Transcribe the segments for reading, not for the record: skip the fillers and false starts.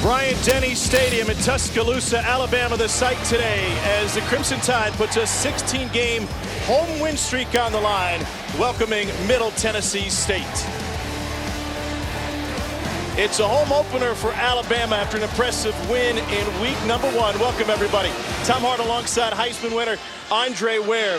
Bryant-Denny Stadium in Tuscaloosa, Alabama, the site today as the Crimson Tide puts a 16-game home win streak on the line, welcoming Middle Tennessee State. It's a home opener for Alabama after an impressive win in week number 1. Welcome, everybody. Tom Hart alongside Heisman winner Andre Ware.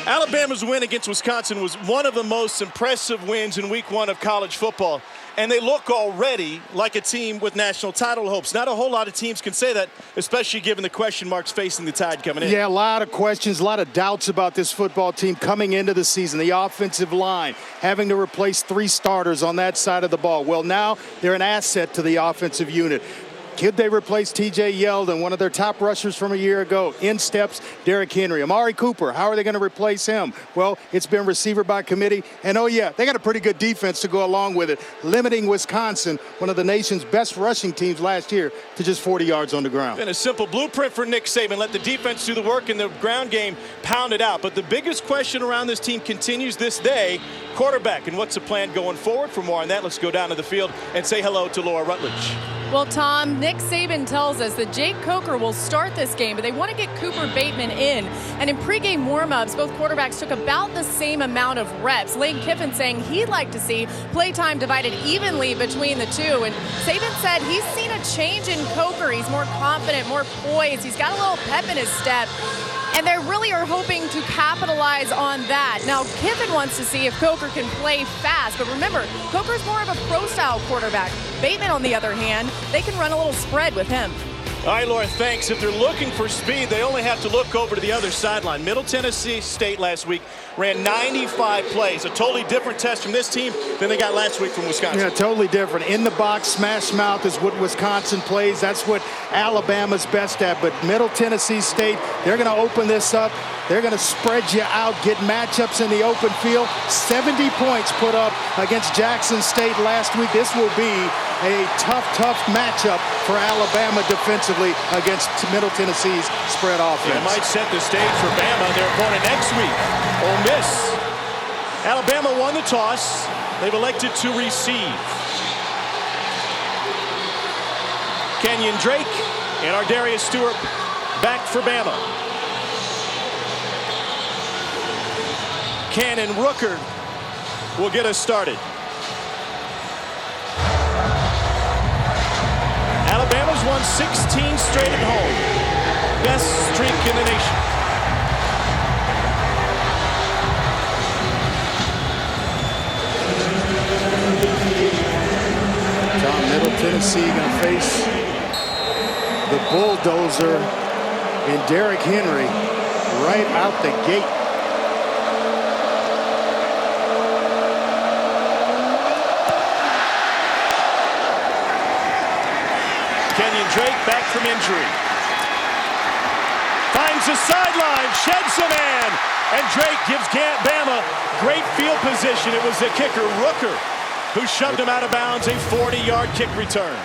Alabama's win against Wisconsin was one of the most impressive wins in week 1 of college football. And they look already like a team with national title hopes. Not a whole lot of teams can say that, especially given the question marks facing the Tide coming in. Yeah, a lot of questions, a lot of doubts about this football team coming into the season. The offensive line having to replace 3 starters on that side of the ball. Well, now they're an asset to the offensive unit. Could they replace T.J. Yeldon, one of their top rushers from a year ago? In steps Derrick Henry. Amari Cooper, how are they going to replace him? Well, it's been receiver by committee. And, oh, yeah, they got a pretty good defense to go along with it, limiting Wisconsin, one of the nation's best rushing teams last year, to just 40 yards on the ground. Been a simple blueprint for Nick Saban. Let the defense do the work and the ground game pound it out. But the biggest question around this team continues this day, quarterback. And what's the plan going forward? For more on that, let's go down to the field and say hello to Laura Rutledge. Well, Tom, Nick Saban tells us that Jake Coker will start this game, but they want to get Cooper Bateman in. And in pregame warm-ups, both quarterbacks took about the same amount of reps. Lane Kiffin saying he'd like to see playtime divided evenly between the two. And Saban said he's seen a change in Coker. He's more confident, more poised. He's got a little pep in his step. And they really are hoping to capitalize on that. Now, Kiffin wants to see if Coker can play fast. But remember, Coker's more of a pro-style quarterback. Bateman, on the other hand, they can run a little spread with him. All right, Laura, thanks. If they're looking for speed, they only have to look over to the other sideline. Middle Tennessee State last week ran 95 plays. A totally different test from this team than they got last week from Wisconsin. Yeah, totally different. In the box, smash mouth is what Wisconsin plays. That's what Alabama's best at. But Middle Tennessee State, they're going to open this up. They're going to spread you out, get matchups in the open field. 70 points put up against Jackson State last week. This will be a tough matchup for Alabama defensively against Middle Tennessee's spread offense. Yeah, it might set the stage for Bama, their opponent next week. Ole Miss. Alabama won the toss. They've elected to receive. Kenyon Drake and Ardarius Stewart back for Bama. Cannon Rooker will get us started. Alabama's won 16 straight at home. Best streak in the nation. Tom, Middle Tennessee going to face the bulldozer in Derrick Henry right out the gate. Kenyon Drake back from injury. Finds the sideline, sheds a man, and Drake gives Bama great field position. It was the kicker, Rooker, who shoved him out of bounds, a 40-yard kick return.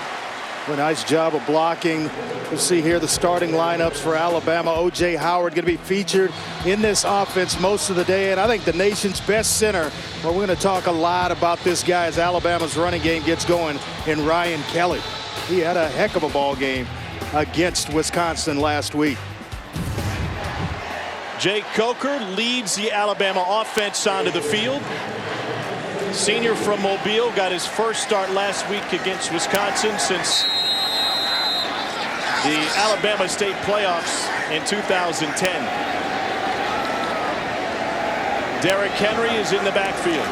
A nice job of blocking. We'll see here the starting lineups for Alabama. O.J. Howard going to be featured in this offense most of the day, and I think the nation's best center. Well, we're going to talk a lot about this guy as Alabama's running game gets going in Ryan Kelly. He had a heck of a ball game against Wisconsin last week. Jake Coker leads the Alabama offense onto the field. Senior from Mobile got his first start last week against Wisconsin since the Alabama State playoffs in 2010. Derrick Henry is in the backfield.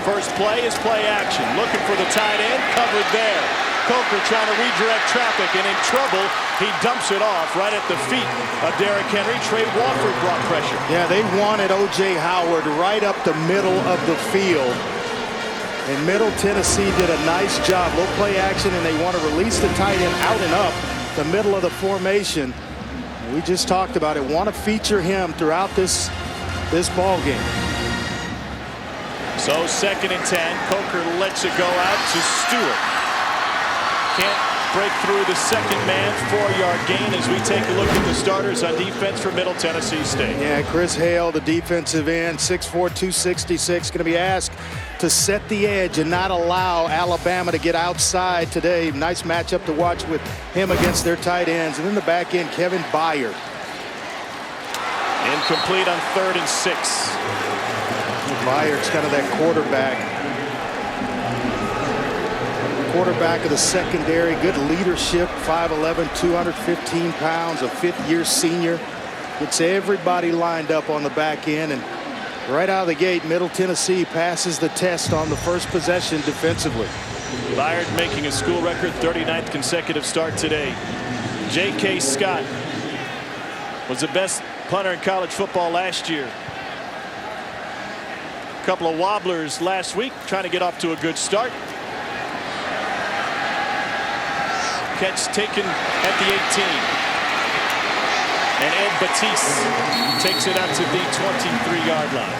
First play is play action. Looking for the tight end, covered there. Coker trying to redirect traffic, and in trouble, he dumps it off right at the feet of Derrick Henry. Trey Wofford brought pressure. Yeah, they wanted O.J. Howard right up the middle of the field. And Middle Tennessee did a nice job. Low play action, and they want to release the tight end out and up the middle of the formation. We just talked about it. Want to feature him throughout this ball game. So 2nd and 10. Coker lets it go out to Stewart. Can't break through the second man. 4-yard gain as we take a look at the starters on defense for Middle Tennessee State. Yeah, Chris Hale, the defensive end, 6'4", 266, going to be asked to set the edge and not allow Alabama to get outside today. Nice matchup to watch with him against their tight ends. And in the back end, Kevin Byard. Incomplete on 3rd and 6. Byard's kind of that quarterback of the secondary. Good leadership, 5'11", 215 pounds, a 5th-year senior. Gets everybody lined up on the back end, and right out of the gate, Middle Tennessee passes the test on the first possession defensively. Byard making a school record 39th consecutive start today. J.K. Scott was the best punter in college football last year. A couple of wobblers last week, trying to get off to a good start. Catch taken at the 18. And Ed Batiste takes it out to the 23-yard line.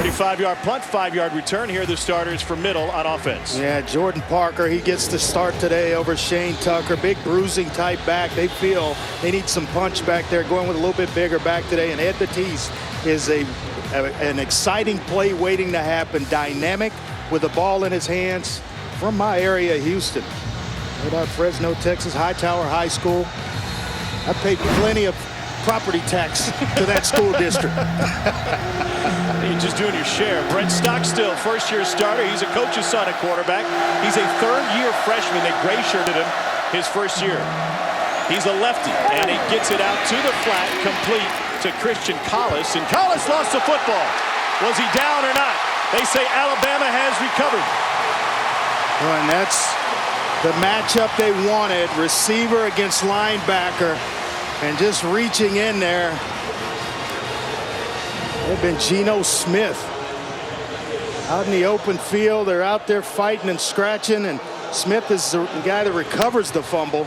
35-yard punt, 5-yard return. Here are the starters for Middle on offense. Yeah, Jordan Parker, he gets to start today over Shane Tucker. Big bruising type back. They feel they need some punch back there, going with a little bit bigger back today. And Ed Batiste is an exciting play waiting to happen. Dynamic with the ball in his hands from my area, Houston. Right out Fresno, Texas, Hightower High School. I paid plenty of property tax to that school district. You're just doing your share. Brent Stockstill, first-year starter. He's a coach's son at quarterback. He's a 3rd-year freshman. They gray-shirted him his first year. He's a lefty, and he gets it out to the flat, complete to Christian Collis. And Collis lost the football. Was he down or not? They say Alabama has recovered. Well, and that's the matchup they wanted. Receiver against linebacker. And just reaching in there, they've been Geno Smith. Out in the open field, they're out there fighting and scratching, and Smith is the guy that recovers the fumble.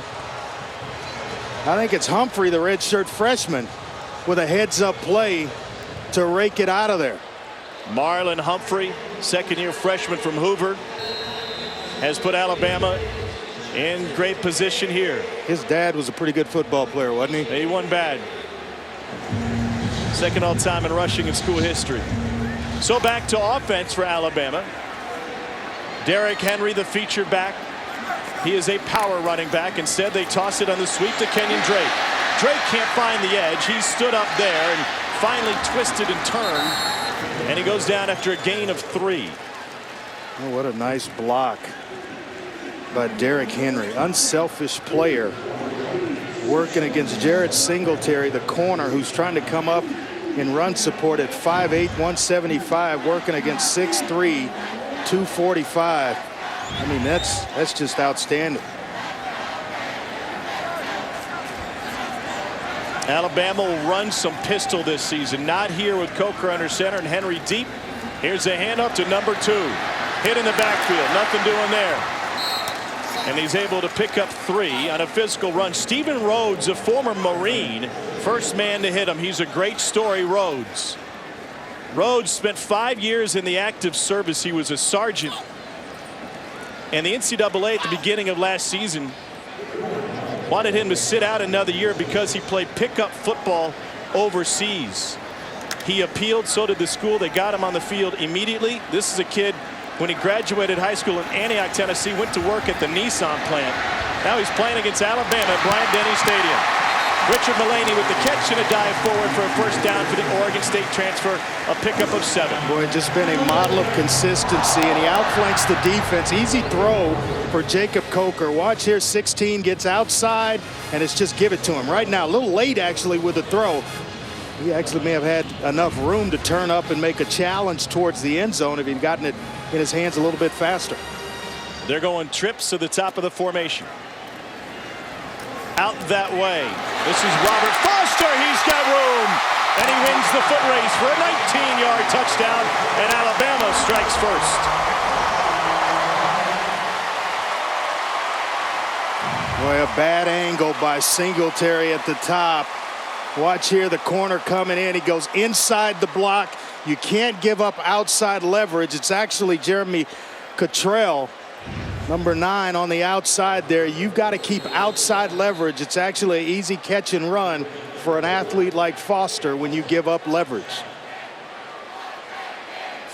I think it's Humphrey, the redshirt freshman, with a heads-up play to rake it out of there. Marlon Humphrey, 2nd-year freshman from Hoover, has put Alabama in great position here. His dad was a pretty good football player, wasn't he? He won bad. 2nd all-time in rushing in school history. So back to offense for Alabama. Derrick Henry, the featured back. He is a power running back. Instead, they toss it on the sweep to Kenyon Drake. Drake can't find the edge. He stood up there and finally twisted and turned. And he goes down after a gain of 3. Oh, what a nice block by Derrick Henry. Unselfish player working against Jared Singletary, the corner, who's trying to come up in run support at 5'8", 175, working against 6'3", 245. I mean, that's just outstanding. Alabama will run some pistol this season. Not here with Coker under center and Henry deep. Here's a handoff to number 2. Hit in the backfield. Nothing doing there. And he's able to pick up 3 on a physical run. Stephen Rhodes, a former Marine, first man to hit him. He's a great story, Rhodes. Rhodes spent 5 years in the active service. He was a sergeant. And the NCAA at the beginning of last season wanted him to sit out another year because he played pickup football overseas. He appealed, so did the school. They got him on the field immediately. This is a kid, when he graduated high school in Antioch, Tennessee, went to work at the Nissan plant. Now he's playing against Alabama at Bryant-Denny Stadium. Richard Mullaney with the catch and a dive forward for a first down for the Oregon State transfer, a pickup of 7. Boy, just been a model of consistency, and he outflanks the defense. Easy throw for Jacob Coker. Watch here, 16 gets outside, and it's just give it to him right now. A little late, actually, with the throw. He actually may have had enough room to turn up and make a challenge towards the end zone if he'd gotten it in his hands a little bit faster. They're going trips to the top of the formation. Out that way. This is Robert Foster. He's got room. And he wins the foot race for a 19-yard touchdown. And Alabama strikes first. Boy, a bad angle by Singletary at the top. Watch here, the corner coming in. He goes inside the block. You can't give up outside leverage. It's actually Jeremy Cottrell, number 9 on the outside there. You've got to keep outside leverage. It's actually an easy catch and run for an athlete like Foster when you give up leverage.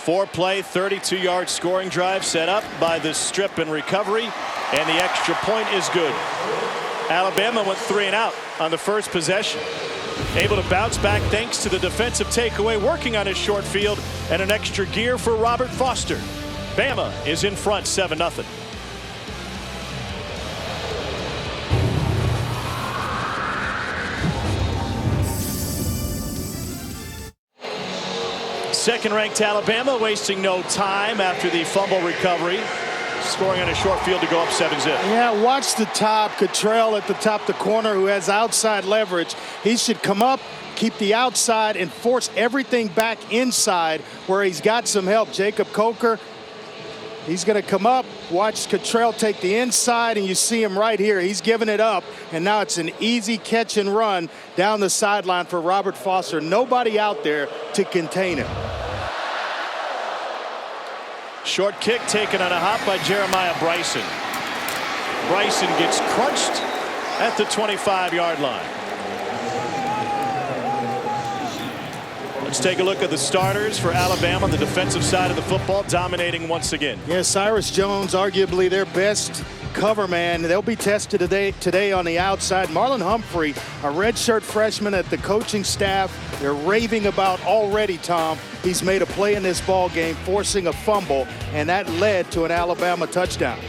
4-play, 32-yard scoring drive set up by the strip and recovery, and the extra point is good. Alabama went 3 and out on the first possession. Able to bounce back thanks to the defensive takeaway, working on his short field, and an extra gear for Robert Foster. Bama is in front 7-0. Second-ranked Alabama wasting no time after the fumble recovery, scoring on a short field to go up 7-0. Yeah, watch the top. Cottrell at the top, the corner, who has outside leverage. He should come up, keep the outside, and force everything back inside where he's got some help. Jacob Coker, he's going to come up. Watch Cottrell take the inside, and you see him right here. He's giving it up, and now it's an easy catch and run down the sideline for Robert Foster. Nobody out there to contain him. Short kick taken on a hop by Jeremiah Bryson. Bryson gets crunched at the 25-yard line. Let's take a look at the starters for Alabama on the defensive side of the football, dominating once again. Yeah, Cyrus Jones, arguably their best cover man. They'll be tested today on the outside. Marlon Humphrey, a redshirt freshman that the coaching staff, they're raving about already, Tom. He's made a play in this ball game, forcing a fumble, and that led to an Alabama touchdown.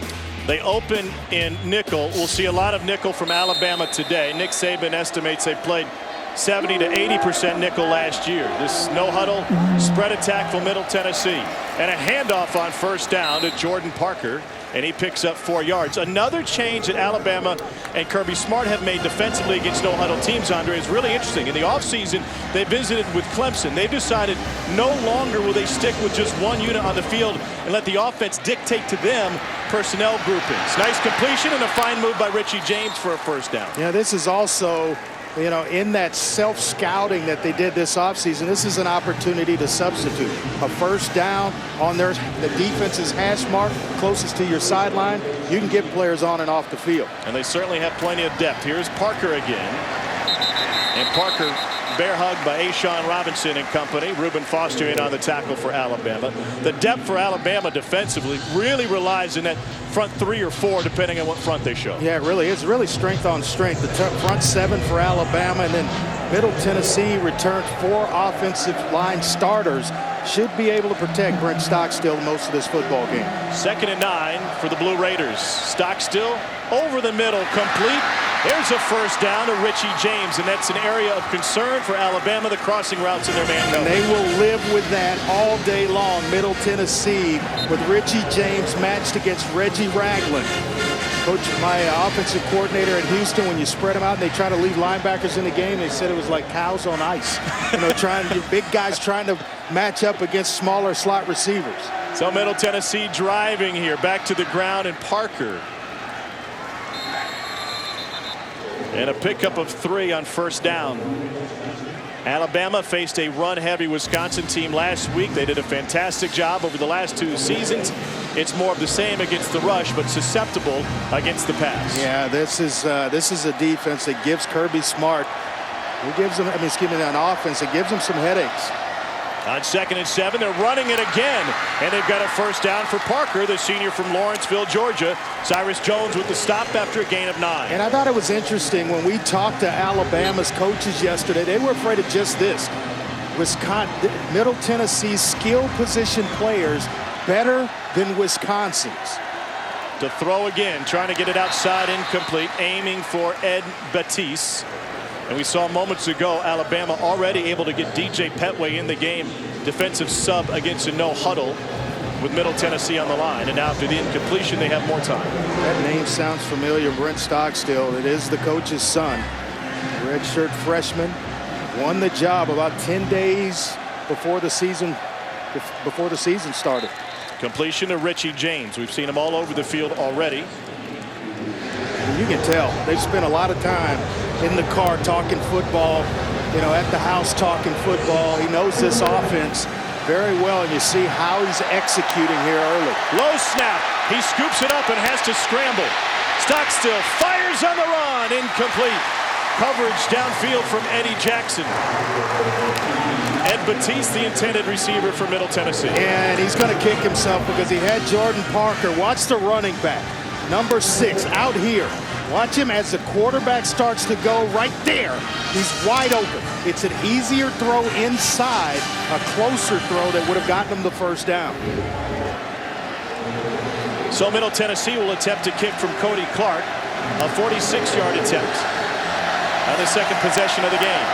They open in nickel. We'll see a lot of nickel from Alabama today. Nick Saban estimates they played 70 to 80% nickel last year. This no huddle spread attack for Middle Tennessee, and a handoff on first down to Jordan Parker, and he picks up 4 yards. Another change that Alabama and Kirby Smart have made defensively against no huddle teams, Andre, is really interesting. In the offseason, they visited with Clemson. They've decided no longer will they stick with just one unit on the field and let the offense dictate to them personnel groupings. Nice completion and a fine move by Richie James for a first down. Yeah, this is also, you know, in that self-scouting that they did this offseason, this is an opportunity to substitute. A first down on the defense's hash mark closest to your sideline, you can get players on and off the field. And they certainly have plenty of depth. Here's Parker again. And Parker bear hugged by Ashawn Robinson and company. Reuben Foster in on the tackle for Alabama. The depth for Alabama defensively really relies in that front 3 or 4, depending on what front they show. Yeah, it really is. Really strength on strength. The front 7 for Alabama, and then Middle Tennessee returned 4 offensive line starters. Should be able to protect Brent Stockstill most of this football game. 2nd and 9 for the Blue Raiders. Stockstill over the middle, complete. There's a first down to Richie James, and that's an area of concern for Alabama, the crossing routes in their man coverage. They will live with that all day long. Middle Tennessee with Richie James matched against Reggie Ragland. Coach, my offensive coordinator at Houston, when you spread them out and they try to leave linebackers in the game, they said it was like cows on ice. You know, big guys trying to match up against smaller slot receivers. So Middle Tennessee driving here, back to the ground, and Parker. And a pickup of 3 on first down. Alabama faced a run-heavy Wisconsin team last week. They did a fantastic job over the last 2 seasons. It's more of the same against the rush, but susceptible against the pass. Yeah, this is a defense that gives Kirby Smart, an offense that gives him some headaches. On 2nd and 7, they're running it again, and they've got a first down for Parker, the senior from Lawrenceville, Georgia. Cyrus Jones with the stop after a gain of 9. And I thought it was interesting when we talked to Alabama's coaches yesterday, they were afraid of just this. Middle Tennessee's skill position players better than Wisconsin's. To throw again, trying to get it outside, incomplete, aiming for Ed Batiste. And we saw moments ago Alabama already able to get DJ Petway in the game, defensive sub against a no huddle with Middle Tennessee on the line. And now after the incompletion, they have more time. That name sounds familiar. Brent Stockstill. It is the coach's son. Redshirt freshman, won the job about 10 days before the season started. Completion to Richie James. We've seen him all over the field already. You can tell they've spent a lot of time in the car talking football, you know, at the house talking football. He knows this offense very well, and you see how he's executing here early. Low snap. He scoops it up and has to scramble. Stockstill fires on the run. Incomplete. Coverage downfield from Eddie Jackson. Ed Batiste, the intended receiver for Middle Tennessee. And he's going to kick himself because he had Jordan Parker. Watch the running back, number 6, out here. Watch him as the quarterback starts to go right there. He's wide open. It's an easier throw inside, a closer throw that would have gotten him the first down. So Middle Tennessee will attempt to kick from Cody Clark, a 46-yard attempt on the second possession of the game.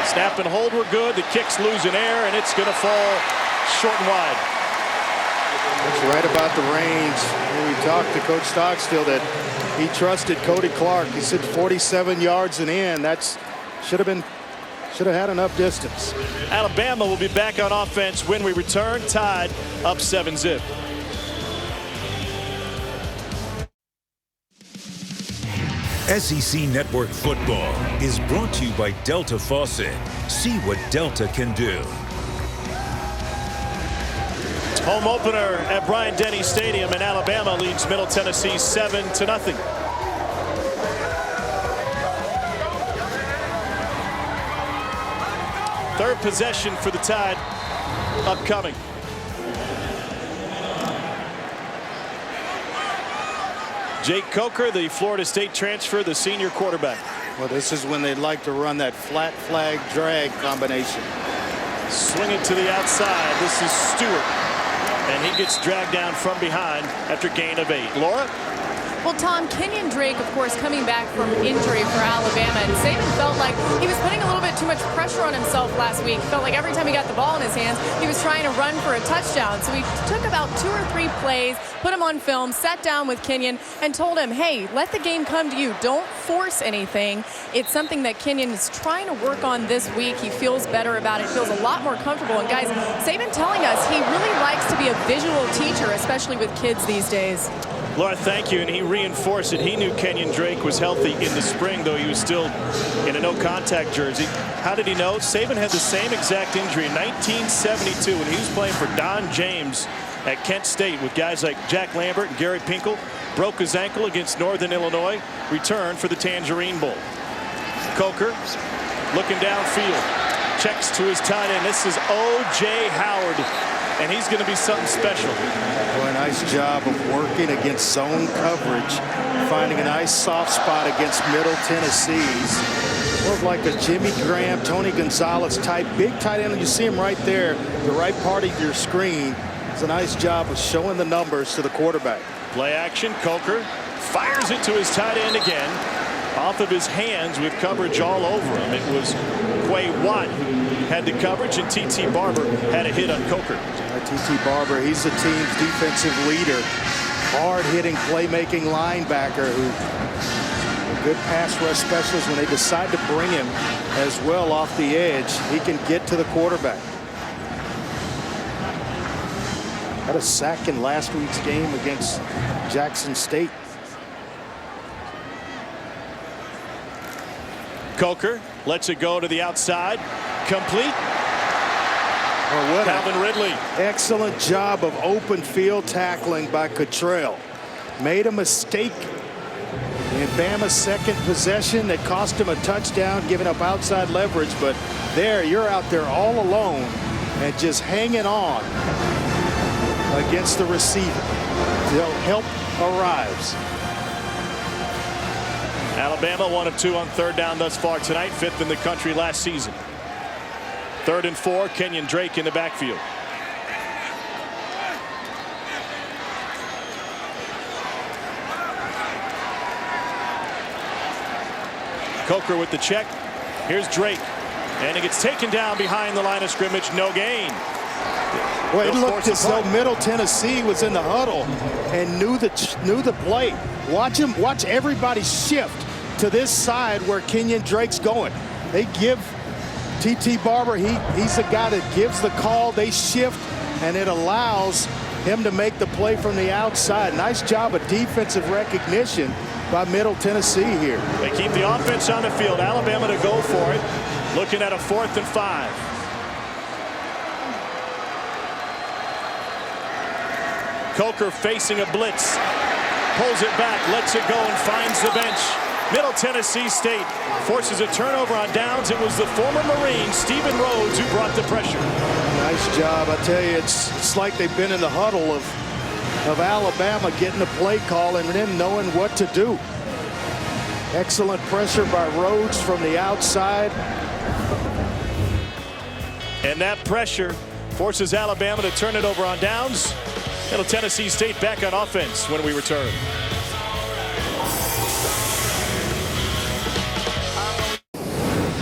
Snap and hold were good. The kick's losing air, and it's going to fall short and wide. That's right about the range. When we talked to Coach Stockstill that he trusted Cody Clark. He said 47 yards and in. That's should have had enough distance. Alabama will be back on offense when we return, tied up 7-zip. SEC Network Football is brought to you by Delta Faucet. See what Delta can do. Home opener at Bryant-Denny Stadium, and Alabama leads Middle Tennessee 7-0. Third possession for the Tide upcoming. Jake Coker, the Florida State transfer, the senior quarterback. Well, this is when they'd like to run that flat flag drag combination. Swing it to the outside. This is Stewart. And he gets dragged down from behind after gain of 8. Laura? Well, Tom, Kenyon Drake, of course, coming back from injury for Alabama, and Saban felt like he was putting a little bit too much pressure on himself last week. Felt like every time he got the ball in his hands, he was trying to run for a touchdown. So he took about 2 or 3 plays, put him on film, sat down with Kenyon, and told him, hey, let the game come to you. Don't force anything. It's something that Kenyon is trying to work on this week. He feels better about it, feels a lot more comfortable. And guys, Saban telling us he really likes to be a visual teacher, especially with kids these days. Laura, thank you. And he reinforced it. He knew Kenyon Drake was healthy in the spring, though he was still in a no-contact jersey. How did he know? Saban had the same exact injury in 1972 when he was playing for Don James at Kent State with guys like Jack Lambert and Gary Pinkel. Broke his ankle against Northern Illinois. Returned for the Tangerine Bowl. Coker looking downfield. Checks to his tight end. This is O.J. Howard. And he's going to be something special. Boy, a nice job of working against zone coverage, finding a nice soft spot against Middle Tennessee's. More of like a Jimmy Graham, Tony Gonzalez type, big tight end. You see him right there, the right part of your screen. It's a nice job of showing the numbers to the quarterback. Play action, Coker fires it to his tight end again. Off of his hands with coverage all over him. It was Quay Watt who had the coverage, and T.T. Barber had a hit on Coker. T.T. Barber, he's the team's defensive leader. Hard-hitting, playmaking linebacker who a good pass rush specialist. When they decide to bring him as well off the edge, he can get to the quarterback. Had a sack in last week's game against Jackson State. Coker lets it go to the outside. Complete. Oh, Calvin Ridley. Excellent job of open field tackling by Cottrell. Made a mistake in Bama's second possession that cost him a touchdown, giving up outside leverage. But there, you're out there all alone and just hanging on against the receiver. Till help arrives. Alabama 1 of 2 on third down thus far tonight, 5th in the country last season. 3rd and 4, Kenyon Drake in the backfield. Coker with the check. Here's Drake. And he gets taken down behind the line of scrimmage. No gain. Well, it looked as though Middle Tennessee was in the huddle and knew the play. Watch everybody shift to this side where Kenyon Drake's going. They give T.T. Barber, he's the guy that gives the call. They shift, and it allows him to make the play from the outside. Nice job of defensive recognition by Middle Tennessee here. They keep the offense on the field. Alabama to go for it. Looking at a 4th and 5. Coker facing a blitz. Pulls it back, lets it go, and finds the bench. Middle Tennessee State forces a turnover on downs. It was the former Marine, Stephen Rhodes, who brought the pressure. Nice job. I tell you, it's like they've been in the huddle of Alabama getting the play call and then knowing what to do. Excellent pressure by Rhodes from the outside. And that pressure forces Alabama to turn it over on downs. Middle Tennessee State back on offense when we return.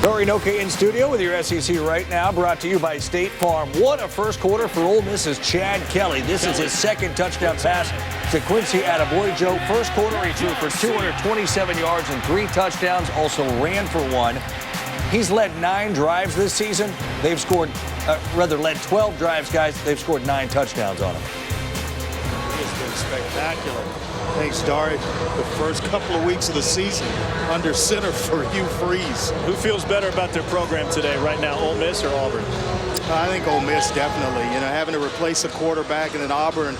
Orinoke in studio with your SEC Right Now, brought to you by State Farm. What a first quarter for Ole Miss's Chad Kelly. This is his second touchdown pass to Quincy Attaboy-Joe. First quarter, he threw for 227 yards and 3 touchdowns, also ran for 1. He's led 9 drives this season. They've scored, led 12 drives, guys. They've scored 9 touchdowns on him. He has been spectacular. Thanks, Dari. The first couple of weeks of the season under center for Hugh Freeze. Who feels better about their program today right now, Ole Miss or Auburn? I think Ole Miss definitely. You know, having to replace a quarterback and then Auburn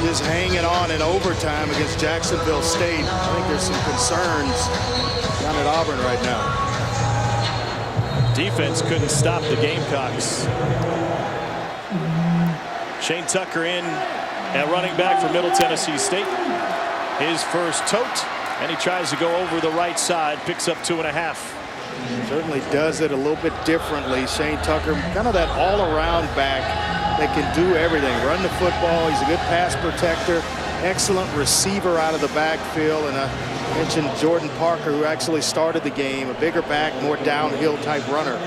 just hanging on in overtime against Jacksonville State. I think there's some concerns down at Auburn right now. Defense couldn't stop the Gamecocks. Shane Tucker in at running back for Middle Tennessee State. His first tote, and he tries to go over the right side, picks up 2.5. Certainly does it a little bit differently. Shane Tucker, kind of that all-around back that can do everything. Run the football. He's a good pass protector. Excellent receiver out of the backfield. And I mentioned Jordan Parker, who actually started the game. A bigger back, more downhill type runner.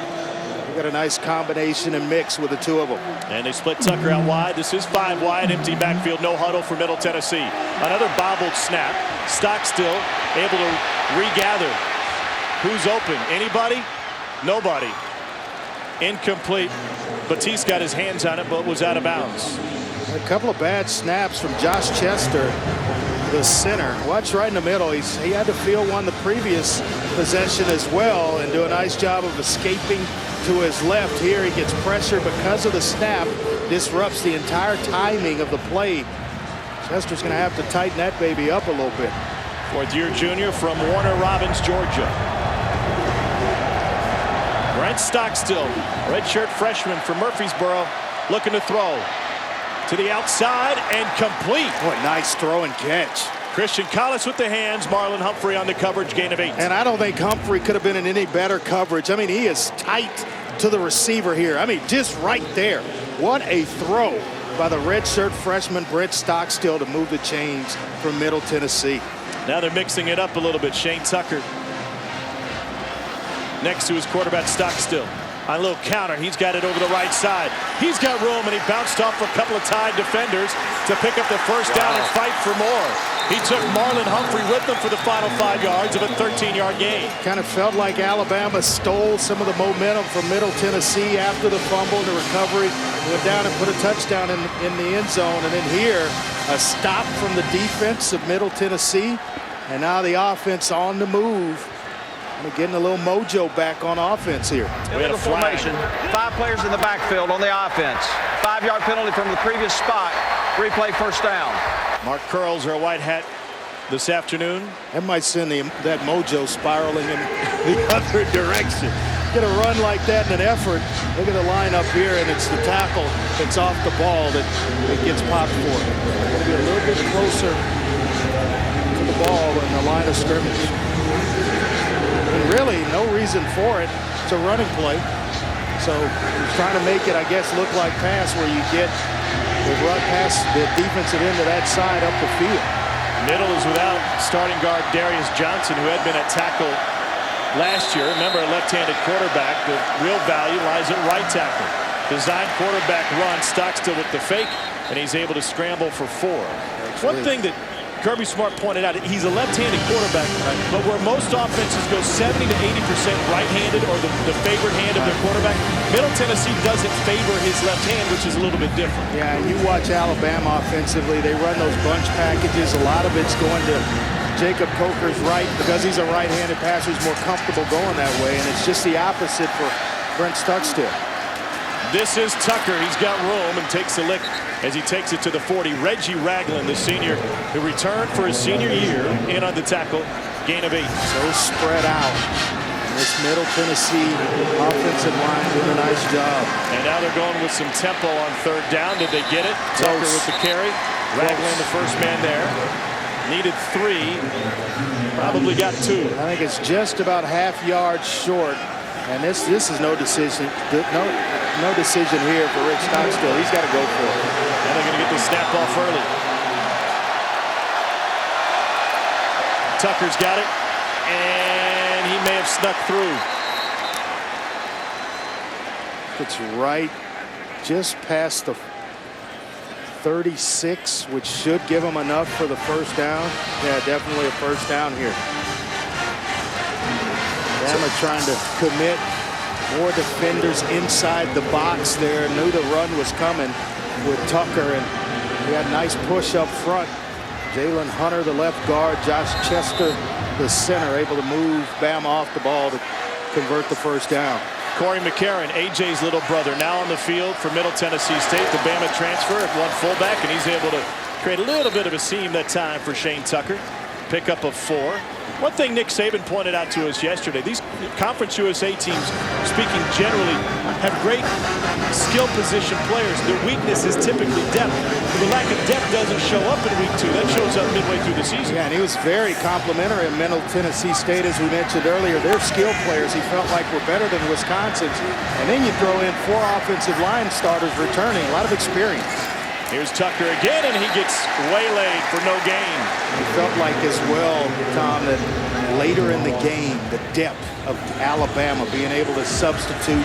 Got a nice combination and mix with the two of them. And they split Tucker out wide. This is 5 wide, empty backfield, no huddle for Middle Tennessee. Another bobbled snap. Stockstill able to regather. Who's open? Anybody? Nobody. Incomplete. Batiste got his hands on it, but was out of bounds. A couple of bad snaps from Josh Chester, the center. Watch right in the middle. He had to feel one the previous possession as well and do a nice job of escaping to his left. Here he gets pressure because of the snap, disrupts the entire timing of the play. Chester's going to have to tighten that baby up a little bit. Fourth-year junior from Warner Robins, Georgia. Brent Stockstill, redshirt freshman from Murfreesboro, looking to throw to the outside and complete. What nice throw and catch. Christian Collis with the hands. Marlon Humphrey on the coverage, gain of 8. And I don't think Humphrey could have been in any better coverage. I mean, he is tight to the receiver here. I mean, just right there. What a throw by the redshirt freshman Brent Stockstill to move the chains from Middle Tennessee. Now they're mixing it up a little bit. Shane Tucker next to his quarterback Stockstill. On a little counter, he's got it over the right side. He's got room, and he bounced off a couple of tied defenders to pick up the first down and fight for more. He took Marlon Humphrey with him for the final 5 yards of a 13-yard gain. Kind of felt like Alabama stole some of the momentum from Middle Tennessee after the fumble and the recovery. Went down and put a touchdown in the end zone. And then here, a stop from the defense of Middle Tennessee. And now the offense on the move. We're getting a little mojo back on offense here. We had a formation. 5 players in the backfield on the offense. 5-yard penalty from the previous spot. Replay first down. Mark Curls, our white hat this afternoon. That might send that mojo spiraling in the other direction. Get a run like that in an effort. Look at the line up here, and it's the tackle that's off the ball that gets popped for. Going to be a little bit closer to the ball in the line of scrimmage. And really, no reason for it. It's a running play. So he's trying to make it, I guess, look like pass where you get the run past the defensive end of that side up the field. Middle is without starting guard Darius Johnson, who had been at tackle last year. Remember, a left-handed quarterback. The real value lies at right tackle. Design quarterback run, Stockstill with the fake, and he's able to scramble for 4. One thing that Kirby Smart pointed out, he's a left-handed quarterback, but where most offenses go 70 to 80% right-handed or the favored hand of their quarterback, Middle Tennessee doesn't favor his left hand, which is a little bit different. Yeah, and you watch Alabama offensively, they run those bunch packages. A lot of it's going to Jacob Coker's right because he's a right-handed passer. He's more comfortable going that way, and it's just the opposite for Brent Stockstill. This is Tucker. He's got room and takes a lick as he takes it to the 40. Reggie Ragland, the senior, who returned for his senior year, in on the tackle. gain of 8. So spread out. This Middle Tennessee offensive line did a nice job. And now they're going with some tempo on 3rd down. Did they get it? Tucker with the carry. Ragland, the first man there. Needed 3. Probably got 2. I think it's just about half yard short. And this is no decision. No decision here for Rick Stockstill. He's got to go for it. And they're going to get the snap off early. Tucker's got it. And he may have snuck through. It's right just past the 36, which should give him enough for the first down. Yeah, definitely a first down here. Bama trying to commit more defenders inside the box there. Knew the run was coming with Tucker, and he had a nice push up front. Jalen Hunter, the left guard, Josh Chester, the center, able to move Bama off the ball to convert the first down. Corey McCarron, AJ's little brother, now on the field for Middle Tennessee State. The Bama transfer at 1 fullback, and he's able to create a little bit of a seam that time for Shane Tucker. Pickup of 4. One thing Nick Saban pointed out to us yesterday, these Conference USA teams, speaking generally, have great skill position players. Their weakness is typically depth. The lack of depth doesn't show up in week 2. That shows up midway through the season. Yeah, and he was very complimentary in Middle Tennessee State, as we mentioned earlier. Their skill players, he felt like, were better than Wisconsin's. And then you throw in 4 offensive line starters returning, a lot of experience. Here's Tucker again, and he gets waylaid for no gain. It felt like as well, Tom, that later in the game, the depth of Alabama being able to substitute,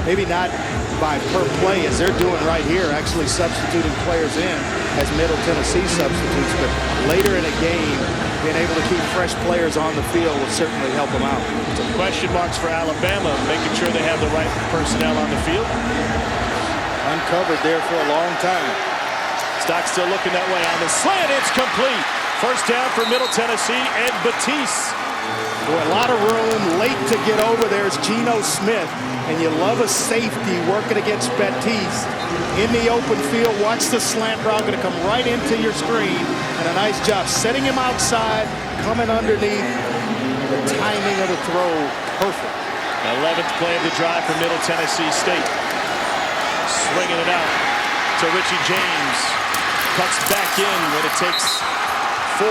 maybe not by per play as they're doing right here, actually substituting players in as Middle Tennessee substitutes, but later in a game, being able to keep fresh players on the field will certainly help them out. Some question marks for Alabama, making sure they have the right personnel on the field. Uncovered there for a long time. Stock still looking that way on the slant. It's complete. First down for Middle Tennessee, Ed Batiste. Boy, a lot of room, late to get over there is Geno Smith. And you love a safety working against Batiste. In the open field, watch the slant route, going to come right into your screen. And a nice job setting him outside, coming underneath. The timing of the throw, perfect. 11th play of the drive for Middle Tennessee State. Swinging it out to Richie James. Cuts back in when it takes 4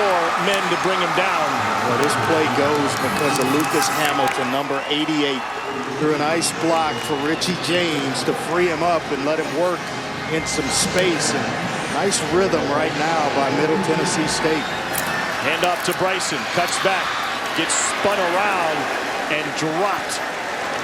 men to bring him down. Well, this play goes because of Lucas Hamilton, number 88, threw a nice block for Richie James to free him up and let him work in some space. And nice rhythm right now by Middle Tennessee State. Hand off to Bryson, cuts back, gets spun around and dropped.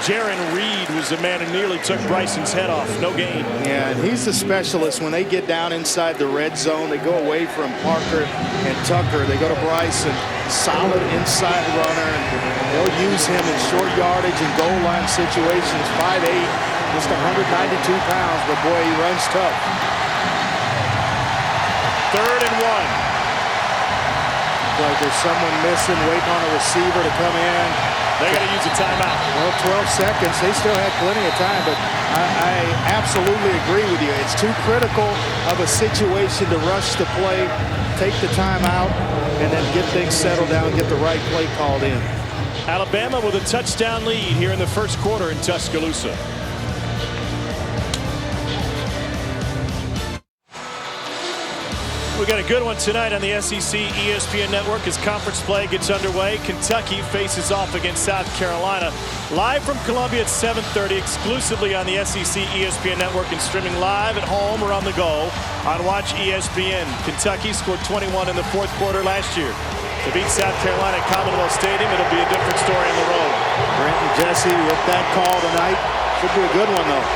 Jaron Reed was the man who nearly took Bryson's head off. No gain. Yeah, and he's the specialist. When they get down inside the red zone, they go away from Parker and Tucker. They go to Bryson, solid inside runner, and they'll use him in short yardage and goal line situations. 5'8", just 192 pounds, but boy, he runs tough. 3rd and 1. Like there's someone missing, waiting on a receiver to come in. They got to use a timeout. Well, 12 seconds. They still had plenty of time, but I absolutely agree with you. It's too critical of a situation to rush the play, take the timeout, and then get things settled down, get the right play called in. Alabama with a touchdown lead here in the first quarter in Tuscaloosa. We got a good one tonight on the SEC ESPN Network as conference play gets underway. Kentucky faces off against South Carolina. Live from Columbia at 7:30, exclusively on the SEC ESPN Network and streaming live at home or on the go on Watch ESPN. Kentucky scored 21 in the 4th quarter last year. To beat South Carolina at Commonwealth Stadium, it'll be a different story on the road. Brent and Jesse with that call tonight. Should be a good one, though.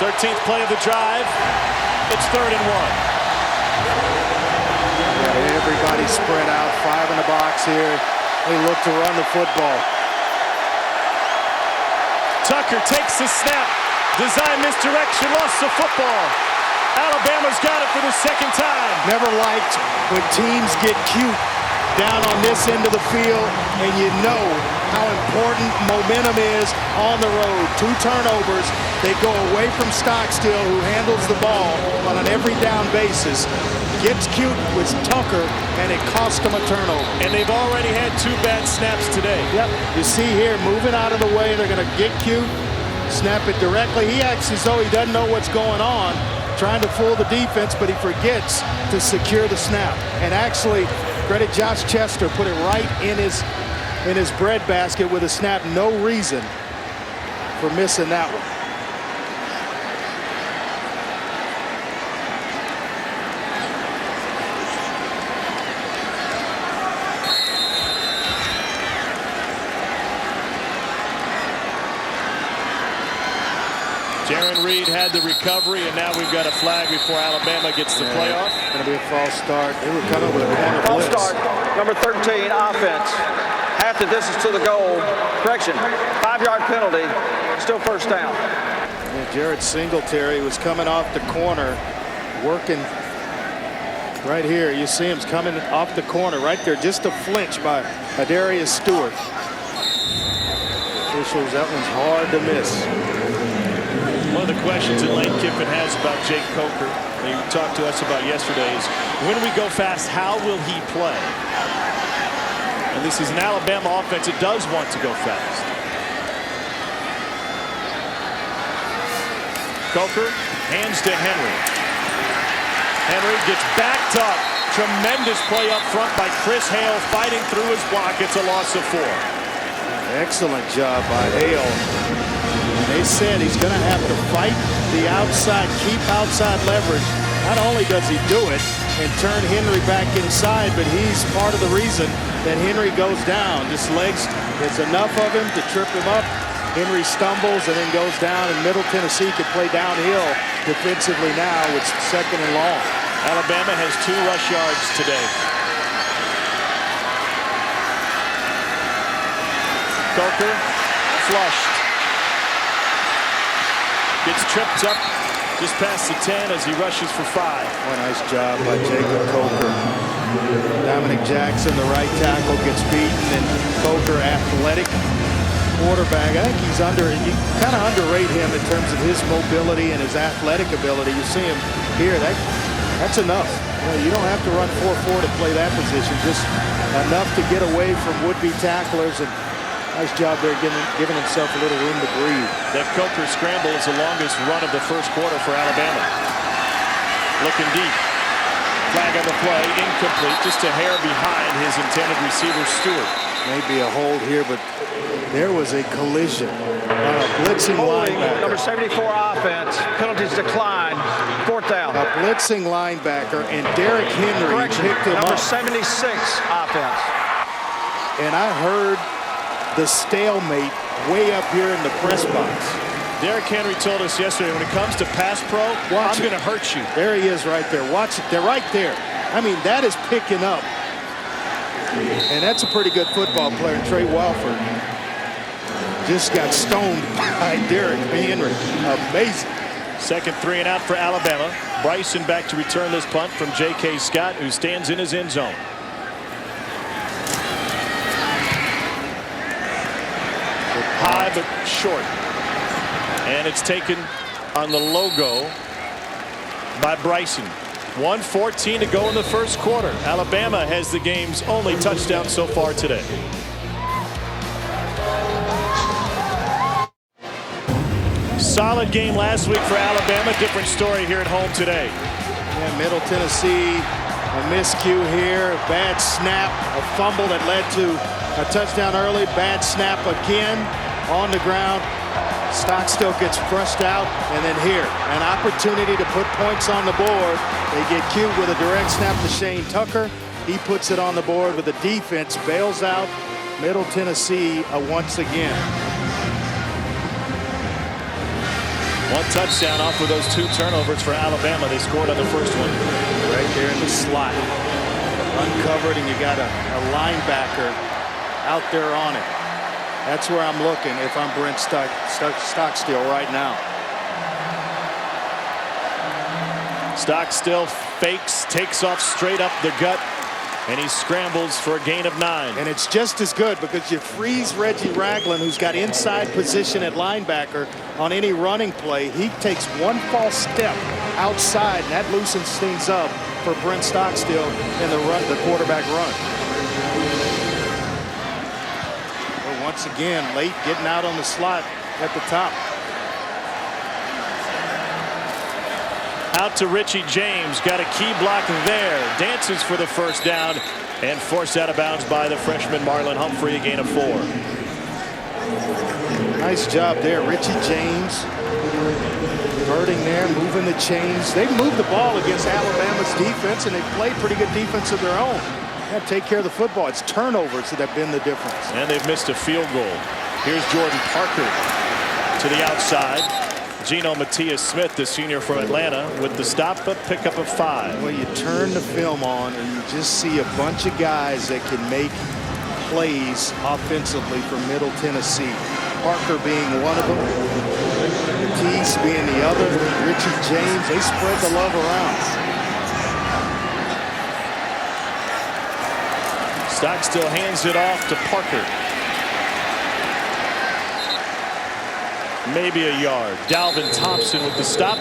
13th play of the drive. It's 3rd and 1. Yeah, everybody spread out, 5 in the box here. They look to run the football. Tucker takes the snap. Design misdirection, lost the football. Alabama's got it for the 2nd time. Never liked when teams get cute down on this end of the field, and you know how important momentum is on the road. 2 turnovers. They go away from Stockstill, who handles the ball on an every down basis. gets cute with Tucker, and it cost him a turnover. And they've already had 2 bad snaps today. Yep. You see here, moving out of the way, they're going to get cute, snap it directly. He acts as though he doesn't know what's going on, trying to fool the defense, but he forgets to secure the snap. And actually, credit Josh Chester, put it right in his breadbasket with a snap. No reason for missing that one. Jaron Reed had the recovery, and now we've got a flag before Alabama gets the playoff. Going to be a false start. They were coming with a corner False blitz. start, number 13, offense. Half the distance to the goal. Correction, 5-yard penalty. Still first down. Yeah, Jared Singletary was coming off the corner, working right here. You see him coming off the corner right there. Just a flinch by Adarius Stewart. Officials, that one's hard to miss. One of the questions that Lane Kiffin has about Jake Coker, he talked to us about yesterday, is when we go fast, how will he play? And this is an Alabama offense that does want to go fast. Coker hands to Henry. Henry gets backed up. Tremendous play up front by Chris Hale, fighting through his block. It's a loss of 4. Excellent job by Hale. They said he's going to have to fight the outside, keep outside leverage. Not only does he do it and turn Henry back inside, but he's part of the reason that Henry goes down. Just legs, there's enough of him to trip him up. Henry stumbles and then goes down, and Middle Tennessee could play downhill defensively now with 2nd and long. Alabama has 2 rush yards today. Coker flushed. Gets tripped up just past the 10 as he rushes for 5. What a nice job by Jacob Coker. Dominic Jackson, the right tackle, gets beaten, and Coker, athletic quarterback. I think you kind of underrate him in terms of his mobility and his athletic ability. You see him here, that's enough. You don't have to run 4-4 to play that position, just enough to get away from would-be tacklers. And nice job there giving himself a little room to breathe. That Coker scramble is the longest run of the first quarter for Alabama. Looking deep. Flag on the play, incomplete, just a hair behind his intended receiver, Stewart. Maybe a hold here, but there was a collision on a blitzing linebacker. Number 74 offense. Penalties decline. 4th down. A blitzing linebacker, and Derrick Henry picked him number up. 76 offense. And I heard the stalemate way up here in the press box. Derrick Henry told us yesterday, when it comes to pass pro, I'm going to hurt you. There he is right there. Watch it. They're right there. I mean, that is picking up. And that's a pretty good football player. Trey Walford just got stoned by Derrick Henry. Amazing. 2nd 3 and out for Alabama. Bryson back to return this punt from J.K. Scott, who stands in his end zone. High but short. And it's taken on the logo by Bryson. 1:14 to go in the first quarter. Alabama has the game's only touchdown so far today. Solid game last week for Alabama. Different story here at home today. Yeah, Middle Tennessee, a miscue here. Bad snap, a fumble that led to a touchdown early. Bad snap again on the ground. Stockstill gets crushed out, and then here, an opportunity to put points on the board. They get cute with a direct snap to Shane Tucker. He puts it on the board, but the defense bails out Middle Tennessee once again. 1 touchdown off with those 2 turnovers for Alabama. They scored on the first one. Right there in the slot. Uncovered, and you got a linebacker out there on it. That's where I'm looking if I'm Brent Stockstill right now. Stockstill fakes, takes off straight up the gut, and he scrambles for a gain of 9. And it's just as good because you freeze Reggie Ragland, who's got inside position at linebacker on any running play. He takes one false step outside, and that loosens things up. for Brent Stockstill in the quarterback run. But once again, late getting out on the slot at the top. Out to Richie James, got a key block there, dances for the first down, and forced out of bounds by the freshman Marlon Humphrey, a gain of 4. Nice job there, Richie James. Converting there, moving the chains. They've moved the ball against Alabama's defense, and they've played pretty good defense of their own. They have to take care of the football. It's turnovers that have been the difference. And they've missed a field goal. Here's Jordan Parker to the outside. Geno Matias-Smith, the senior for Atlanta, with the stop, but pickup of 5. Well, you turn the film on, and you just see a bunch of guys that can make plays offensively for Middle Tennessee. Parker being one of them, Matisse being the other, Richie James. They spread the love around. Stockstill hands it off to Parker. Maybe a yard. Dalvin Thompson with the stop.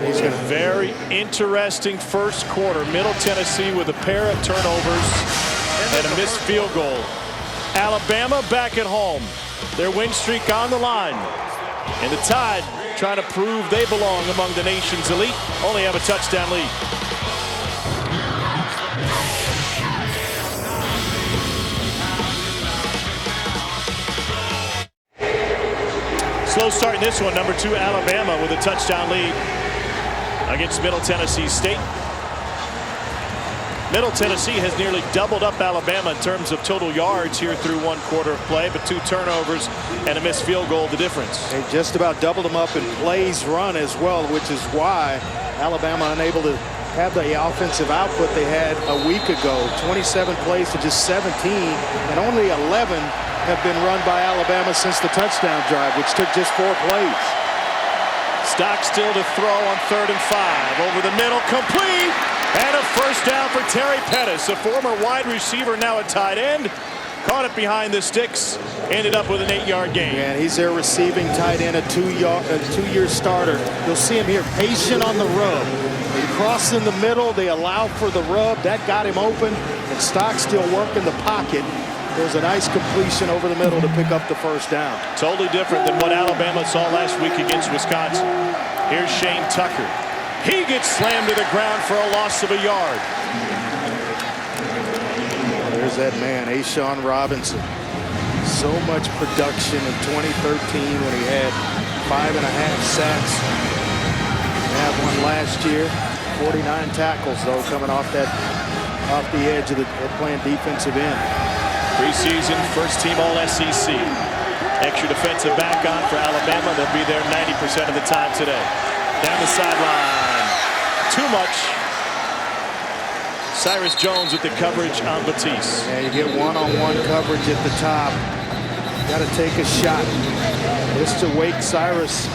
He's going to very interesting first quarter. Middle Tennessee with a pair of turnovers and a missed field goal. Alabama back at home. Their win streak on the line. And the Tide trying to prove they belong among the nation's elite. Only have a touchdown lead. Slow start in this one. Number 2 Alabama with a touchdown lead against Middle Tennessee State. Middle Tennessee has nearly doubled up Alabama in terms of total yards here through 1 quarter of play, but 2 turnovers and a missed field goal the difference. They just about doubled them up in plays run as well, which is why Alabama unable to have the offensive output they had a week ago. 27 plays to just 17, and only 11 have been run by Alabama since the touchdown drive, which took just 4 plays. Stockstill to throw on 3rd and 5. Over the middle, complete, and a first down for Terry Pettis, a former wide receiver, now a tight end. Caught it behind the sticks, ended up with an 8-yard gain. Yeah, and he's their receiving tight end, a 2-year starter. You'll see him here, patient on the rub. They cross in the middle, they allow for the rub. That got him open, and Stockstill working the pocket. There's a nice completion over the middle to pick up the first down. Totally different than what Alabama saw last week against Wisconsin. Here's Shane Tucker. He gets slammed to the ground for a loss of a yard. There's that man, Ashawn Robinson. So much production in 2013 when he had 5.5 sacks. Had one last year. 49 tackles though, coming off the edge of playing defensive end. Preseason first team All-SEC. Extra defensive back on for Alabama. They'll be there 90% of the time today. Down the sideline. Too much. Cyrus Jones with the coverage on Batiste. Yeah, you get one-on-one coverage at the top. Got to take a shot. Just to wake Cyrus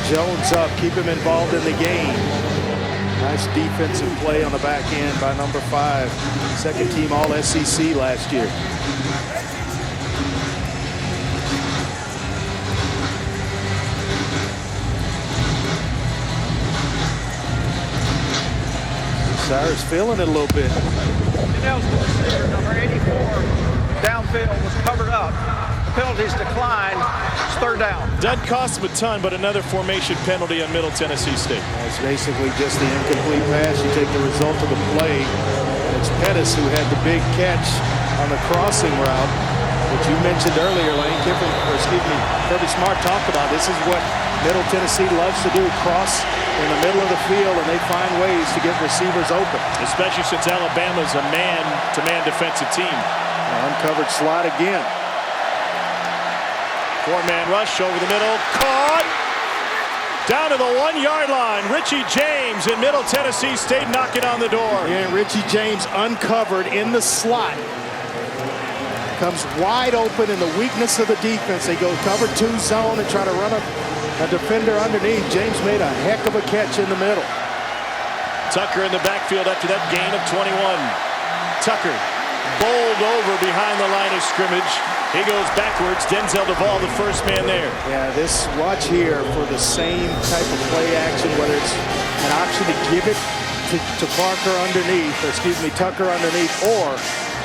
Jones up, keep him involved in the game. Nice defensive play on the back end by number 5. Second team All-SEC last year. Cyrus feeling it a little bit. Nelson, receiver, number 84, downfield was covered up. The penalties declined. It's 3rd down. Doesn't cost him a ton, but another formation penalty on Middle Tennessee State. It's basically just the incomplete pass. You take the result of the play. And it's Pettis who had the big catch on the crossing route, which you mentioned earlier. Lane Kiffin, or excuse me, Kirby Smart talked about. This is what Middle Tennessee loves to do, cross in the middle of the field, and they find ways to get receivers open. Especially since Alabama's a man-to-man defensive team. Uncovered slot again. 4-man rush over the middle. Caught! Down to the 1-yard line. Richie James in Middle Tennessee State knocking on the door. And Richie James uncovered in the slot. Comes wide open in the weakness of the defense. They go cover 2 zone and try to run a defender underneath. James made a heck of a catch in the middle. Tucker in the backfield after that gain of 21. Tucker bowled over behind the line of scrimmage. He goes backwards. Denzel Duvall, the first man there. Yeah, this watch here for the same type of play action, whether it's an option to give it to Parker underneath, Tucker underneath, or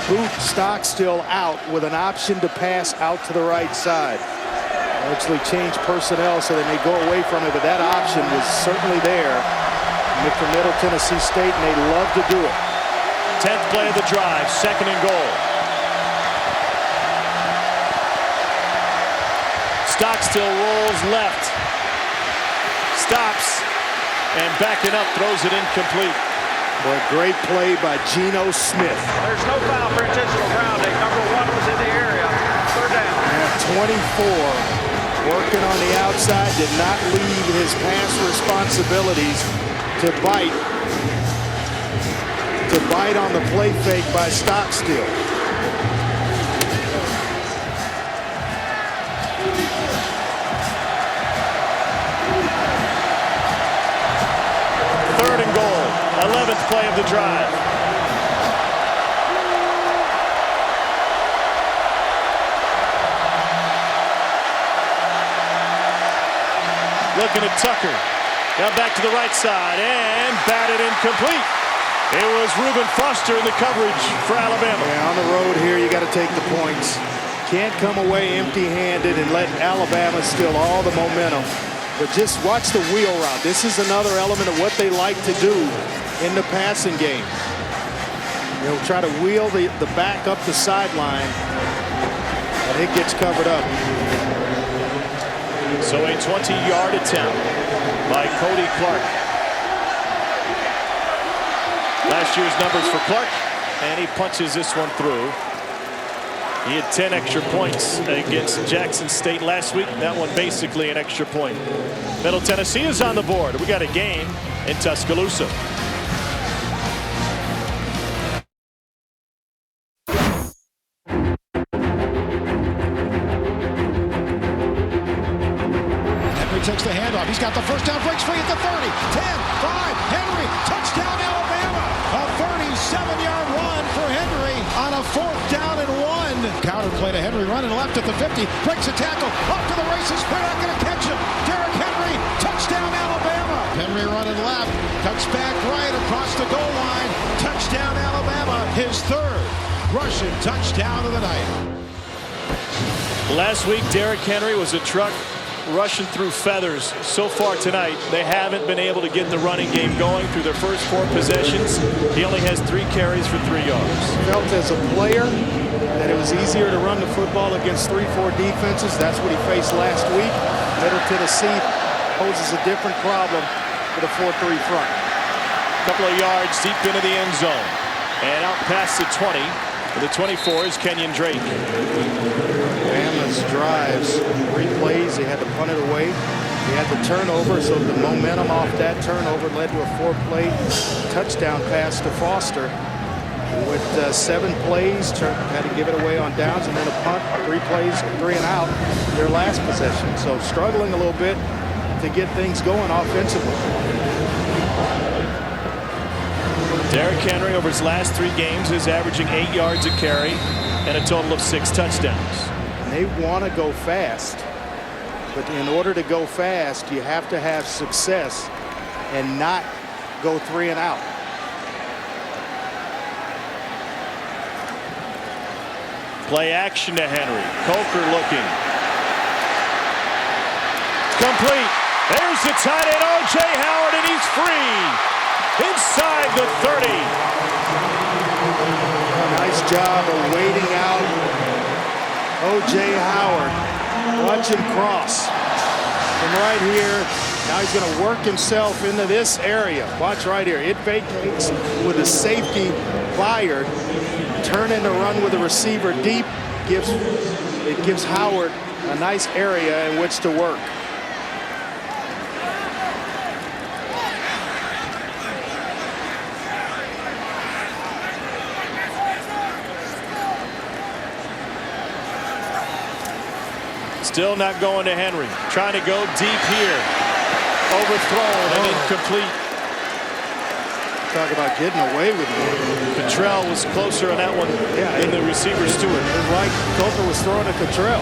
boot Stockstill out with an option to pass out to the right side. Actually change personnel so they may go away from it, but that option was certainly there for Middle Tennessee State, and they love to do it. 10th play of the drive, 2nd and goal. Stockstill rolls left, stops, and backing up, throws it incomplete. Boy, great play by Geno Smith. There's no foul for intentional grounding. Number 1 was in the area. 3rd down. And 24 working on the outside, did not leave his pass responsibilities to bite on the play fake by Stockstill. Third and goal, 11th play of the drive. Looking at Tucker. Now back to the right side and batted incomplete. It was Reuben Foster in the coverage for Alabama. Yeah, on the road here, you got to take the points. Can't come away empty-handed and let Alabama steal all the momentum. But just watch the wheel route. This is another element of what they like to do in the passing game. They'll try to wheel the back up the sideline, and it gets covered up. So a 20-yard attempt by Cody Clark. Last year's numbers for Clark, and he punches this one through. He had 10 extra points against Jackson State last week. That one basically an extra point. Middle Tennessee is on the board. We got a game in Tuscaloosa. Takes the handoff. He's got the first down, breaks free at the 30, 10, 5, Henry, touchdown Alabama. A 37-yard run for Henry on a 4th down and 1. Counter play to Henry running left at the 50, breaks a tackle, off to the races, they're not going to catch him. Derrick Henry, touchdown Alabama. Henry running left, cuts back right across the goal line, touchdown Alabama, his 3rd rushing touchdown of the night. Last week, Derrick Henry was a truck rushing through feathers. So far tonight, they haven't been able to get the running game going through their first 4 possessions. He only has 3 carries for 3 yards. Felt as a player that it was easier to run the football against 3-4 defenses. That's what he faced last week. Middle Tennessee poses a different problem with a 4-3 front. A couple of yards deep into the end zone. And out past the 20. The 24 is Kenyon Drake. Bama's drives, 3 plays. He had to punt it away. He had the turnover, so the momentum off that turnover led to a 4-play touchdown pass to Foster. With 7 plays, had to give it away on downs, and then a punt, 3 plays, 3 and out, their last possession. So struggling a little bit to get things going offensively. Derrick Henry over his last 3 games is averaging 8 yards a carry and a total of 6 touchdowns. And they want to go fast, but in order to go fast, you have to have success and not go 3 and out. Play action to Henry. Coker looking. Complete. There's the tight end, O.J. Howard, and he's free. Inside the 30. Nice job of waiting out O.J. Howard. Watch him cross. From right here, now he's going to work himself into this area. Watch right here. It vacates with the safety fired. Turn in the run with the receiver deep. It gives Howard a nice area in which to work. Still not going to Henry. Trying to go deep here. Overthrown and incomplete. Talk about getting away with it. Cottrell was closer on that one than the receiver Stewart. It's like Coker was throwing to Cottrell.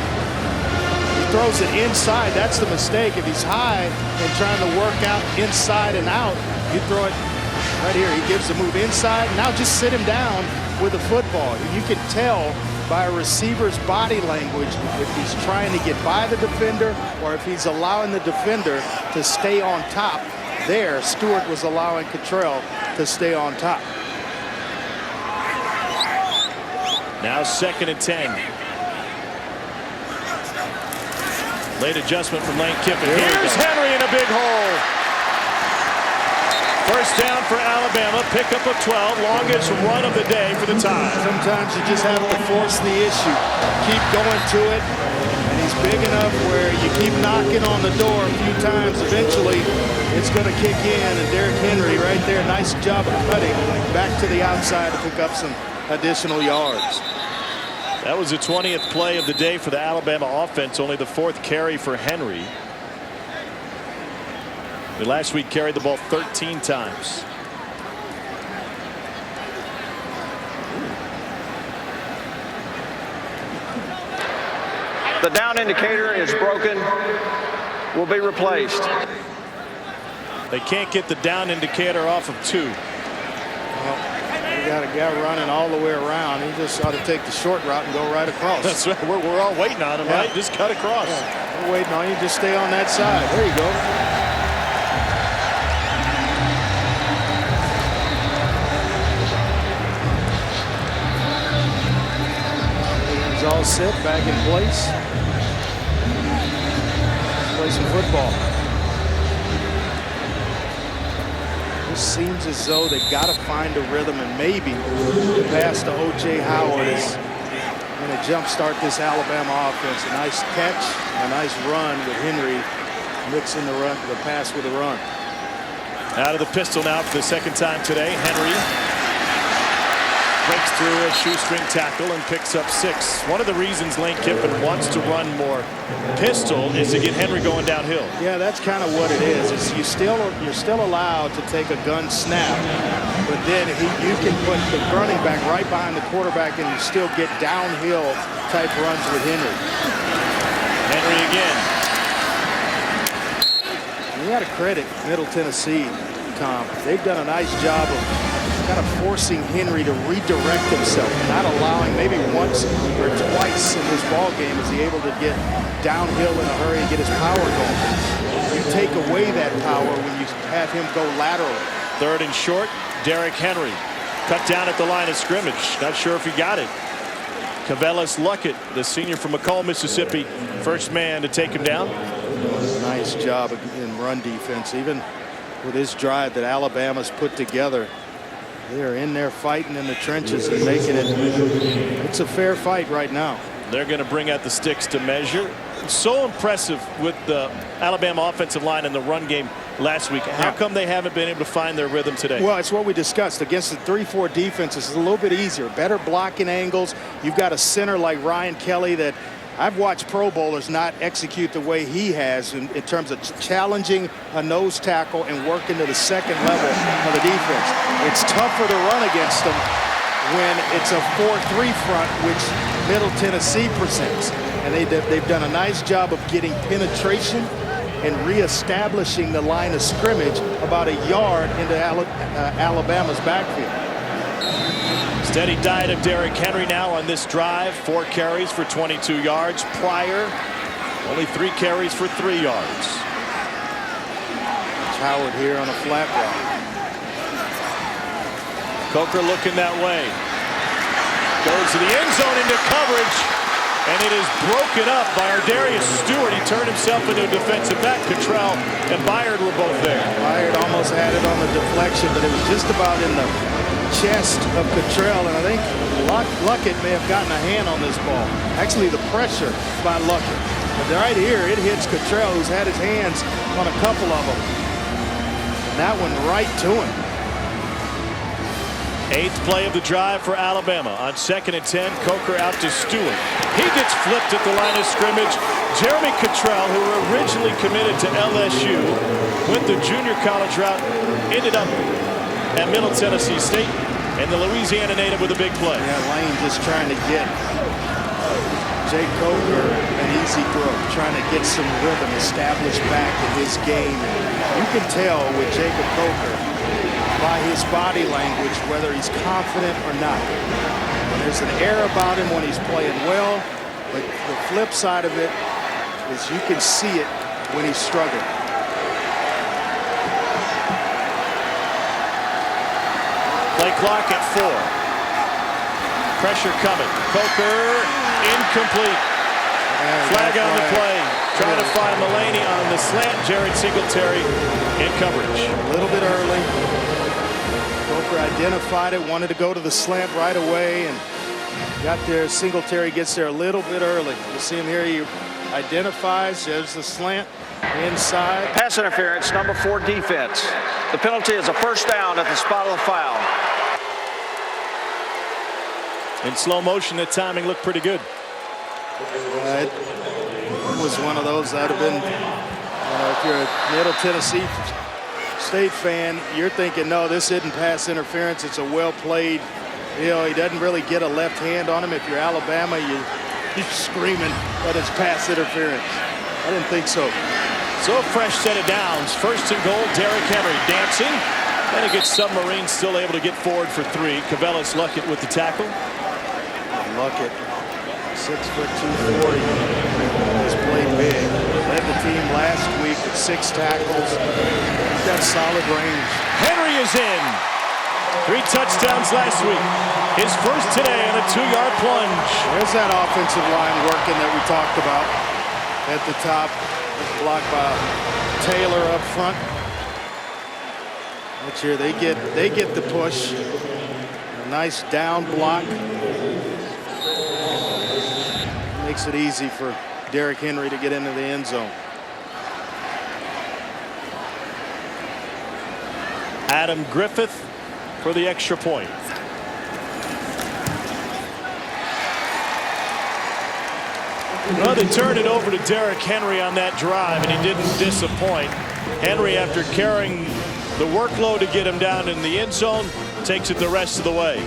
He throws it inside. That's the mistake. If he's high and trying to work out inside and out, you throw it Right here, he gives the move inside. Now just sit him down with the football. You can tell by a receiver's body language if he's trying to get by the defender or if he's allowing the defender to stay on top. There, Stewart was allowing Cottrell to stay on top. Now 2nd and 10. Late adjustment from Lane Kiffin. Here's Henry in a big hole. First down for Alabama. Pickup of 12. Longest run of the day for the Tide. Sometimes you just have to force the issue. Keep going to it. And he's big enough where you keep knocking on the door a few times. Eventually, it's going to kick in. And Derrick Henry right there. Nice job of cutting back to the outside to pick up some additional yards. That was the 20th play of the day for the Alabama offense. Only the 4th carry for Henry. He last week carried the ball 13 times. The down indicator is broken. Will be replaced. They can't get the down indicator off of 2. You got a guy running all the way around. He just ought to take the short route and go right across. That's right. We're all waiting on him, right? Just cut across. Yeah. We're waiting on you. Just stay on that side. There you go. He's all set, back in place. Let's play some football. It seems as though they've got to find a rhythm, and maybe the pass to O.J. Howard is going to jumpstart this Alabama offense. A nice catch, a nice run with Henry mixing the pass with a run. Out of the pistol now for the 2nd time today. Henry breaks through a shoestring tackle and picks up 6. One of the reasons Lane Kiffin wants to run more pistol is to get Henry going downhill. Yeah, that's kind of what it is. You're still allowed to take a gun snap, but then you can put the running back right behind the quarterback and you still get downhill type runs with Henry. Henry again. You got to credit Middle Tennessee, Tom. They've done a nice job of kind of forcing Henry to redirect himself, not allowing, maybe once or twice in this ball game is he able to get downhill in a hurry and get his power going. You take away that power when you have him go laterally. 3rd and short. Derrick Henry cut down at the line of scrimmage. Not sure if he got it. Cavelis Luckett, the senior from McCall, Mississippi, first man to take him down. Nice job in run defense, even with this drive that Alabama's put together. They're in there fighting in the trenches and making it. It's a fair fight right now. They're going to bring out the sticks to measure. So impressive with the Alabama offensive line in the run game last week. How come they haven't been able to find their rhythm today? Well, it's what we discussed. Against the 3-4 defense, it's a little bit easier. Better blocking angles. You've got a center like Ryan Kelly that I've watched Pro Bowlers not execute the way he has in terms of challenging a nose tackle and working to the 2nd level of the defense. It's tougher to run against them when it's a 4-3 front, which Middle Tennessee presents. And they've done a nice job of getting penetration and reestablishing the line of scrimmage about a yard into Alabama's backfield. Steady diet of Derrick Henry now on this drive. 4 carries for 22 yards. Pryor, only 3 carries for 3 yards. It's Howard here on a flat route. Coker looking that way. Goes to the end zone into coverage. And it is broken up by Ardarius Stewart. He turned himself into a defensive back. Cottrell and Byard were both there. Byard almost had it on the deflection, but it was just about in the chest of Cottrell, and I think Luckett may have gotten a hand on this ball. Actually, the pressure by Luckett. But right here, it hits Cottrell, who's had his hands on a couple of them. And that one right to him. 8th play of the drive for Alabama. On 2nd and 10, Coker out to Stewart. He gets flipped at the line of scrimmage. Jeremy Cottrell, who originally committed to LSU, went the junior college route, ended up at Middle Tennessee State, and the Louisiana native with a big play. Yeah, Lane just trying to get Jake Coker an easy throw, trying to get some rhythm established back in his game. You can tell with Jacob Coker, by his body language whether he's confident or not. And there's an air about him when he's playing well, but the flip side of it is you can see it when he's struggling. Play clock at 4. Pressure coming. Coker incomplete. Flag on the play. Trying to find Mullaney on the slant. Jared Singletary in coverage. A little bit early. Coker identified it, wanted to go to the slant right away, and got there. Singletary gets there a little bit early. You see him here. He identifies. There's the slant inside. Pass interference, number 4 defense. The penalty is a first down at the spot of the foul. In slow motion, the timing looked pretty good. It was one of those that would have been, if you're a Middle Tennessee State fan, you're thinking, no, this isn't pass interference. It's a well-played, he doesn't really get a left hand on him. If you're Alabama, you're screaming that it's pass interference. I didn't think so. So a fresh set of downs. First and goal, Derrick Henry dancing. Then it gets Submarine still able to get forward for 3. Cavellis Luckett with the tackle. Luckett, 6'2", 240. He's played big. Led the team last week with 6 tackles. He's got solid range. Henry is in. 3 touchdowns last week. His first today on a 2-yard plunge. There's that offensive line working that we talked about at the top. Blocked by Taylor up front. Watch here, they get the push. A nice down block. Makes it easy for Derrick Henry to get into the end zone. Adam Griffith for the extra point. Well, they turned it over to Derrick Henry on that drive, and he didn't disappoint. Henry, after carrying the workload to get him down in the end zone, takes it the rest of the way.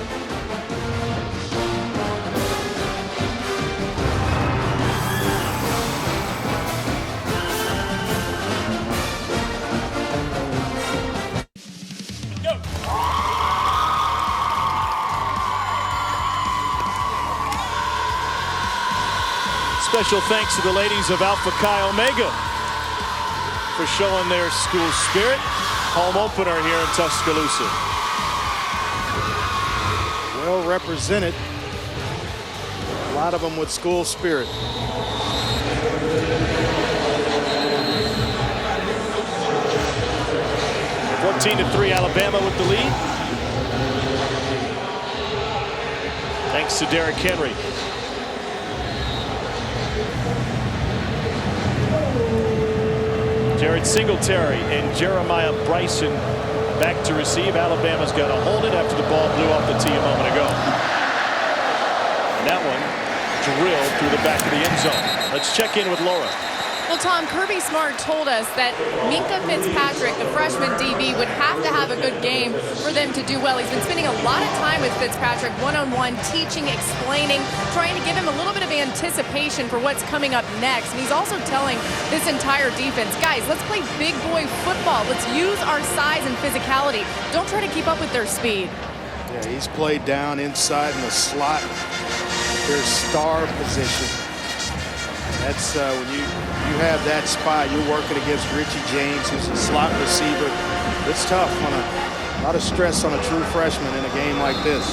Special thanks to the ladies of Alpha Chi Omega for showing their school spirit. Home opener here in Tuscaloosa. Well represented. A lot of them with school spirit. (14-3) Alabama with the lead. Thanks to Derrick Henry. Jared Singletary and Jeremiah Bryson back to receive. Alabama's got to hold it after the ball blew off the tee a moment ago. And that one drilled through the back of the end zone. Let's check in with Laura. Well, Tom, Kirby Smart told us that Minkah Fitzpatrick, the freshman DB, would have to have a good game for them to do well. He's been spending a lot of time with Fitzpatrick one-on-one, teaching, explaining, trying to give him a little bit of anticipation for what's coming up next. And he's also telling this entire defense, guys, let's play big boy football. Let's use our size and physicality. Don't try to keep up with their speed. Yeah, he's played down inside in the slot, their star position. That's when you have that spot, you're working against Richie James, who's a slot receiver. It's tough on a lot of stress on a true freshman in a game like this.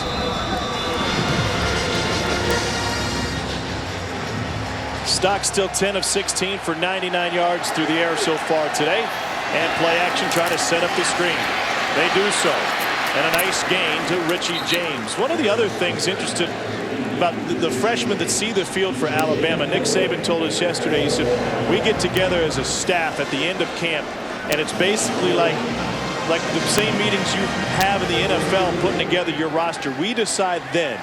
Stock still 10 of 16 for 99 yards through the air so far today. And play action trying to set up the screen. They do so. And a nice gain to Richie James. One of the other things interested about the freshmen that see the field for Alabama, Nick Saban told us yesterday, he said, we get together as a staff at the end of camp, and it's basically like the same meetings you have in the NFL putting together your roster. We decide then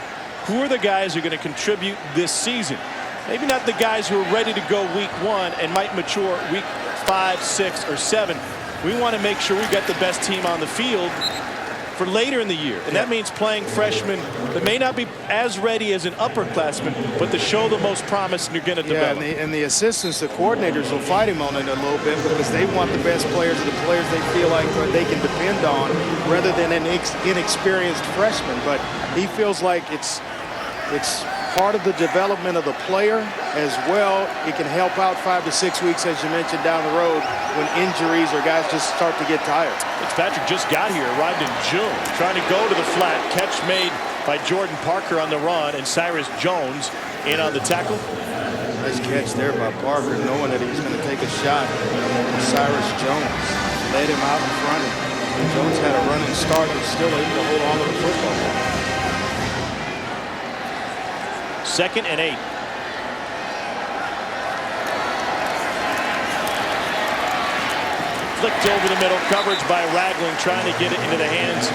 who are the guys who are going to contribute this season. Maybe not the guys who are ready to go week 1 and might mature week 5, 6, or 7. We want to make sure we got the best team on the field for later in the year. And that means playing freshmen that may not be as ready as an upperclassman, but to show the most promise, and you're going to develop. And the assistants, the coordinators will fight him on it a little bit because they want the best players, the players they feel like they can depend on rather than an inexperienced freshman. But he feels like it's part of the development of the player as well. It can help out 5 to 6 weeks, as you mentioned, down the road when injuries or guys just start to get tired. Fitzpatrick just got here, arrived in June, trying to go to the flat. Catch made by Jordan Parker on the run, and Cyrus Jones in on the tackle. Nice catch there by Parker, knowing that he was going to take a shot. Cyrus Jones led him out in front. Jones had a running start, but still able to hold on to the football. 2nd and 8. Flicked over the middle, coverage by Ragland, trying to get it into the hands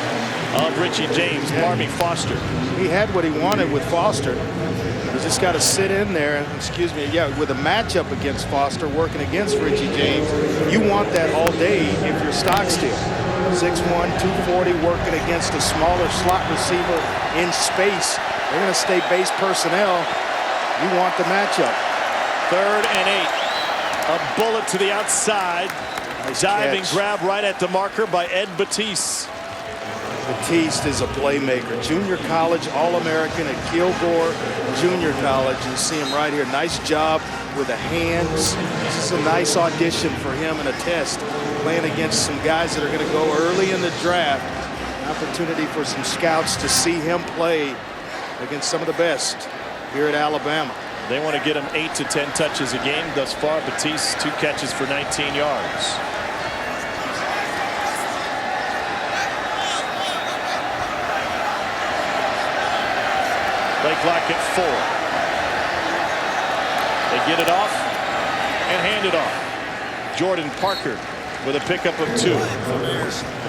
of Richie James. Marmy Foster. He had what he wanted with Foster. He just got to sit in there, with a matchup against Foster, working against Richie James. You want that all day if you're Stockstill. 6'1", 240, working against a smaller slot receiver in space. They're going to stay base personnel. You want the matchup. 3rd and 8. A bullet to the outside. Nice diving catch. grab right at the marker by Ed Batiste. Batiste is a playmaker. Junior college All-American at Kilgore Junior College. You see him right here. Nice job with the hands. This is a nice audition for him and a test. Playing against some guys that are going to go early in the draft. An opportunity for some scouts to see him play against some of the best here at Alabama. They want to get him 8 to 10 touches a game. Thus far, Batiste 2 catches for 19 yards. Play clock at 4. They get it off and hand it off. Jordan Parker with a pickup of 2.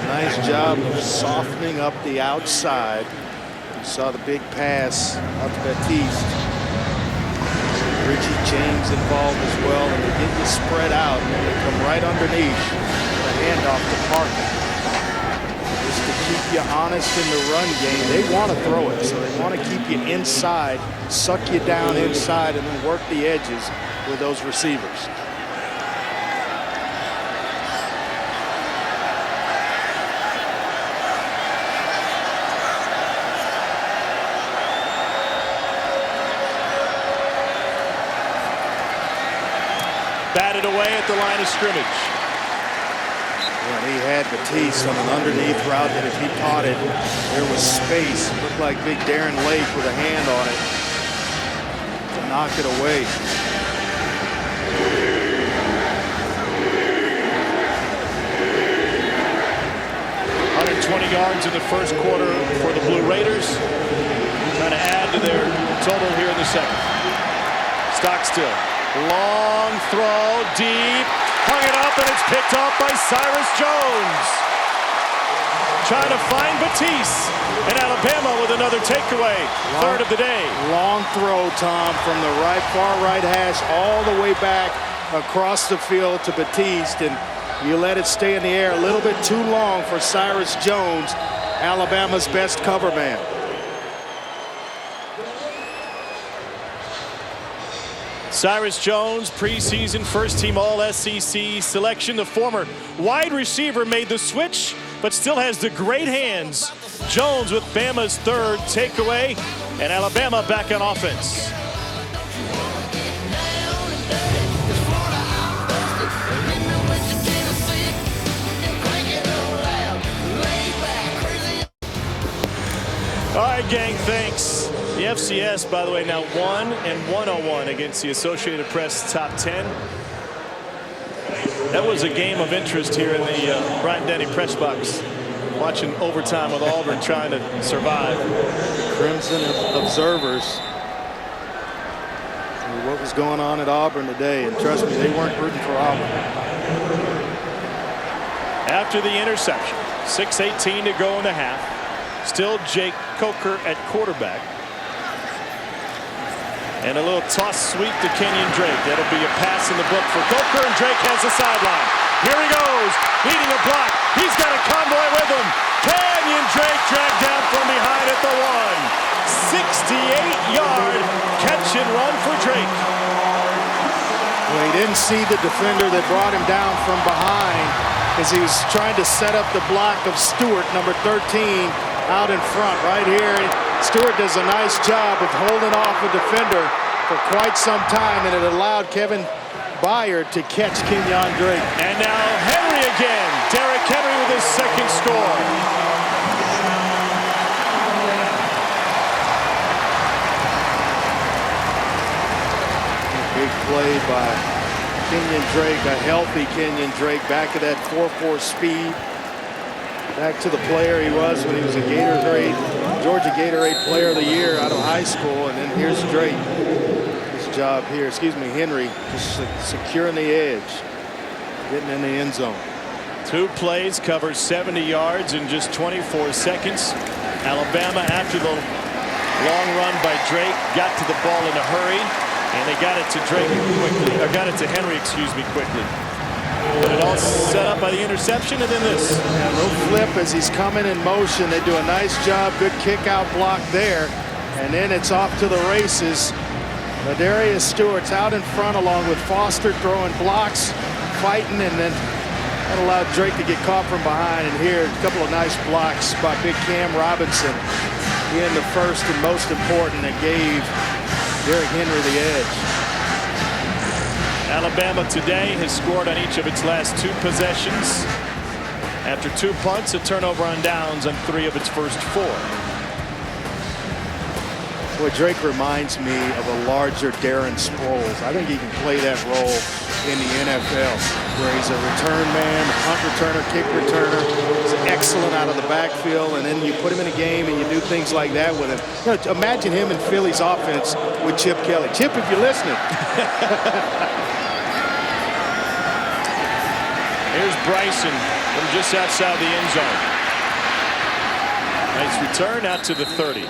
Nice job of softening up the outside. You saw the big pass out to Batiste. Richie James involved as well, and they get you spread out, and they come right underneath the handoff to Parker. Just to keep you honest in the run game, they want to throw it, so they want to keep you inside, suck you down inside, and then work the edges with those receivers. Batted away at the line of scrimmage. Well, he had Batiste on an underneath route that if he caught it, there was space. It looked like big Darren Lake with a hand on it to knock it away. Yards in the first quarter for the Blue Raiders. Trying to add to their total here in the second. Stockstill. Long throw, deep. Hung it up, and it's picked off by Cyrus Jones. Trying to find Batiste. And Alabama with another takeaway. Third of the day. Long throw, Tom, from the far right hash all the way back across the field to Batiste. And you let it stay in the air a little bit too long for Cyrus Jones, Alabama's best cover man. Cyrus Jones, preseason first-team All-SEC selection. The former wide receiver made the switch, but still has the great hands. Jones with Bama's 3rd takeaway, and Alabama back on offense. All right, gang, thanks. The FCS, by the way, now 1-101 against the Associated Press top 10. That was a game of interest here in the Bryant-Denny press box. Watching overtime with Auburn trying to survive. Crimson observers. What was going on at Auburn today, and trust me, they weren't rooting for Auburn. After the interception, 6:18 to go in the half. Still Jake Coker at quarterback. And a little toss sweep to Kenyon Drake. That'll be a pass in the book for Coker, and Drake has the sideline. Here he goes, beating a block. He's got a convoy with him. Kenyon Drake dragged down from behind at the 1. 68-yard catch and run for Drake. Well, he didn't see the defender that brought him down from behind as he was trying to set up the block of Stewart, number 13, out in front right here. Stewart does a nice job of holding off a defender for quite some time, and it allowed Kevin Byard to catch Kenyon Drake. And now Henry again. Derrick Henry with his second score. Big play by Kenyon Drake, a healthy Kenyon Drake, back at that 4.4 speed. Back to the player he was when he was a Georgia Gatorade Player of the Year out of high school. And then here's Drake. His job here, Henry, just securing the edge, getting in the end zone. 2 plays, covers 70 yards in just 24 seconds. Alabama, after the long run by Drake, got to the ball in a hurry, and they got it to Drake quickly, or got it to Henry, quickly. But it all set up by the interception, and then this. Yeah, a little flip as he's coming in motion. They do a nice job, good kick out block there, and then it's off to the races. Ladarius Stewart's out in front along with Foster throwing blocks, fighting, and then that allowed Drake to get caught from behind. And here, a couple of nice blocks by big Cam Robinson. Being the first and most important that gave Derrick Henry the edge. Alabama today has scored on each of its last 2 possessions. After 2 punts, a turnover on downs on 3 of its first 4. Boy, Drake reminds me of a larger Darren Sproles. I think he can play that role in the NFL, where he's a return man, a punt returner, kick returner. He's excellent out of the backfield, and then you put him in a game and you do things like that with him. You know, imagine him in Philly's offense with Chip Kelly. Chip, if you're listening. Here's Bryson from just outside the end zone. Nice return out to the 30.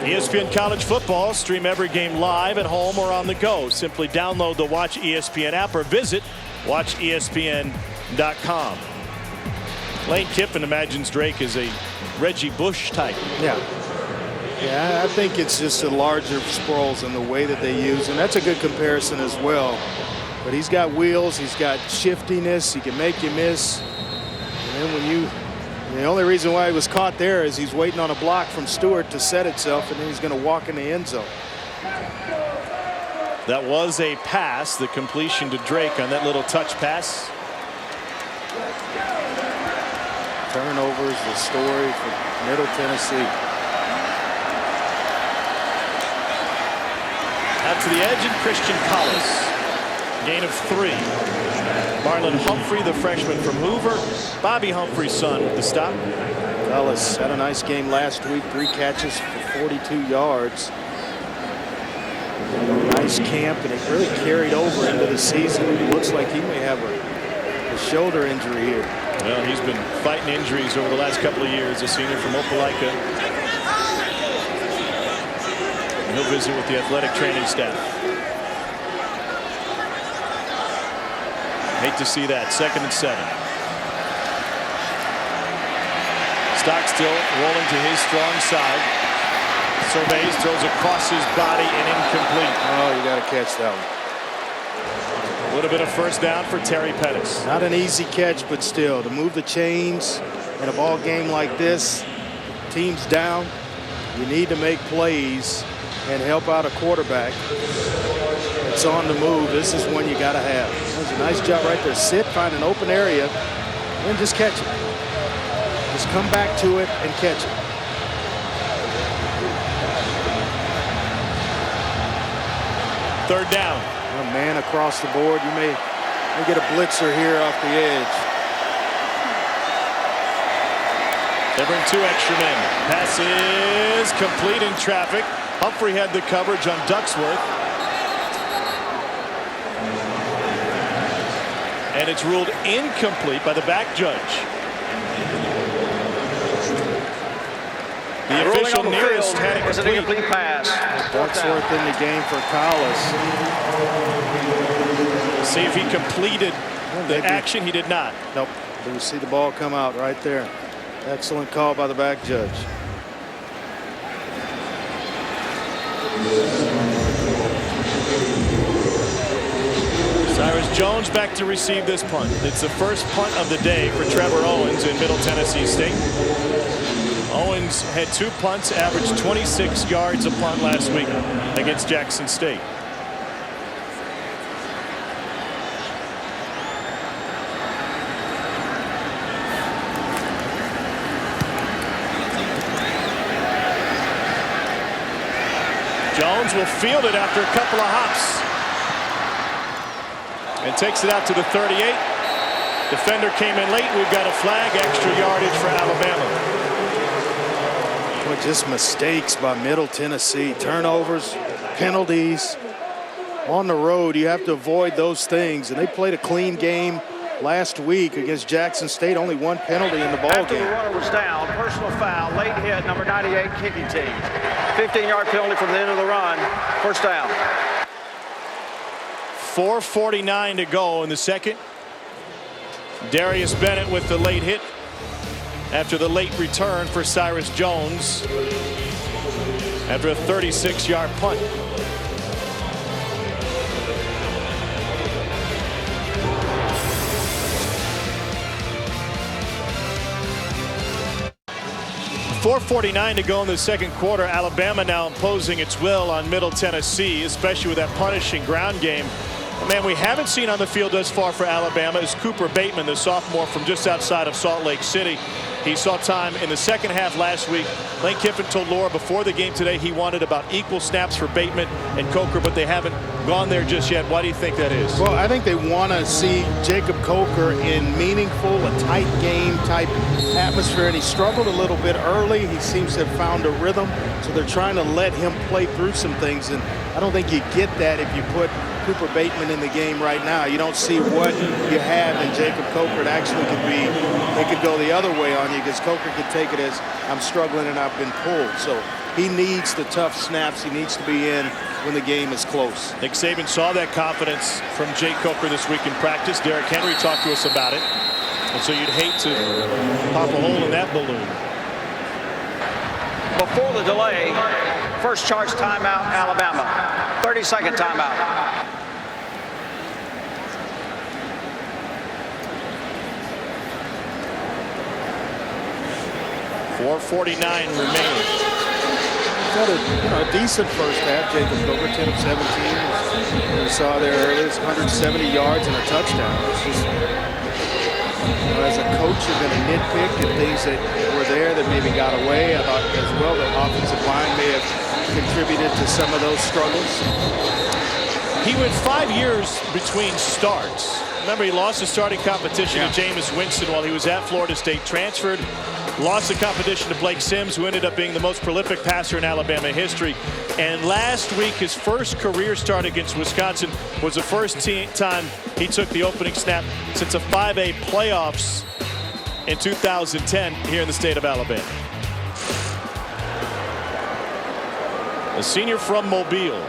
ESPN College Football. Stream every game live at home or on the go. Simply download the Watch ESPN app or visit watchespn.com. Lane Kiffin imagines Drake as a Reggie Bush type. Yeah, I think it's just a larger Sproles in the way that they use, and that's a good comparison as well. But he's got wheels, he's got shiftiness, he can make you miss. And then the only reason why he was caught there is he's waiting on a block from Stewart to set itself, and then he's going to walk in the end zone. That was a pass, the completion to Drake on that little touch pass. Turnovers, the story for Middle Tennessee. Out to the edge, and Christian Collis. Gain of 3. Marlon Humphrey, the freshman from Hoover. Bobby Humphrey's son with the stop. Ellis had a nice game last week. 3 catches for 42 yards. Nice camp, and it really carried over into the season. It looks like he may have a shoulder injury here. Well, he's been fighting injuries over the last couple of years. A senior from Opelika. And he'll visit with the athletic training staff. Hate to see that. 2nd and 7. Stockstill rolling to his strong side. Surveys, throws across his body and incomplete. Oh, you got to catch that one. A little bit of first down for Terry Pettis. Not an easy catch, but still, to move the chains in a ball game like this, teams down, you need to make plays and help out a quarterback. It's on the move. This is one you got to have. There's a nice job right there. Sit, find an open area, and just catch it. Just come back to it and catch it. Third down. A man across the board. You may get a blitzer here off the edge. They bring 2 extra men. Pass is complete in traffic. Humphrey had the coverage on Ducksworth. And it's ruled incomplete by the back judge. The official nearest had it was an incomplete pass. Ducksworth in the game for Collis. See if he completed the action. He did not. Nope. You see the ball come out right there. Excellent call by the back judge. Cyrus Jones back to receive this punt. It's the first punt of the day for Trevor Owens in Middle Tennessee State. Owens had 2 punts, averaged 26 yards a punt last week against Jackson State. Jones will field it after a couple of hops and takes it out to the 38. Defender came in late. We've got a flag, extra yardage for Alabama. Well, just mistakes by Middle Tennessee. Turnovers, penalties. On the road, you have to avoid those things. And they played a clean game last week against Jackson State. Only 1 penalty in the ball After game. the runner was down, personal foul, late hit, number 98 kicking team. 15-yard penalty from the end of the run. First down. 4:49 to go in the second. Darius Bennett with the late hit after the late return for Cyrus Jones after a 36-yard punt. .449 to go in the second quarter. Alabama now imposing its will on Middle Tennessee, especially with that punishing ground game. A man we haven't seen on the field thus far for Alabama is Cooper Bateman, the sophomore from just outside of Salt Lake City. He saw time in the second half last week. Lane Kiffin told Laura before the game today he wanted about equal snaps for Bateman and Coker, but they haven't gone there just yet. Why do you think that is? Well, I think they want to see Jacob Coker in meaningful, a tight game type atmosphere, and he struggled a little bit early. He seems to have found a rhythm, so they're trying to let him play through some things, and I don't think you get that if you put Cooper Bateman in the game right now. You don't see what you have in Jacob Coker. It actually could be, it could go the other way on you because Coker could take it as I'm struggling and I've been pulled. So he needs the tough snaps. He needs to be in when the game is close. Nick Saban saw that confidence from Jake Coker this week in practice. Derrick Henry talked to us about it. And so you'd hate to pop a hole in that balloon. Before the delay, first charge timeout, Alabama. 30-second timeout. 4:49 remaining. Got a decent first half. Jacob Coker, 10 of 17. As we saw there earlier, it's 170 yards and a touchdown. It's just, as a coach, you're going to nitpick at things that were there that maybe got away. I thought as well the offensive line may have contributed to some of those struggles. He went 5 years between starts. Remember, he lost the starting competition to Jameis Winston while he was at Florida State, transferred, lost the competition to Blake Sims, who ended up being the most prolific passer in Alabama history. And last week, his first career start against Wisconsin was the first time he took the opening snap since the 5A playoffs in 2010 here in the state of Alabama. A senior from Mobile.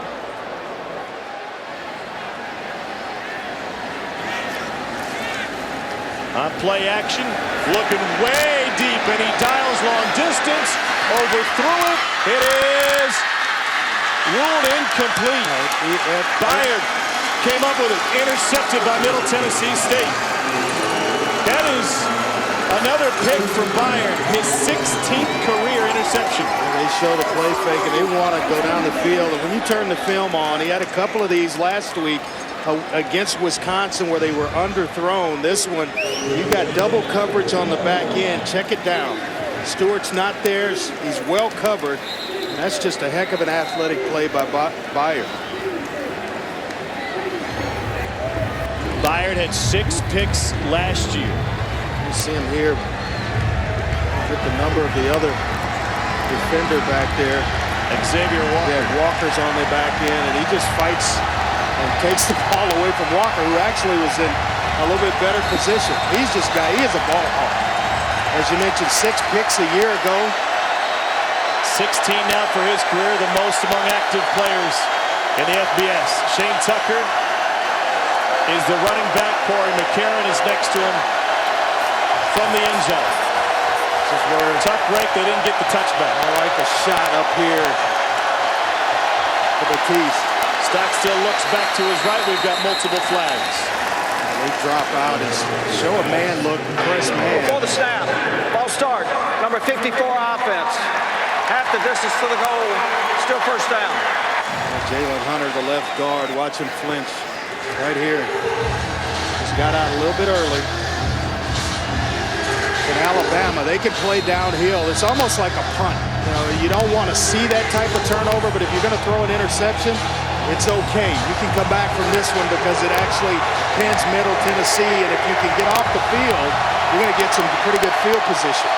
On play action, looking way deep, and he dials long distance, overthrew it. It is ruled incomplete. Byard came up with it, intercepted by Middle Tennessee State. That is another pick for Byard, his 16th career interception. They show the play fake, and they want to go down the field. And when you turn the film on, he had a couple of these last week against Wisconsin where they were underthrown. This one, you got double coverage on the back end. Check it down. Stewart's not there. He's well covered. And that's just a heck of an athletic play by Byard. Byard had 6 picks last year. You see him here with the number of the other defender back there. Xavier Walker. Yeah, Walker's on the back end, and he just fights and takes the ball away from Walker, who actually was in a little bit better position. He is a ball hawk. As you mentioned, 6 picks a year ago. 16 now for his career, the most among active players in the FBS. Shane Tucker is the running back. Corey McCarron is next to him from the end zone. This is where tough break. They didn't get the touchback. I like the shot up here to Batiste. Stockstill looks back to his right. We've got multiple flags. They drop out and show a man look, press man. Before the snap, ball start. Number 54 offense. Half the distance to the goal. Still first down. Jalen Hunter, the left guard, watch him flinch right here. Just got out a little bit early. In Alabama, they can play downhill. It's almost like a punt. You don't want to see that type of turnover, but if you're going to throw an interception, it's okay. You can come back from this one because it actually pins Middle Tennessee, and if you can get off the field, you're going to get some pretty good field position.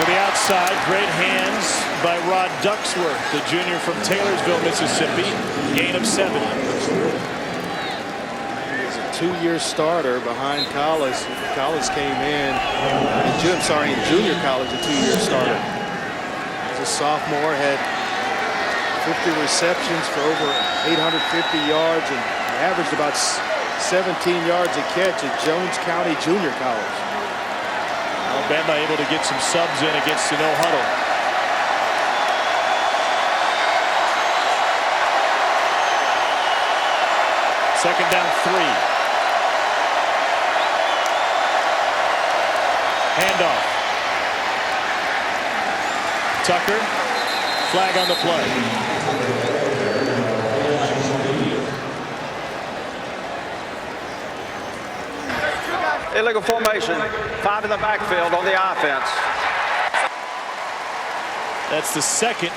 To the outside, great hands by Rod Ducksworth, the junior from Taylorsville, Mississippi. Gain of 70. He's a two-year starter behind Collis. Collis came in junior college, a two-year starter. He's a sophomore, had 50 receptions for over 850 yards and averaged about 17 yards a catch at Jones County Junior College. Alabama able to get some subs in against the no huddle. Second down 3. Handoff. Tucker. Flag on the play. Illegal formation. 5 in the backfield on the offense. That's the second.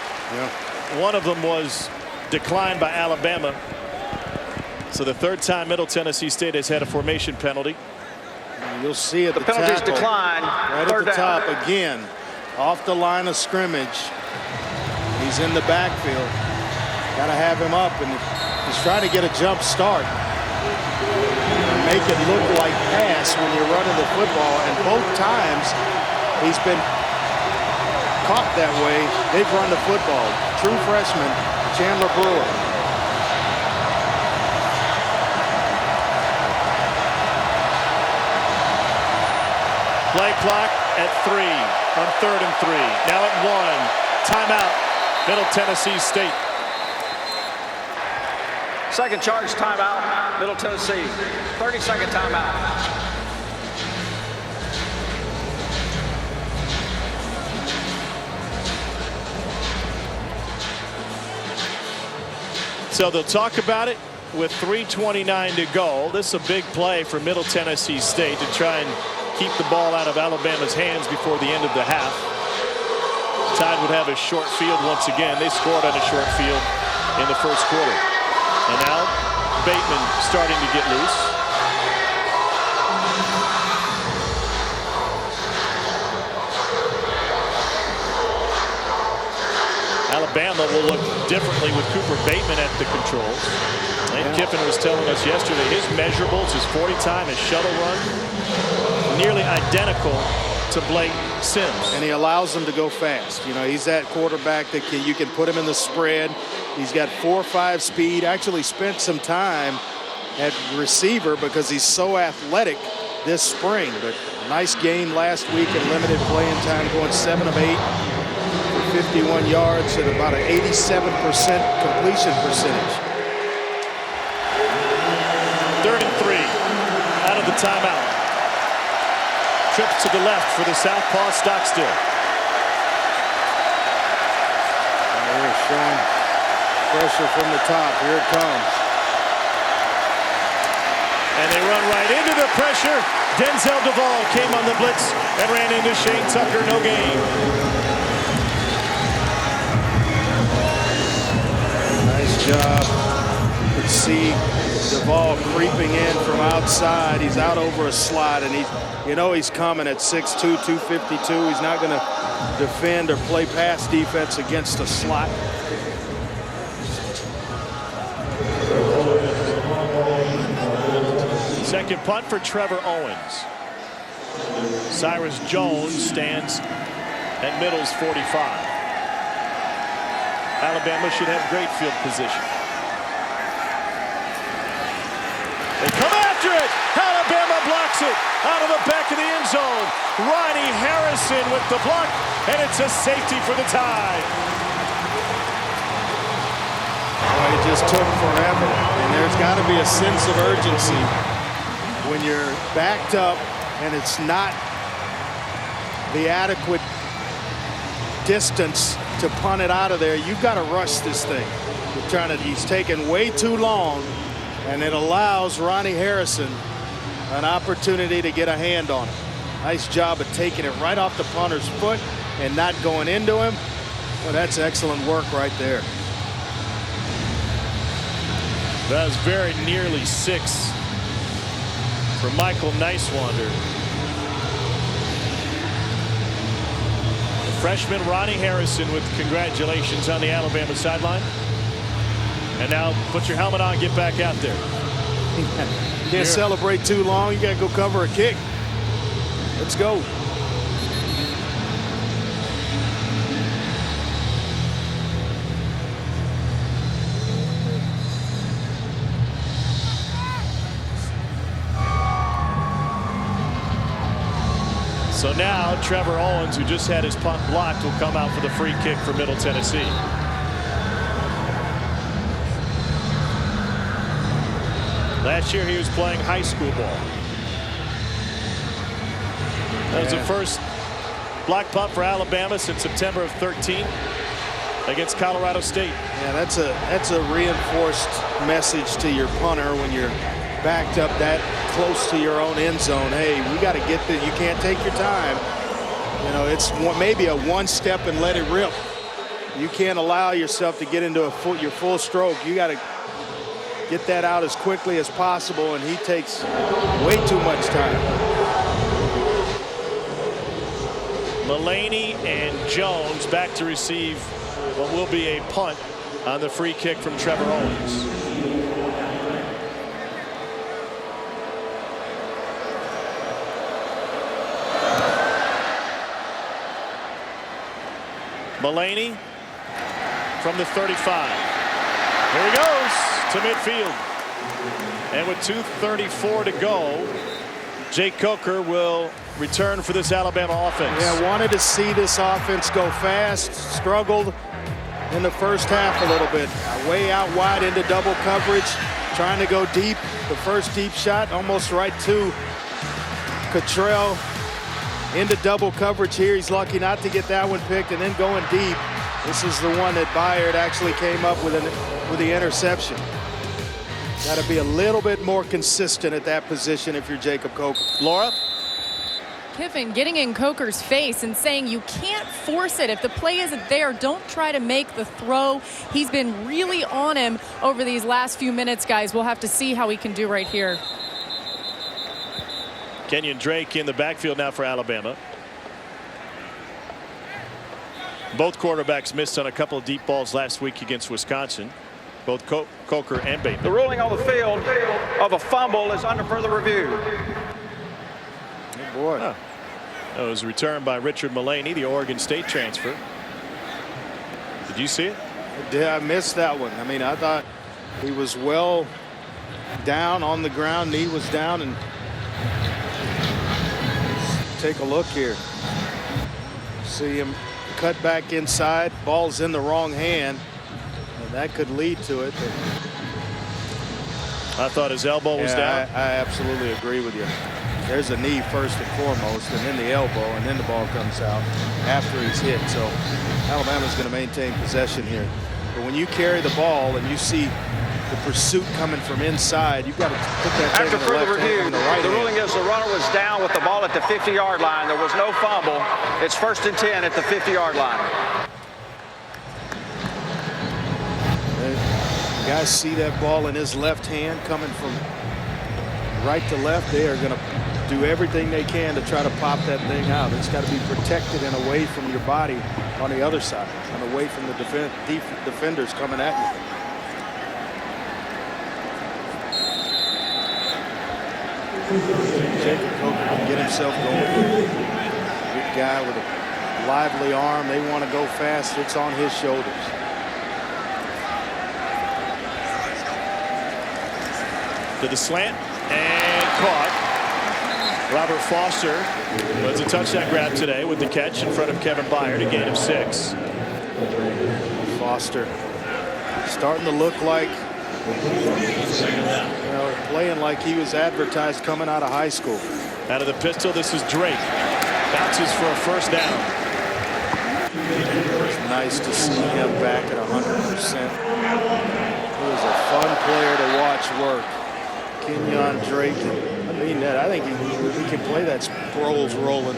One of them was declined by Alabama. So the third time Middle Tennessee State has had a formation penalty. You'll see at the penalties tackle, decline. right at the top again, off the line of scrimmage. He's in the backfield. Got to have him up, and he's trying to get a jump start. Make it look like pass when you're running the football, and both times he's been caught that way. They've run the football. True freshman Chandler Brewer. Play clock at 3 on 3rd and 3. Now at 1. Timeout, Middle Tennessee State. Second charge timeout, Middle Tennessee. 30-second timeout. So they'll talk about it with 3:29 to go. This is a big play for Middle Tennessee State to try and keep the ball out of Alabama's hands before the end of the half. Tide would have a short field once again. They scored on a short field in the first quarter. And now Bateman starting to get loose. Alabama will look differently with Cooper Bateman at the controls. Lane Kiffin was telling us yesterday his measurables, his 40 time, his shuttle run, nearly identical to Blake Sims. And he allows them to go fast. You know, he's that quarterback that you can put him in the spread. He's got 4.5 speed. Actually spent some time at receiver because he's so athletic this spring. But nice game last week in limited playing time, going 7 of 8 for 51 yards and about an 87% completion percentage. 3rd and 3 out of the timeout. Trips to the left for the southpaw Stockstill. They're showing pressure from the top. Here it comes. And they run right into the pressure. Denzel Duvall came on the blitz and ran into Shane Tucker. No gain. Nice job. You can see Duvall creeping in from outside. He's out over a slot, and he's coming at 6'2", 252. He's not going to defend or play pass defense against a slot. Second punt for Trevor Owens. Cyrus Jones stands at Middle's 45. Alabama should have great field position. They come after it. Alabama blocks it out of the back of the end zone. Ronnie Harrison with the block, and it's a safety for the tie. Well, it just took forever, and there's got to be a sense of urgency when you're backed up and it's not the adequate distance to punt it out of there. You've got to rush this thing. He's taking way too long, and it allows Ronnie Harrison an opportunity to get a hand on it. Nice job of taking it right off the punter's foot and not going into him. Well, that's excellent work right there. That was very nearly 6 for Michael Nicewander. The freshman Ronnie Harrison with congratulations on the Alabama sideline. And now put your helmet on, get back out there. Can't celebrate too long. You got to go cover a kick. Let's go. So now Trevor Owens, who just had his punt blocked, will come out for the free kick for Middle Tennessee. Last year he was playing high school ball. That was the first block punt for Alabama since September of 13 against Colorado State. Yeah, that's a reinforced message to your punter when you're backed up that close to your own end zone. Hey, we got to get this. You can't take your time. You know, it's maybe a one step and let it rip. You can't allow yourself to get into your full stroke. You got to get that out as quickly as possible, and he takes way too much time. Mullaney and Jones back to receive what will be a punt on the free kick from Trevor Owens. Mullaney from the 35. Here he goes to midfield. And with 2:34 to go, Jake Coker will return for this Alabama offense. Yeah, wanted to see this offense go fast. Struggled in the first half a little bit. Way out wide into double coverage. Trying to go deep. The first deep shot almost right to Cottrell. Into double coverage here. He's lucky not to get that one picked, and then going deep. This is the one that Byard actually came up with the interception. Got to be a little bit more consistent at that position if you're Jacob Coker. Laura? Kiffin getting in Coker's face and saying you can't force it. If the play isn't there, don't try to make the throw. He's been really on him over these last few minutes, guys. We'll have to see how he can do right here. Kenyon Drake in the backfield now for Alabama. Both quarterbacks missed on a couple of deep balls last week against Wisconsin. Both Coker and Bateman. The ruling on the field of a fumble is under further review. Oh boy. Huh. That was returned by Richard Mullaney, the Oregon State transfer. Did you see it? I missed that one. I mean, I thought he was well down on the ground. Knee was down, and take a look here. See him cut back inside. Ball's in the wrong hand, and that could lead to it. But I thought his elbow was down. I absolutely agree with you. There's a knee first and foremost, and then the elbow, and then the ball comes out after he's hit. So Alabama's going to maintain possession here. But when you carry the ball and you see the pursuit coming from inside, you've got to put that thing After in the further left hand review, and the right the hand. ruling is the runner was down with the ball at the 50-yard line. There was no fumble. It's 1st and 10 at the 50-yard line. You guys see that ball in his left hand coming from right to left. They are going to do everything they can to try to pop that thing out. It's got to be protected and away from your body on the other side and away from the defenders coming at you. Jacob Coker can get himself going. Good guy with a lively arm. They want to go fast. It's on his shoulders. To the slant and caught. Robert Foster was a touchdown grab today with the catch in front of Kevin Byard, a gain of 6. Foster starting to look like, playing like he was advertised coming out of high school. Out of the pistol, this is Drake. Bounces for a first down. It's nice to see him back at 100%. He was a fun player to watch work. Kenyon Drake. I mean that. I think he can play that Sproles rolling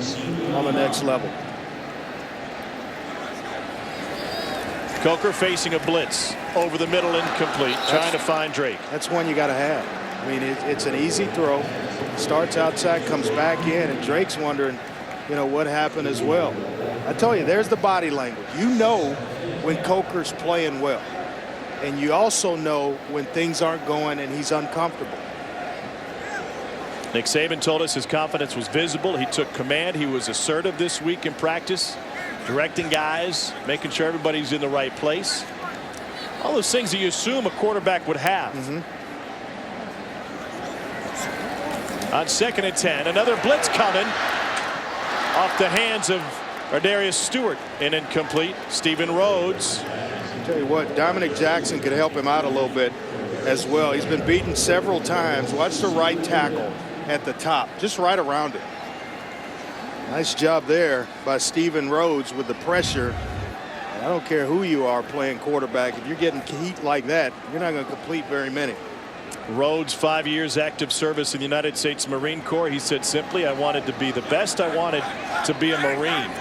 on the next level. Coker facing a blitz over the middle, incomplete, trying to find Drake. That's one you got to have. I mean, it's an easy throw. Starts outside, comes back in, and Drake's wondering, what happened as well. I tell you, there's the body language. You know when Coker's playing well, and you also know when things aren't going and he's uncomfortable. Nick Saban told us his confidence was visible. He took command. He was assertive this week in practice, directing guys, making sure everybody's in the right place. All those things that you assume a quarterback would have. On 2nd and 10, another blitz coming off the hands of Darius Stewart, and incomplete. Stephen Rhodes. I'll tell you what, Dominic Jackson could help him out a little bit as well. He's been beaten several times. Watch the right tackle at the top, just right around it. Nice job there by Stephen Rhodes with the pressure. And I don't care who you are playing quarterback. If you're getting heat like that, you're not going to complete very many. Rhodes, 5 years active service in the United States Marine Corps. He said simply, I wanted to be the best. I wanted to be a Marine.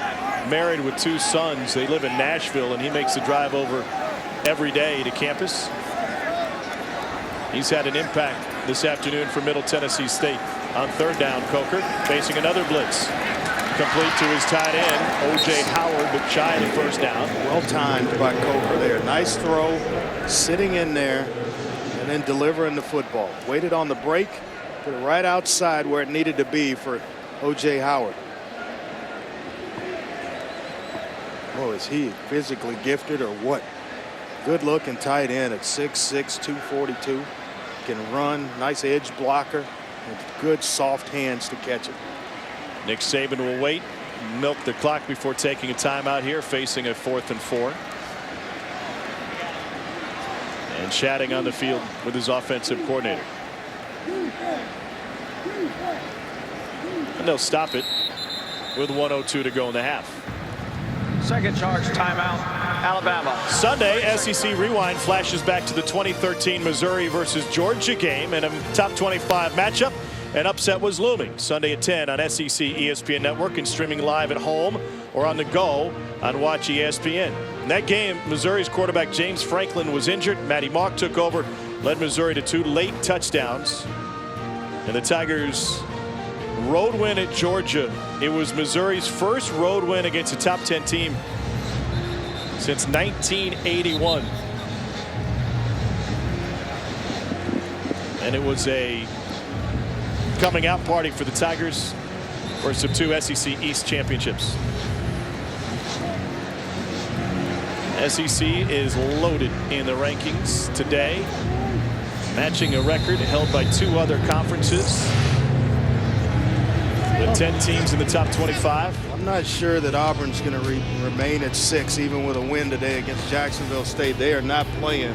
Married with 2 sons. They live in Nashville, and he makes the drive over every day to campus. He's had an impact this afternoon for Middle Tennessee State. On 3rd down, Coker facing another blitz. Complete to his tight end, O.J. Howard, but shy of the 1st down. Well timed by Coker there. Nice throw, sitting in there, and then delivering the football. Waited on the break, put it right outside where it needed to be for O.J. Howard. Oh, is he physically gifted or what? Good looking tight end at 6'6", 242. Can run, nice edge blocker, and good soft hands to catch it. Nick Saban will wait, milk the clock before taking a timeout here, facing a 4th and 4. And chatting on the field with his offensive coordinator. And they'll stop it with 1:02 to go in the half. Second charge timeout, Alabama. Sunday, SEC Rewind flashes back to the 2013 Missouri versus Georgia game in a top 25 matchup. An upset was looming. Sunday at 10 on SEC ESPN Network and streaming live at home or on the go on Watch ESPN. In that game, Missouri's quarterback James Franklin was injured. Matty Mock took over, led Missouri to 2 late touchdowns. And the Tigers' road win at Georgia. It was Missouri's first road win against a top 10 team since 1981. And it was a coming out party for the Tigers, first of 2 SEC East championships. SEC is loaded in the rankings today, matching a record held by 2 other conferences. With 10 teams in the top 25. I'm not sure that Auburn's going to remain at 6 even with a win today against Jacksonville State. They are not playing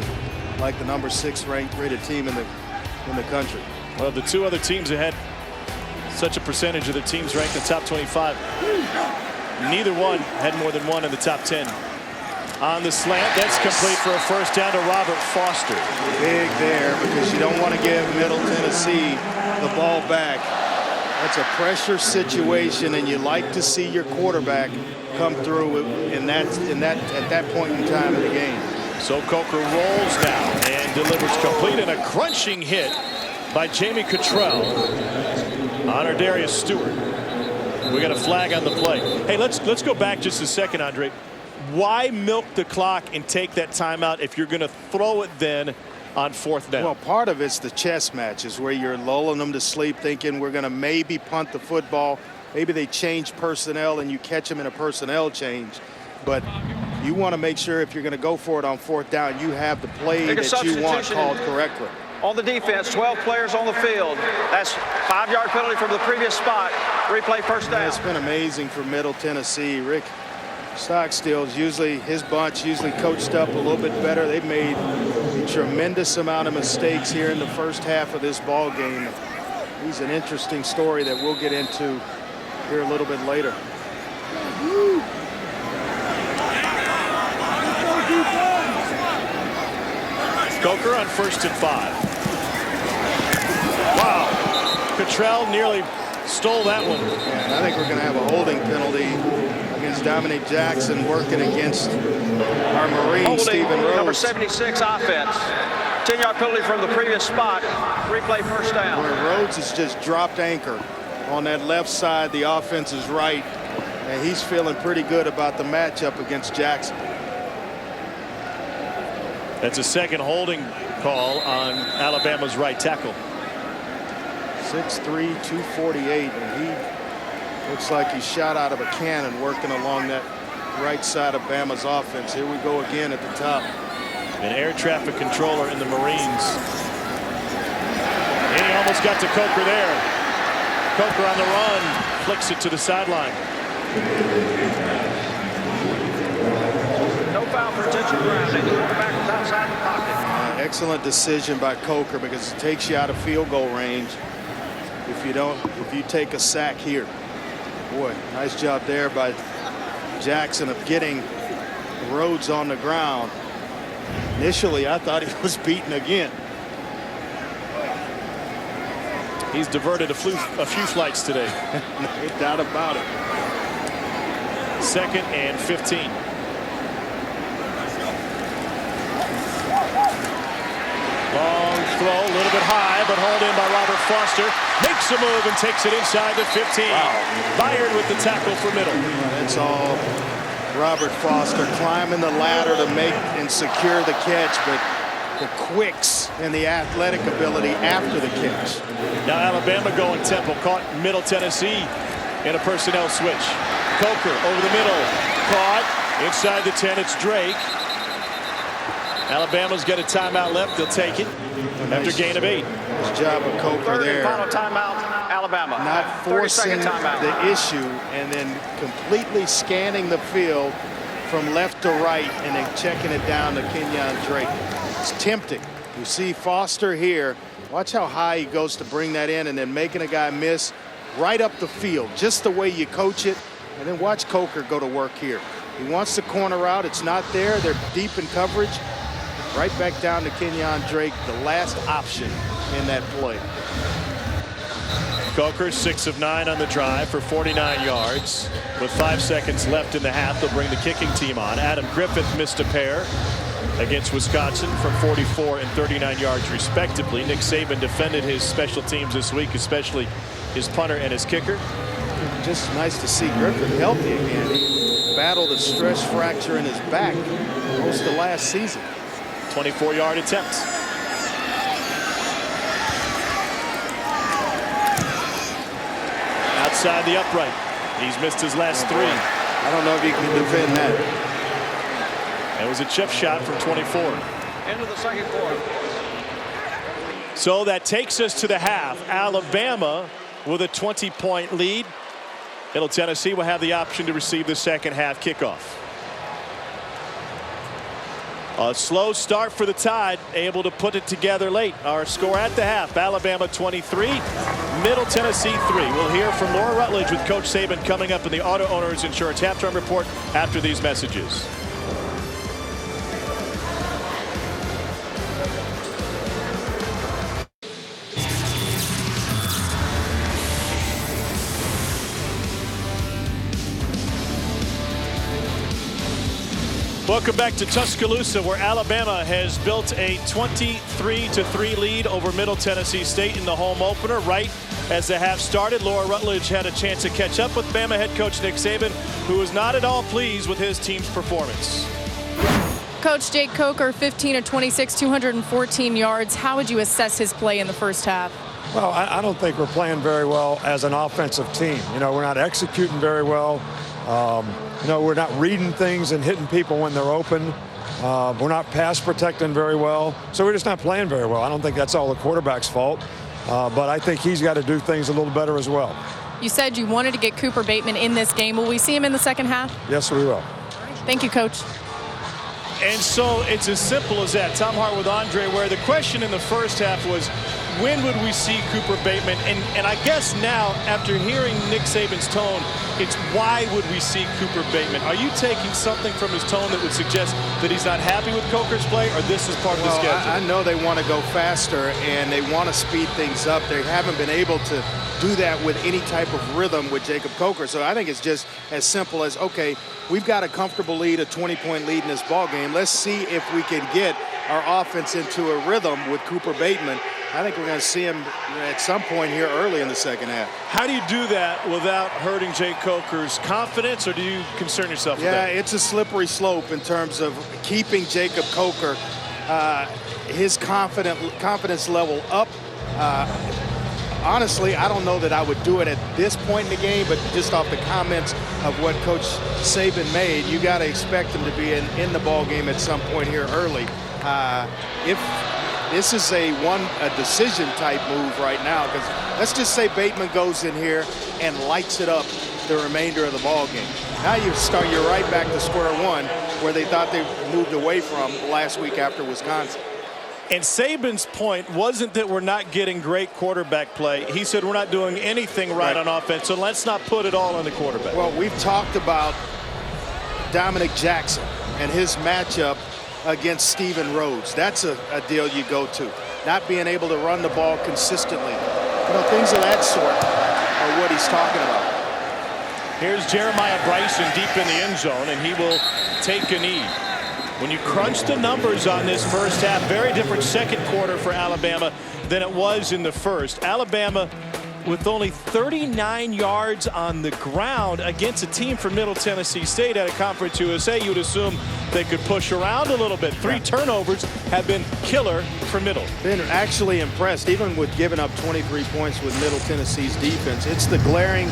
like the number 6 rated team in the country. Well, the 2 other teams that had such a percentage of their teams ranked in the top 25, neither one had more than 1 in the top 10. On the slant, that's complete for a first down to Robert Foster. Big there because you don't want to give Middle Tennessee the ball back. That's a pressure situation, and you like to see your quarterback come through at that point in time in the game. So Coker rolls now and delivers complete, and a crunching hit by Jamie Cottrell on Darius Stewart. We got a flag on the play. Hey, let's go back just a second, Andre. Why milk the clock and take that timeout if you're going to throw it then on 4th down? Well, part of it's the chess matches where you're lulling them to sleep thinking we're going to maybe punt the football. Maybe they change personnel and you catch them in a personnel change. But you want to make sure if you're going to go for it on 4th down, you have the play that you want called correctly. On the defense, 12 players on the field. That's 5-yard penalty from the previous spot. Replay first down. It's been amazing for Middle Tennessee. Rick Stockstill's usually, his bunch usually coached up a little bit better. They've made a tremendous amount of mistakes here in the first half of this ball game. He's an interesting story that we'll get into here a little bit later. Coker on 1st and 5. Wow. Cottrell nearly stole that one. And I think we're going to have a holding penalty against Dominic Jackson working against our Marine, Holding, Stephen Rhodes. number 76 offense. 10-yard penalty from the previous spot. Replay first down. Where Rhodes has just dropped anchor on that left side. The offense is right. And he's feeling pretty good about the matchup against Jackson. That's a second holding call on Alabama's right tackle. 6'3", 248, and he looks like he's shot out of a cannon working along that right side of Bama's offense. Here we go again at the top. An air traffic controller in the Marines. And he almost got to Coker there. Coker on the run, flicks it to the sideline. No foul for intentional grounding. The quarterback was outside the pocket. Excellent decision by Coker because it takes you out of field goal range if you take a sack here. Boy, nice job there by Jackson of getting Rhodes on the ground. Initially, I thought he was beaten again. He's diverted a few flights today. No doubt about it. 2nd and 15. Long throw, a little bit high, but hauled in by Robert Foster. Makes a move and takes it inside the 15. Wow. Byard with the tackle for Middle. That's all Robert Foster climbing the ladder to make and secure the catch, but the quicks and the athletic ability after the catch. Now Alabama going tempo, caught Middle Tennessee in a personnel switch. Coker over the middle, caught inside the 10. It's Drake. Alabama's got a timeout left. They'll take it after gain of 8. Nice job of Coker Third there. and final timeout, Alabama. Not forcing timeout. the issue and then completely scanning the field from left to right and then checking it down to Kenyon Drake. It's tempting. You see Foster here. Watch how high he goes to bring that in and then making a guy miss right up the field, just the way you coach it. And then watch Coker go to work here. He wants the corner out. It's not there. They're deep in coverage. Right back down to Kenyon Drake, the last option in that play. Coker 6 of 9 on the drive for 49 yards. With 5 seconds left in the half, they'll bring the kicking team on. Adam Griffith missed a pair against Wisconsin from 44 and 39 yards respectively. Nick Saban defended his special teams this week, especially his punter and his kicker. Just nice to see Griffith healthy again. He battled a stress fracture in his back most of last season. 24-yard attempt. Outside the upright. He's missed his last 3. I don't know if you can defend that. That was a chip shot from 24. Into the second quarter. So that takes us to the half. Alabama with a 20-point lead. Middle Tennessee will have the option to receive the second half kickoff. A slow start for the Tide, able to put it together late. Our score at the half, Alabama 23, Middle Tennessee 3. We'll hear from Laura Rutledge with Coach Saban coming up in the Auto Owners Insurance Halftime Report after these messages. Welcome back to Tuscaloosa, where Alabama has built a 23-3 lead over Middle Tennessee State in the home opener. Right as the half started, Laura Rutledge had a chance to catch up with Bama head coach Nick Saban, who was not at all pleased with his team's performance. Coach Jake Coker, 15 of 26, 214 yards. How would you assess his play in the first half? Well, I don't think we're playing very well as an offensive team. You know, we're not executing very well. You know, we're not reading things and hitting people when they're open. We're not pass protecting very well, so we're just not playing very well. I don't think that's all the quarterback's fault, but I think he's got to do things a little better as well. You said you wanted to get Cooper Bateman in this game. Will we see him in the second half? Yes, we will. Thank you, Coach. And so it's as simple as that. Tom Hart with Andre, where the question in the first half was, when would we see Cooper Bateman? And I guess now, after hearing Nick Saban's tone, it's why would we see Cooper Bateman? Are you taking something from his tone that would suggest that he's not happy with Coker's play, or this is part of the schedule? I know they want to go faster and they want to speed things up. They haven't been able to do that with any type of rhythm with Jacob Coker. So I think it's just as simple as, okay, we've got a comfortable lead, a 20-point lead in this ball game. Let's see if we can get our offense into a rhythm with Cooper Bateman. I think we're going to see him at some point here early in the second half. How do you do that without hurting Jake Coker's confidence, or do you concern yourself with that? Yeah, it's a slippery slope in terms of keeping Jacob Coker, his confidence level up. Honestly, I don't know that I would do it at this point in the game, but just off the comments of what Coach Saban made, you got to expect him to be in the ball game at some point here early. If this is a decision type move right now, because let's just say Bateman goes in here and lights it up the remainder of the ball game. Now you're right back to square one, where they thought they moved away from last week after Wisconsin. And Saban's point wasn't that we're not getting great quarterback play. He said we're not doing anything right on offense, so let's not put it all on the quarterback. Well, we've talked about Dominic Jackson and his matchup against Steven Rhodes. That's a deal you go to. Not being able to run the ball consistently. You know, things of that sort are what he's talking about. Here's Jeremiah Bryson deep in the end zone, and he will take a knee. When you crunch the numbers on this first half, very different second quarter for Alabama than it was in the first. Alabama with only 39 yards on the ground against a team from Middle Tennessee State at a Conference USA. You would assume they could push around a little bit. 3 turnovers have been killer for Middle. Been actually impressed, even with giving up 23 points with Middle Tennessee's defense. It's the glaring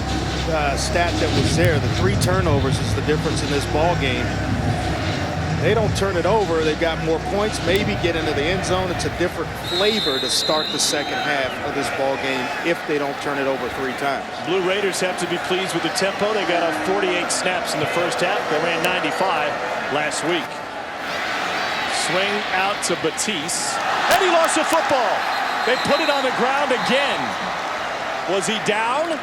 stat that was there. The 3 turnovers is the difference in this ball game. They don't turn it over. They've got more points, maybe get into the end zone. It's a different flavor to start the second half of this ball game if they don't turn it over 3 times. Blue Raiders have to be pleased with the tempo. They got 48 snaps in the first half. They ran 95 last week. Swing out to Batiste. And he lost the football. They put it on the ground again. Was he down?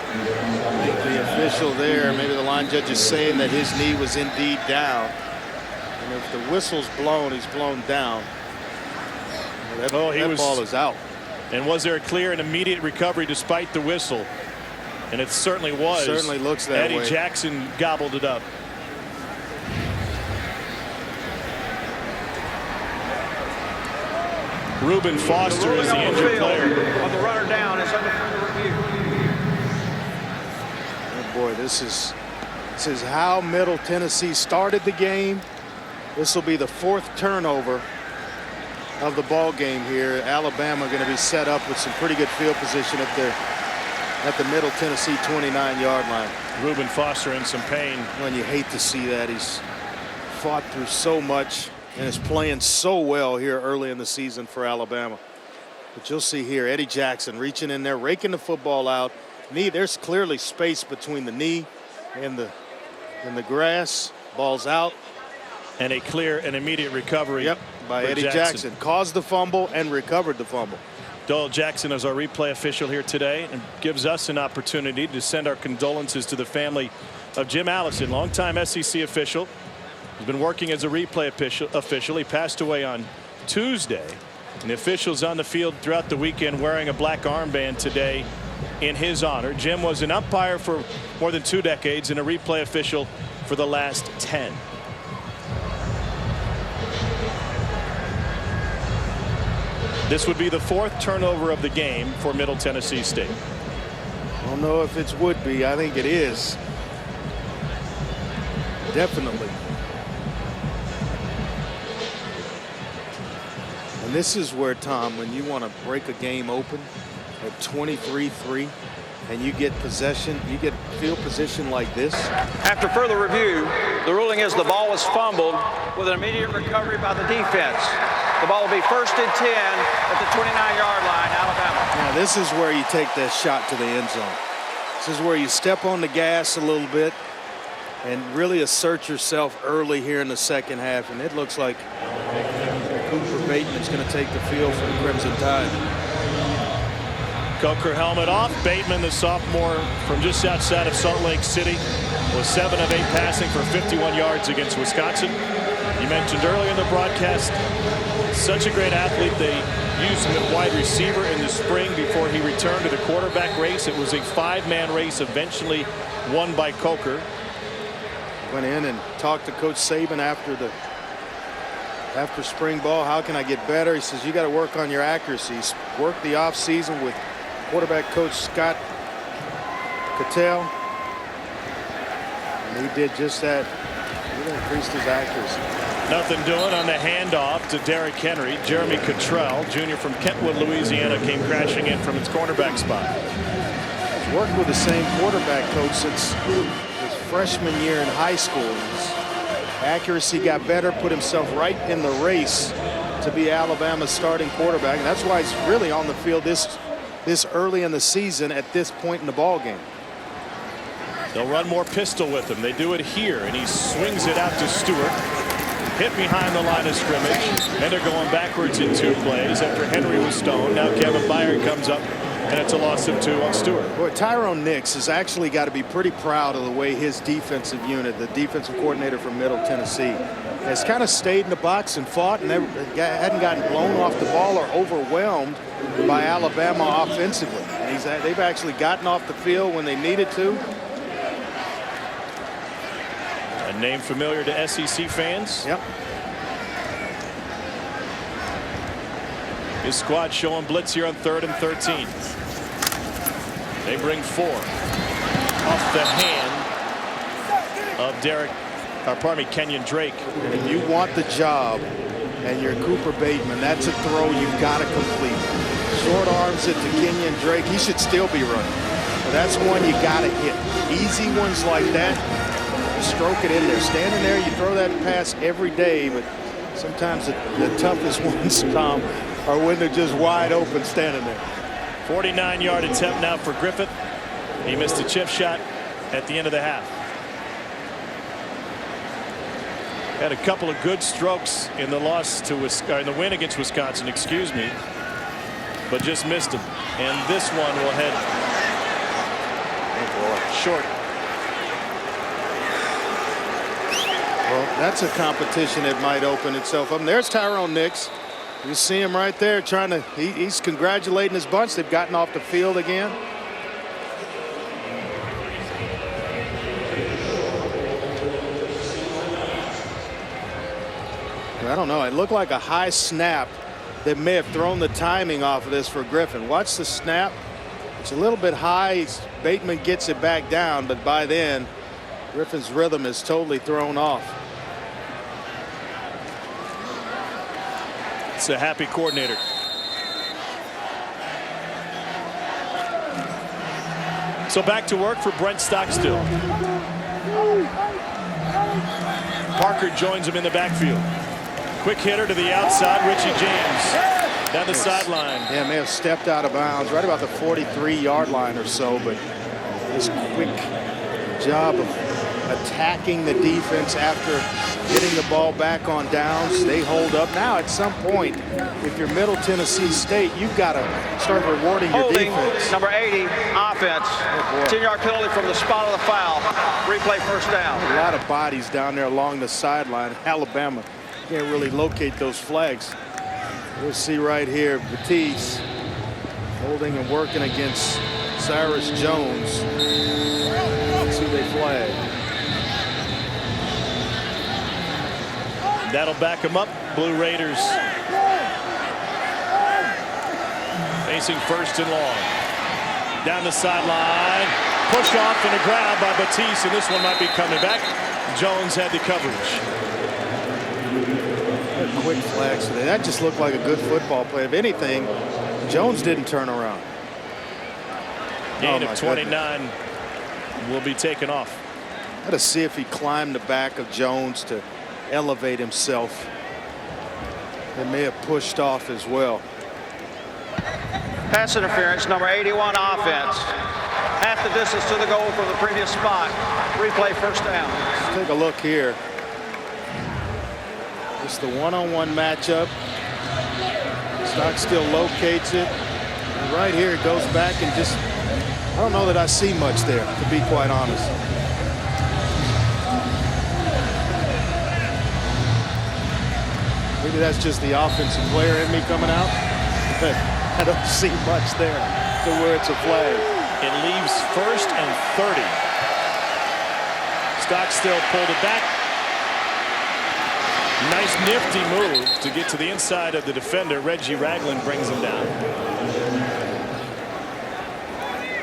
I think the official there, maybe the line judge, is saying that his knee was indeed down. And if the whistle's blown, he's blown down. That ball is out. And was there a clear and immediate recovery despite the whistle? And it certainly was. Certainly looks that way. Eddie Jackson gobbled it up. Reuben Foster is the injured player. On the runner down, it's under review. Boy, this is how Middle Tennessee started the game. This will be the 4th turnover of the ball game here. Alabama going to be set up with some pretty good field position at the Middle Tennessee 29-yard line. Reuben Foster in some pain. When you hate to see that. He's fought through so much and is playing so well here early in the season for Alabama. But you'll see here Eddie Jackson reaching in there, raking the football out. There's clearly space between the knee and the grass. Ball's out. And a clear and immediate recovery. By Eddie Jackson. Caused the fumble and recovered the fumble. Doyle Jackson is our replay official here today and gives us an opportunity to send our condolences to the family of Jim Allison, longtime SEC official. He's been working as a replay official. He passed away on Tuesday. And the officials on the field throughout the weekend wearing a black armband today in his honor. Jim was an umpire for more than 2 decades and a replay official for the last 10. This would be the 4th turnover of the game for Middle Tennessee State. I don't know if it would be. I think it is. Definitely. And this is where, Tom, when you want to break a game open at 23-3, and you get possession, you get field position like this. After further review, the ruling is the ball was fumbled with an immediate recovery by the defense. The ball will be 1st and 10 at the 29-yard line, Alabama. Now this is where you take that shot to the end zone. This is where you step on the gas a little bit and really assert yourself early here in the second half. And it looks like Cooper Bateman's going to take the field for the Crimson Tide. Coker helmet off. Bateman, the sophomore from just outside of Salt Lake City, was 7 of 8 passing for 51 yards against Wisconsin. You mentioned earlier in the broadcast, such a great athlete. They used him at wide receiver in the spring before he returned to the quarterback race. It was a 5-man race, eventually won by Coker. Went in and talked to Coach Saban after spring ball. How can I get better? He says, you got to work on your accuracy. He's worked the offseason with quarterback coach Scott Cattell, and he did just that. He increased his accuracy. Nothing doing on the handoff to Derrick Henry. Jeremy Cottrell, junior from Kentwood, Louisiana, came crashing in from its cornerback spot. He's worked with the same quarterback coach since his freshman year in high school. His accuracy got better, put himself right in the race to be Alabama's starting quarterback. And that's why he's really on the field this early in the season at this point in the ball game. They'll run more pistol with him. They do it here, and he swings it out to Stewart. Hit behind the line of scrimmage, and they're going backwards in 2 plays after Henry was stoned. Now Kevin Byard comes up, and it's a loss of 2 on Stewart. Boy, Tyrone Nix has actually got to be pretty proud of the way his defensive unit, the defensive coordinator from Middle Tennessee, has kind of stayed in the box and fought and hadn't gotten blown off the ball or overwhelmed by Alabama offensively. And they've actually gotten off the field when they needed to. A name familiar to SEC fans. Yep. His squad showing blitz here on 3rd and 13. They bring 4 off the hand of Kenyon Drake. And if you want the job and you're Cooper Bateman, that's a throw you've got to complete. Short arms it to Kenyon Drake. He should still be running. But that's one you got to hit. Easy ones like that, you stroke it in there. Standing there, you throw that pass every day, but sometimes the toughest ones, Tom, are when they're just wide open standing there. 49-yard attempt now for Griffith. He missed a chip shot at the end of the half. Had a couple of good strokes in the in the win against Wisconsin, excuse me, but just missed him. And this one will head short. Well, that's a competition that might open itself up. And there's Tyrone Nix. You see him right there trying to, he's congratulating his bunch. They've gotten off the field again. I don't know. It looked like a high snap that may have thrown the timing off of this for Griffin. Watch the snap. It's a little bit high. Bateman gets it back down, but by then, Griffin's rhythm is totally thrown off. It's a happy coordinator. So back to work for Brent Stockstill. Parker joins him in the backfield. Quick hitter to the outside, Richie James down the sideline. Yeah, may have stepped out of bounds right about the 43-yard line or so, but this quick job of attacking the defense after getting the ball back on downs. They hold up. Now at some point, if you're Middle Tennessee State, you've got to start rewarding your defense. Number 80, offense. 10-yard penalty from the spot of the foul. Replay first down. A lot of bodies down there along the sideline. Alabama can't really locate those flags. We'll see right here, Batiste holding and working against Cyrus Jones. Let's see who they flag. That'll back him up. Blue Raiders facing 1st and long. Down the sideline. Push off and a grab by Batiste, and this one might be coming back. Jones had the coverage. Quick flags today. That just looked like a good football play. If anything, Jones didn't turn around. Gain of 29 will be taken off. Got to see if he climbed the back of Jones to elevate himself. It may have pushed off as well. Pass interference, number 81 offense. Half the distance to the goal from the previous spot. Replay first down. Let's take a look here. It's the one-on-one matchup. Stockstill locates it. And right here it goes back and just, I don't know that I see much there, to be quite honest. Maybe that's just the offensive player in me coming out. But I don't see much there to where it's a flag. It leaves 1st and 30. Stockstill pulled it back. Nice nifty move to get to the inside of the defender. Reggie Ragland brings him down.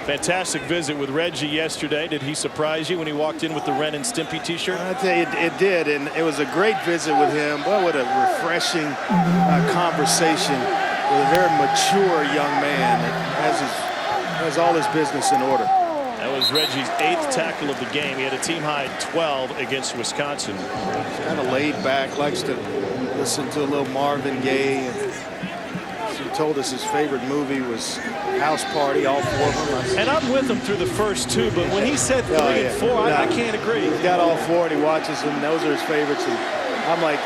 Fantastic visit with Reggie yesterday. Did he surprise you when he walked in with the Ren and Stimpy t-shirt? I tell you, it did, and it was a great visit with him. Well, what a refreshing conversation with a very mature young man that has all his business in order. That was Reggie's 8th tackle of the game. He had a team-high 12 against Wisconsin. He's kind of laid back, likes to listen to a little Marvin Gaye. He told us his favorite movie was House Party, all 4 of them. And I'm with him through the first 2, but when he said 3 and 4, I can't agree. He's got all 4 and he watches them. Those are his favorites. And I'm like,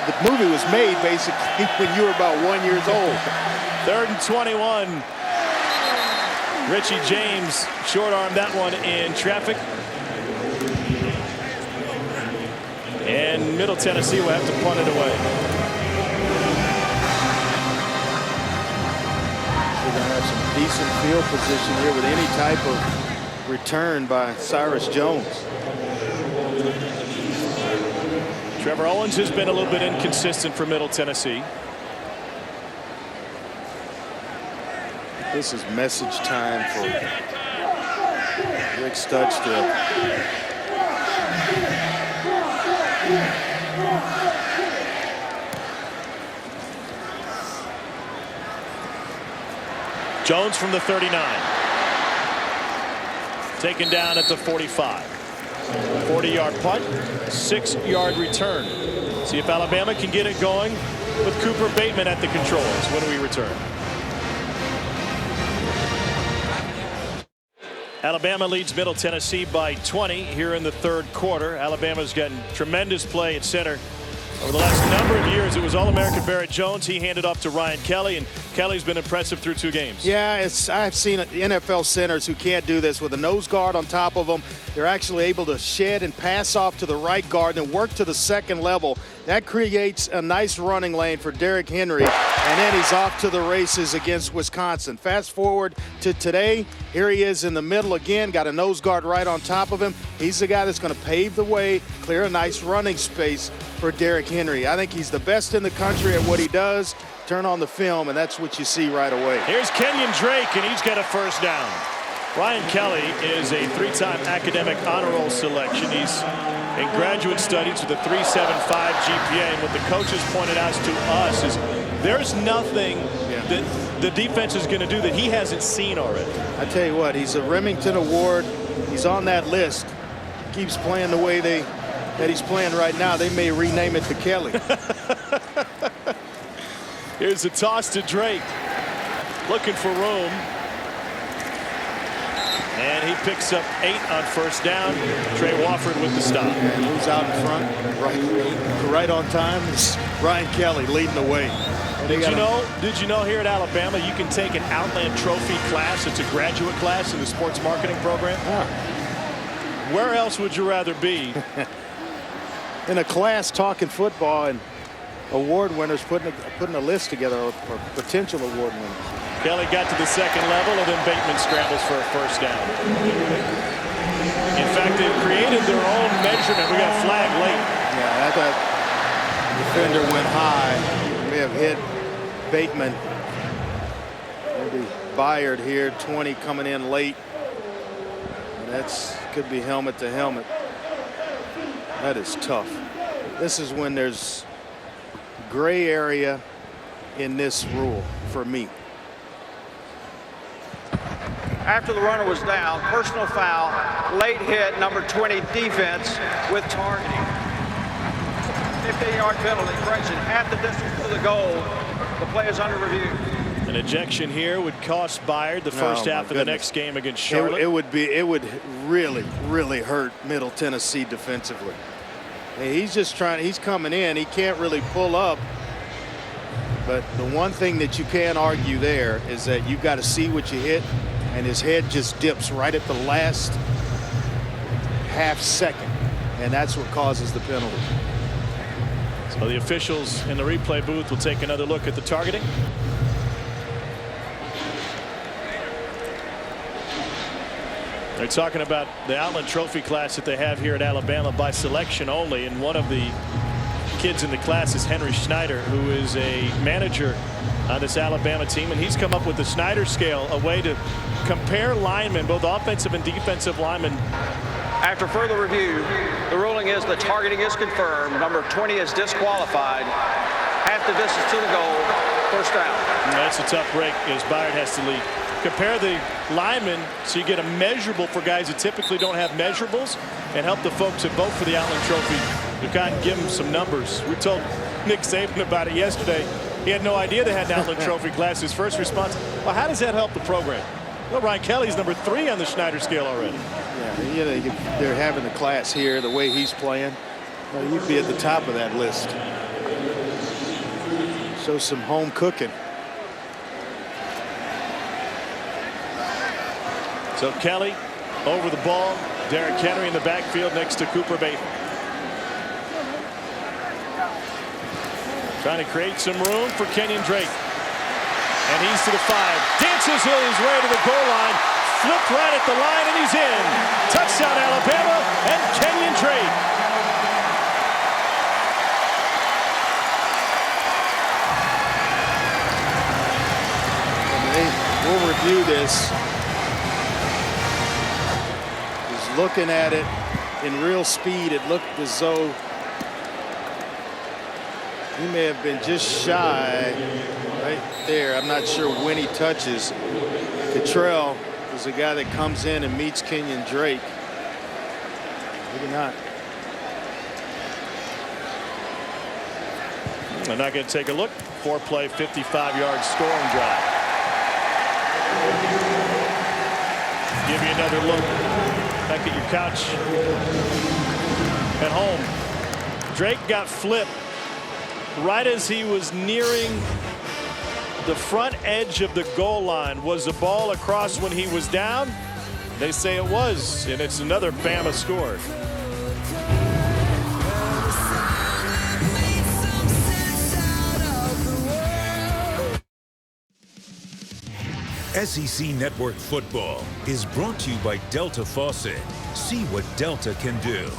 the movie was made basically when you were about 1 year old. 3rd and 21. Richie James short-armed that one in traffic. And Middle Tennessee will have to punt it away. We're going to have some decent field position here with any type of return by Cyrus Jones. Trevor Owens has been a little bit inconsistent for Middle Tennessee. This is message time for Rick Studstill. Jones from the 39. Taken down at the 45. 40-yard punt, 6-yard return. See if Alabama can get it going with Cooper Bateman at the controls when we return. Alabama leads Middle Tennessee by 20 here in the 3rd quarter. Alabama's gotten tremendous play at center. Over the last number of years, it was All-American Barrett Jones. He handed off to Ryan Kelly, and Kelly's been impressive through 2 games. Yeah, I've seen NFL centers who can't do this with a nose guard on top of them. They're actually able to shed and pass off to the right guard and work to the 2nd level. That creates a nice running lane for Derrick Henry, and then he's off to the races against Wisconsin. Fast forward to today, here he is in the middle again, got a nose guard right on top of him. He's the guy that's going to pave the way, clear a nice running space for Derrick Henry. I think he's the best in the country at what he does. Turn on the film, and that's what you see right away. Here's Kenyon Drake, and he's got a 1st down. Ryan Kelly is a 3-time academic honor roll selection. He's in graduate studies with a 3.75 GPA, and what the coaches pointed out to us is there's nothing that the defense is going to do that he hasn't seen already. I tell you what, he's a Remington Award. He's on that list. Keeps playing the way that he's playing right now. They may rename it to Kelly. Here's the toss to Drake. Looking for room. And he picks up 8 on 1st down. Trey Wofford with the stop. And who's out in front? Right on time is Ryan Kelly leading the way. Did you know here at Alabama you can take an Outland Trophy class? It's a graduate class in the sports marketing program. Where else would you rather be? In a class talking football and award winners putting a list together or potential award winners. Kelly got to the 2nd level, and then Bateman scrambles for a 1st down. In fact, they've created their own measurement. We got a flag late. Yeah, that defender went high. May have hit Bateman. Maybe Byard here, 20 coming in late. And could be helmet to helmet. That is tough. This is when there's gray area in this rule for me. After the runner was down, personal foul, late hit, number 20 defense with targeting. 15-yard penalty, correction, half the distance to the goal. The play is under review. An ejection here would cost Bayard the first half of the next game against Charlotte. It would really hurt Middle Tennessee defensively. He's coming in. He can't really pull up. But the one thing that you can argue there is that you've got to see what you hit, and his head just dips right at the last half second, and that's what causes the penalty. So the officials in the replay booth will take another look at the targeting. They're talking about the Outland Trophy class that they have here at Alabama by selection only, and one of the kids in the class is Henry Schneider, who is a manager on this Alabama team, and he's come up with the Schneider scale, a way to compare linemen, both offensive and defensive linemen. After further review, the ruling is the targeting is confirmed. Number 20 is disqualified. Half the distance to the goal. First down. That's a tough break as Bayard has to lead. Compare the linemen so you get a measurable for guys that typically don't have measurables, and help the folks that vote for the Outland Trophy to kind of give them some numbers. We told Nick Saban about it yesterday. He had no idea they had an Outland Trophy class. His first response, well, how does that help the program? Well, Ryan Kelly's number 3 on the Schneider scale already. Yeah, they're having the class here the way he's playing. Well, you'd be at the top of that list. Show some home cooking. So Kelly over the ball. Derrick Henry in the backfield next to Cooper Bateman. Trying to create some room for Kenyon Drake. And he's to the 5. Dances his way to the goal line. Flipped right at the line, and he's in. Touchdown Alabama and Kenyon Drake. We'll review this. Looking at it in real speed, it looked as though he may have been just shy right there. I'm not sure when he touches. Cottrell is the guy that comes in and meets Kenyon Drake. Maybe not. They're not going to take a look. 4-play, 55-yard scoring drive. Give you another look. Back at your couch at home. Drake got flipped right as he was nearing the front edge of the goal line. Was the ball across when he was down? They say it was, and it's another Bama score. SEC Network Football is brought to you by Delta Faucet. See what Delta can do.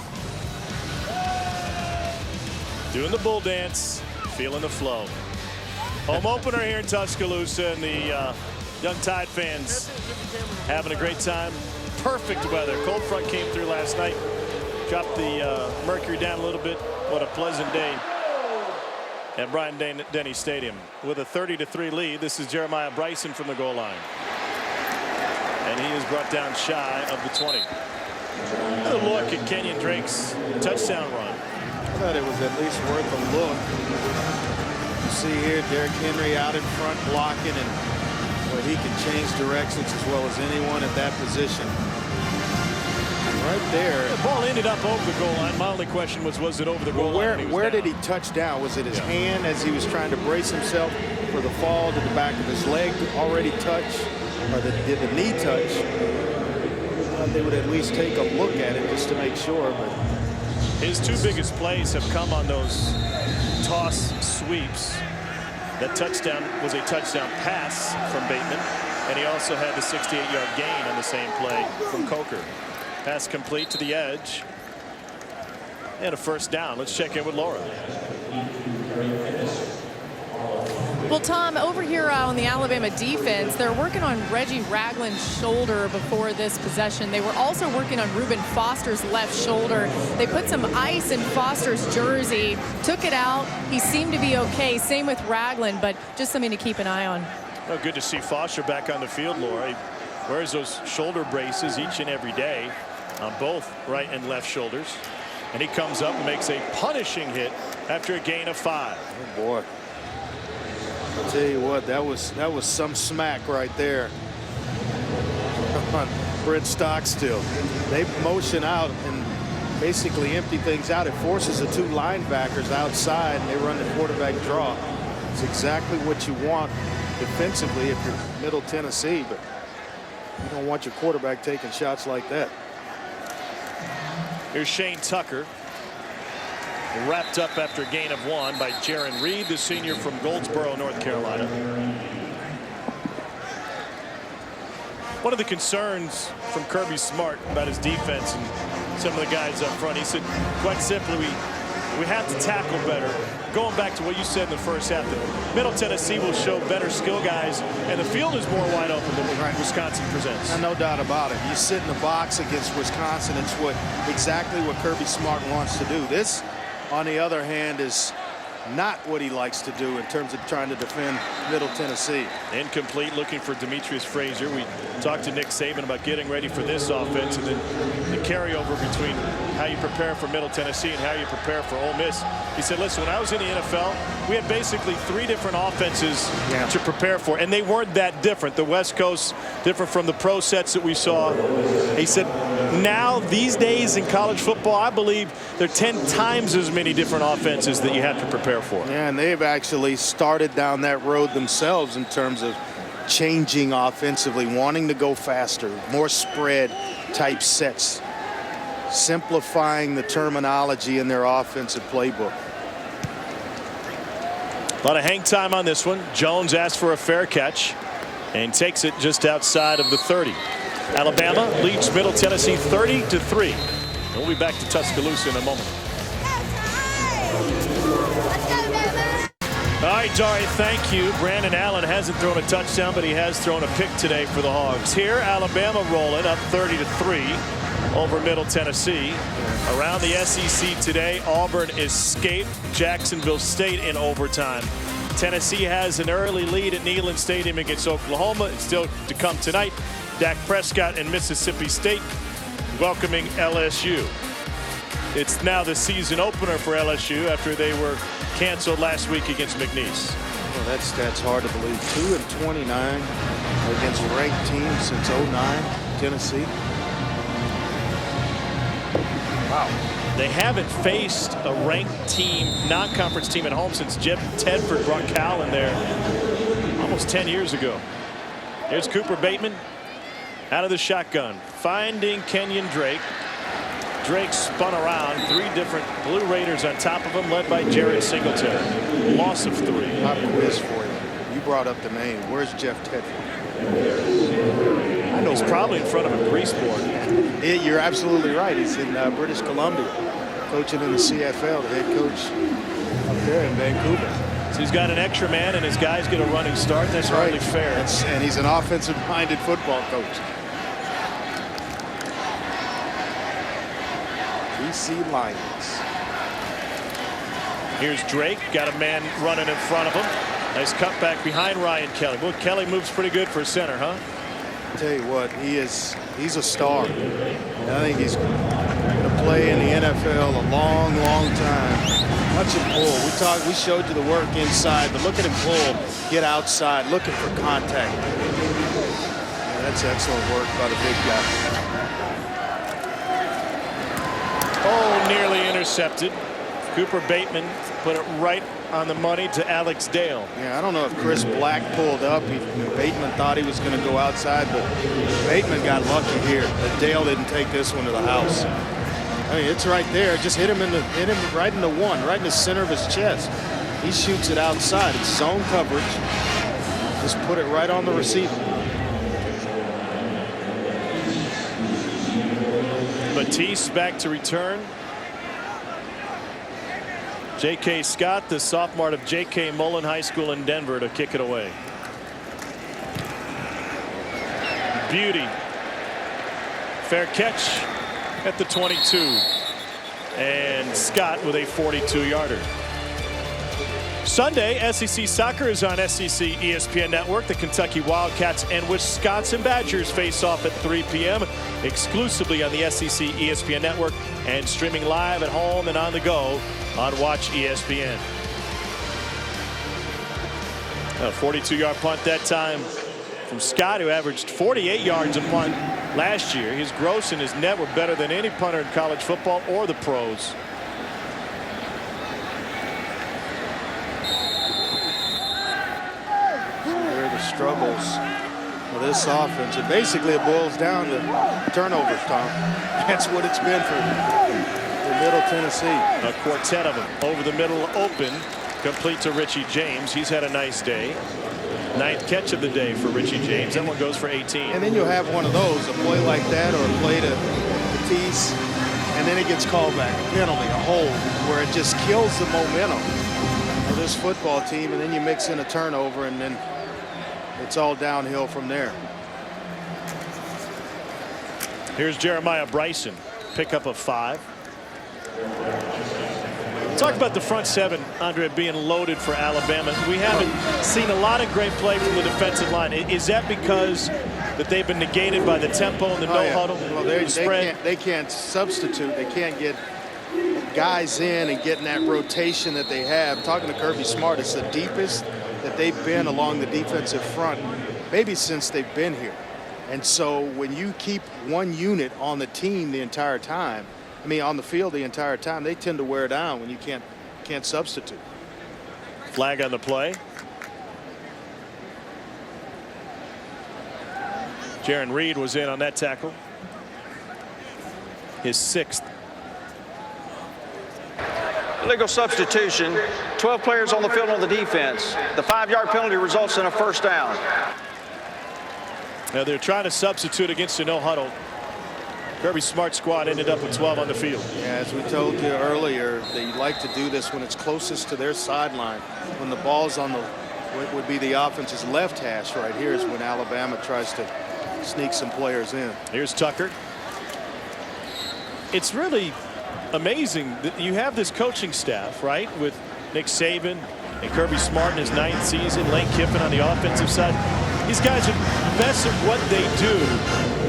Doing the bull dance, feeling the flow. Home opener here in Tuscaloosa, and the young Tide fans having a great time. Perfect weather. Cold front came through last night, dropped the mercury down a little bit. What a pleasant day at Bryant-Denny Stadium. With a 30-3 lead, this is Jeremiah Bryson from the goal line. And he is brought down shy of the 20. Another look at Kenyon Drake's touchdown run. I thought it was at least worth a look. You see here Derrick Henry out in front blocking, and well, he can change directions as well as anyone at that position. Right there. The ball ended up over the goal line. My only question was it over the goal line? Where did he touch down? Was it his hand as he was trying to brace himself for the fall? Did the back of his leg already touch? Or did the knee touch? They would at least take a look at it just to make sure. But his 2 biggest plays have come on those toss sweeps. That touchdown was a touchdown pass from Bateman, and he also had the 68-yard gain on the same play from Coker. Pass complete to the edge. And a first down. Let's check in with Laura. Well, Tom, over here on the Alabama defense, they're working on Reggie Ragland's shoulder before this possession. They were also working on Reuben Foster's left shoulder. They put some ice in Foster's jersey, took it out. He seemed to be okay. Same with Ragland, but just something to keep an eye on. Well, good to see Foster back on the field, Laura. Wears those shoulder braces each and every day on both right and left shoulders. And he comes up and makes a punishing hit after a gain of 5. Oh boy. I'll tell you what, that was some smack right there on Brent Stockstill. They motion out and basically empty things out. It forces the 2 linebackers outside and they run the quarterback draw. It's exactly what you want defensively if you're Middle Tennessee, but you don't want your quarterback taking shots like that. Here's Shane Tucker, wrapped up after a gain of 1 by Jaron Reed, the senior from Goldsboro, North Carolina. One of the concerns from Kirby Smart about his defense and some of the guys up front, he said, quite simply, we have to tackle better. Going back to what you said in the first half, that Middle Tennessee will show better skill guys, and the field is more wide open than what Wisconsin presents. No doubt about it. You sit in the box against Wisconsin, it's exactly what Kirby Smart wants to do. This, on the other hand, is not what he likes to do in terms of trying to defend Middle Tennessee. Incomplete, looking for Demetrius Frazier. We talked to Nick Saban about getting ready for this offense and then the carryover between how you prepare for Middle Tennessee and how you prepare for Ole Miss. He said, listen, when I was in the NFL, we had basically 3 different offenses to prepare for, and they weren't that different. The West Coast, different from the pro sets that we saw. He said, now, these days in college football, I believe there are 10 times as many different offenses that you have to prepare for. Yeah, and they've actually started down that road themselves in terms of changing offensively, wanting to go faster, more spread type sets, simplifying the terminology in their offensive playbook. A lot of hang time on this one. Jones asks for a fair catch and takes it just outside of the 30. Alabama leads Middle Tennessee 30-3. We'll be back to Tuscaloosa in a moment. All right, Dari, thank you. Brandon Allen hasn't thrown a touchdown, but he has thrown a pick today for the Hogs. Here, Alabama rolling up 30-3 over Middle Tennessee. Around the SEC today, Auburn escaped Jacksonville State in overtime. Tennessee has an early lead at Neyland Stadium against Oklahoma. It's still to come tonight. Dak Prescott and Mississippi State welcoming LSU. It's now the season opener for LSU after they were canceled last week against McNeese. Well, that's hard to believe. 2-29 against ranked teams since 09, Tennessee. Wow. They haven't faced a ranked team, non-conference team at home since Jeff Tedford brought Cal in there almost 10 years ago. Here's Cooper Bateman out of the shotgun, finding Kenyon Drake. Drake spun around, 3 different Blue Raiders on top of him, led by Jared Singletary. Loss of 3. Pop quiz for you. You brought up the name. Where's Jeff Tedford? I know he's probably in front of a grease board. You're absolutely right. He's in British Columbia, coaching in the CFL, the head coach up there in Vancouver. So he's got an extra man, and his guys get a running start. That's hardly fair. And he's an offensive-minded football coach. BC Lions. Here's Drake, got a man running in front of him. Nice cutback behind Ryan Kelly. Well, Kelly moves pretty good for a center, huh? I'll tell you what, he's a star. And I think he's going to play in the NFL a long, long time. Watch him pull. We showed you the work inside, but look at him pull, get outside, looking for contact. Yeah, that's excellent work by the big guy. Oh, nearly intercepted. Cooper Bateman put it right on the money to Alex Dale. Yeah, I don't know if Chris Black pulled up. Bateman thought he was going to go outside, but Bateman got lucky here. That Dale didn't take this one to the house. I mean, it's right there. Just hit him right in the one, right in the center of his chest. He shoots it outside. It's zone coverage. Just put it right on the receiver. Batiste back to return. J.K. Scott, the sophomore of J.K. Mullen High School in Denver, to kick it away. Beauty. Fair catch at the 22. And Scott with a 42-yarder. Sunday, SEC Soccer is on SEC ESPN Network. The Kentucky Wildcats and Wisconsin Badgers face off at 3 p.m. exclusively on the SEC ESPN Network and streaming live at home and on the go on Watch ESPN. A 42-yard punt that time from Scott, who averaged 48 yards a punt last year. His gross and his net were better than any punter in college football or the pros. Struggles with this offense. And basically it boils down to turnovers, Tom. That's what it's been for Middle Tennessee. A quartet of them over the middle, open, complete to Richie James. He's had a nice day. 9th catch of the day for Richie James. That one goes for 18. And then you'll have one of those, a play like that or a play to Batiste, and then it gets called back, a penalty, a hold, where it just kills the momentum of this football team, and then you mix in a turnover, and then it's all downhill from there. Here's Jeremiah Bryson, pickup of 5. Talk about the front 7, Andre, being loaded for Alabama. We haven't seen a lot of great play from the defensive line. Is that because that they've been negated by the tempo and the no huddle? Well, they can't substitute. They can't get guys in and getting that rotation that they have. Talking to Kirby Smart, it's the deepest that they've been along the defensive front maybe since they've been here. And so when you keep one unit on the team the entire time, I mean on the field the entire time, they tend to wear down when you can't substitute. Flag on the play. Jaron Reed was in on that tackle. His 6th. Illegal substitution. 12 players on the field on the defense. The 5-yard penalty results in a first down. Now they're trying to substitute against a no huddle. Kirby Smart's squad ended up with 12 on the field. Yeah, as we told you earlier, they like to do this when it's closest to their sideline. When the ball's on the what would be the offense's left hash right here is when Alabama tries to sneak some players in. Here's Tucker. It's really amazing that you have this coaching staff, right, with Nick Saban and Kirby Smart in his 9th season, Lane Kiffin on the offensive side. These guys are best at what they do,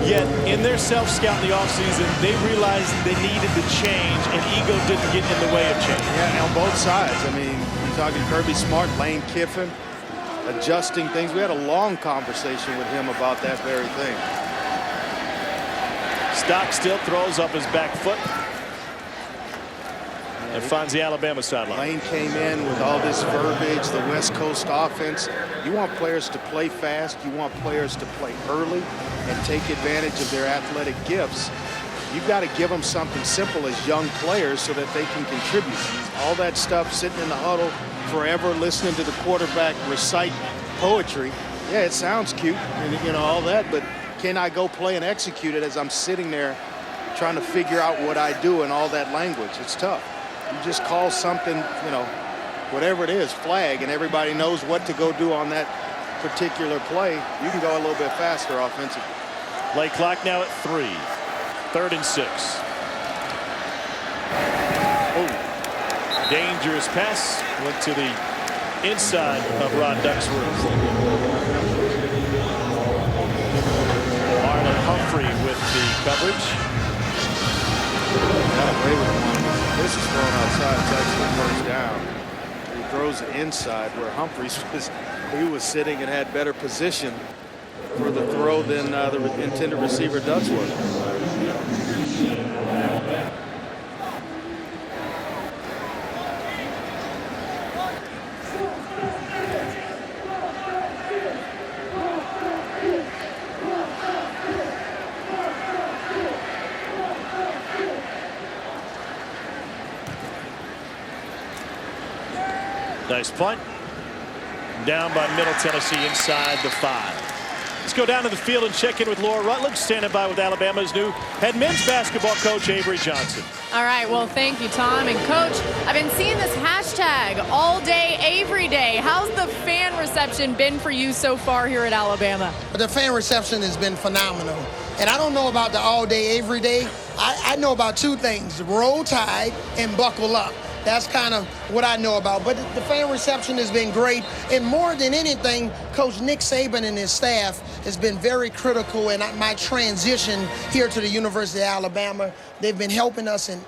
yet in their self-scout in the offseason, they realized they needed to change, and ego didn't get in the way of change. Yeah, on both sides. I mean, you're talking Kirby Smart, Lane Kiffin, adjusting things. We had a long conversation with him about that very thing. Stock still throws up his back foot. And finds the Alabama sideline. Lane came in with all this verbiage, the West Coast offense. You want players to play fast. You want players to play early and take advantage of their athletic gifts. You've got to give them something simple as young players so that they can contribute. All that stuff, sitting in the huddle forever, listening to the quarterback recite poetry. Yeah, it sounds cute and, you know, all that, but can I go play and execute it as I'm sitting there trying to figure out what I do in all that language? It's tough. You just call something, you know, whatever it is, flag, and everybody knows what to go do on that particular play. You can go a little bit faster offensively. Play clock now at 3. 3rd and 6. Oh, dangerous pass. Went to the inside of Rod Ducksworth. Marlon Humphrey with the coverage. Got away with one. This is thrown outside. It's actually first down. He throws it inside where Humphreys was sitting and had better position for the throw than the intended receiver Ducksworth. Nice punt. Down by Middle Tennessee inside the 5. Let's go down to the field and check in with Laura Rutledge, standing by with Alabama's new head men's basketball coach, Avery Johnson. All right, well, thank you, Tom. And, Coach, I've been seeing this hashtag all day, Avery Day. How's the fan reception been for you so far here at Alabama? The fan reception has been phenomenal. And I don't know about the all day, Avery Day. I know about two things, roll tide and buckle up. That's kind of what I know about. But the fan reception has been great. And more than anything, Coach Nick Saban and his staff has been very critical in my transition here to the University of Alabama. They've been helping us in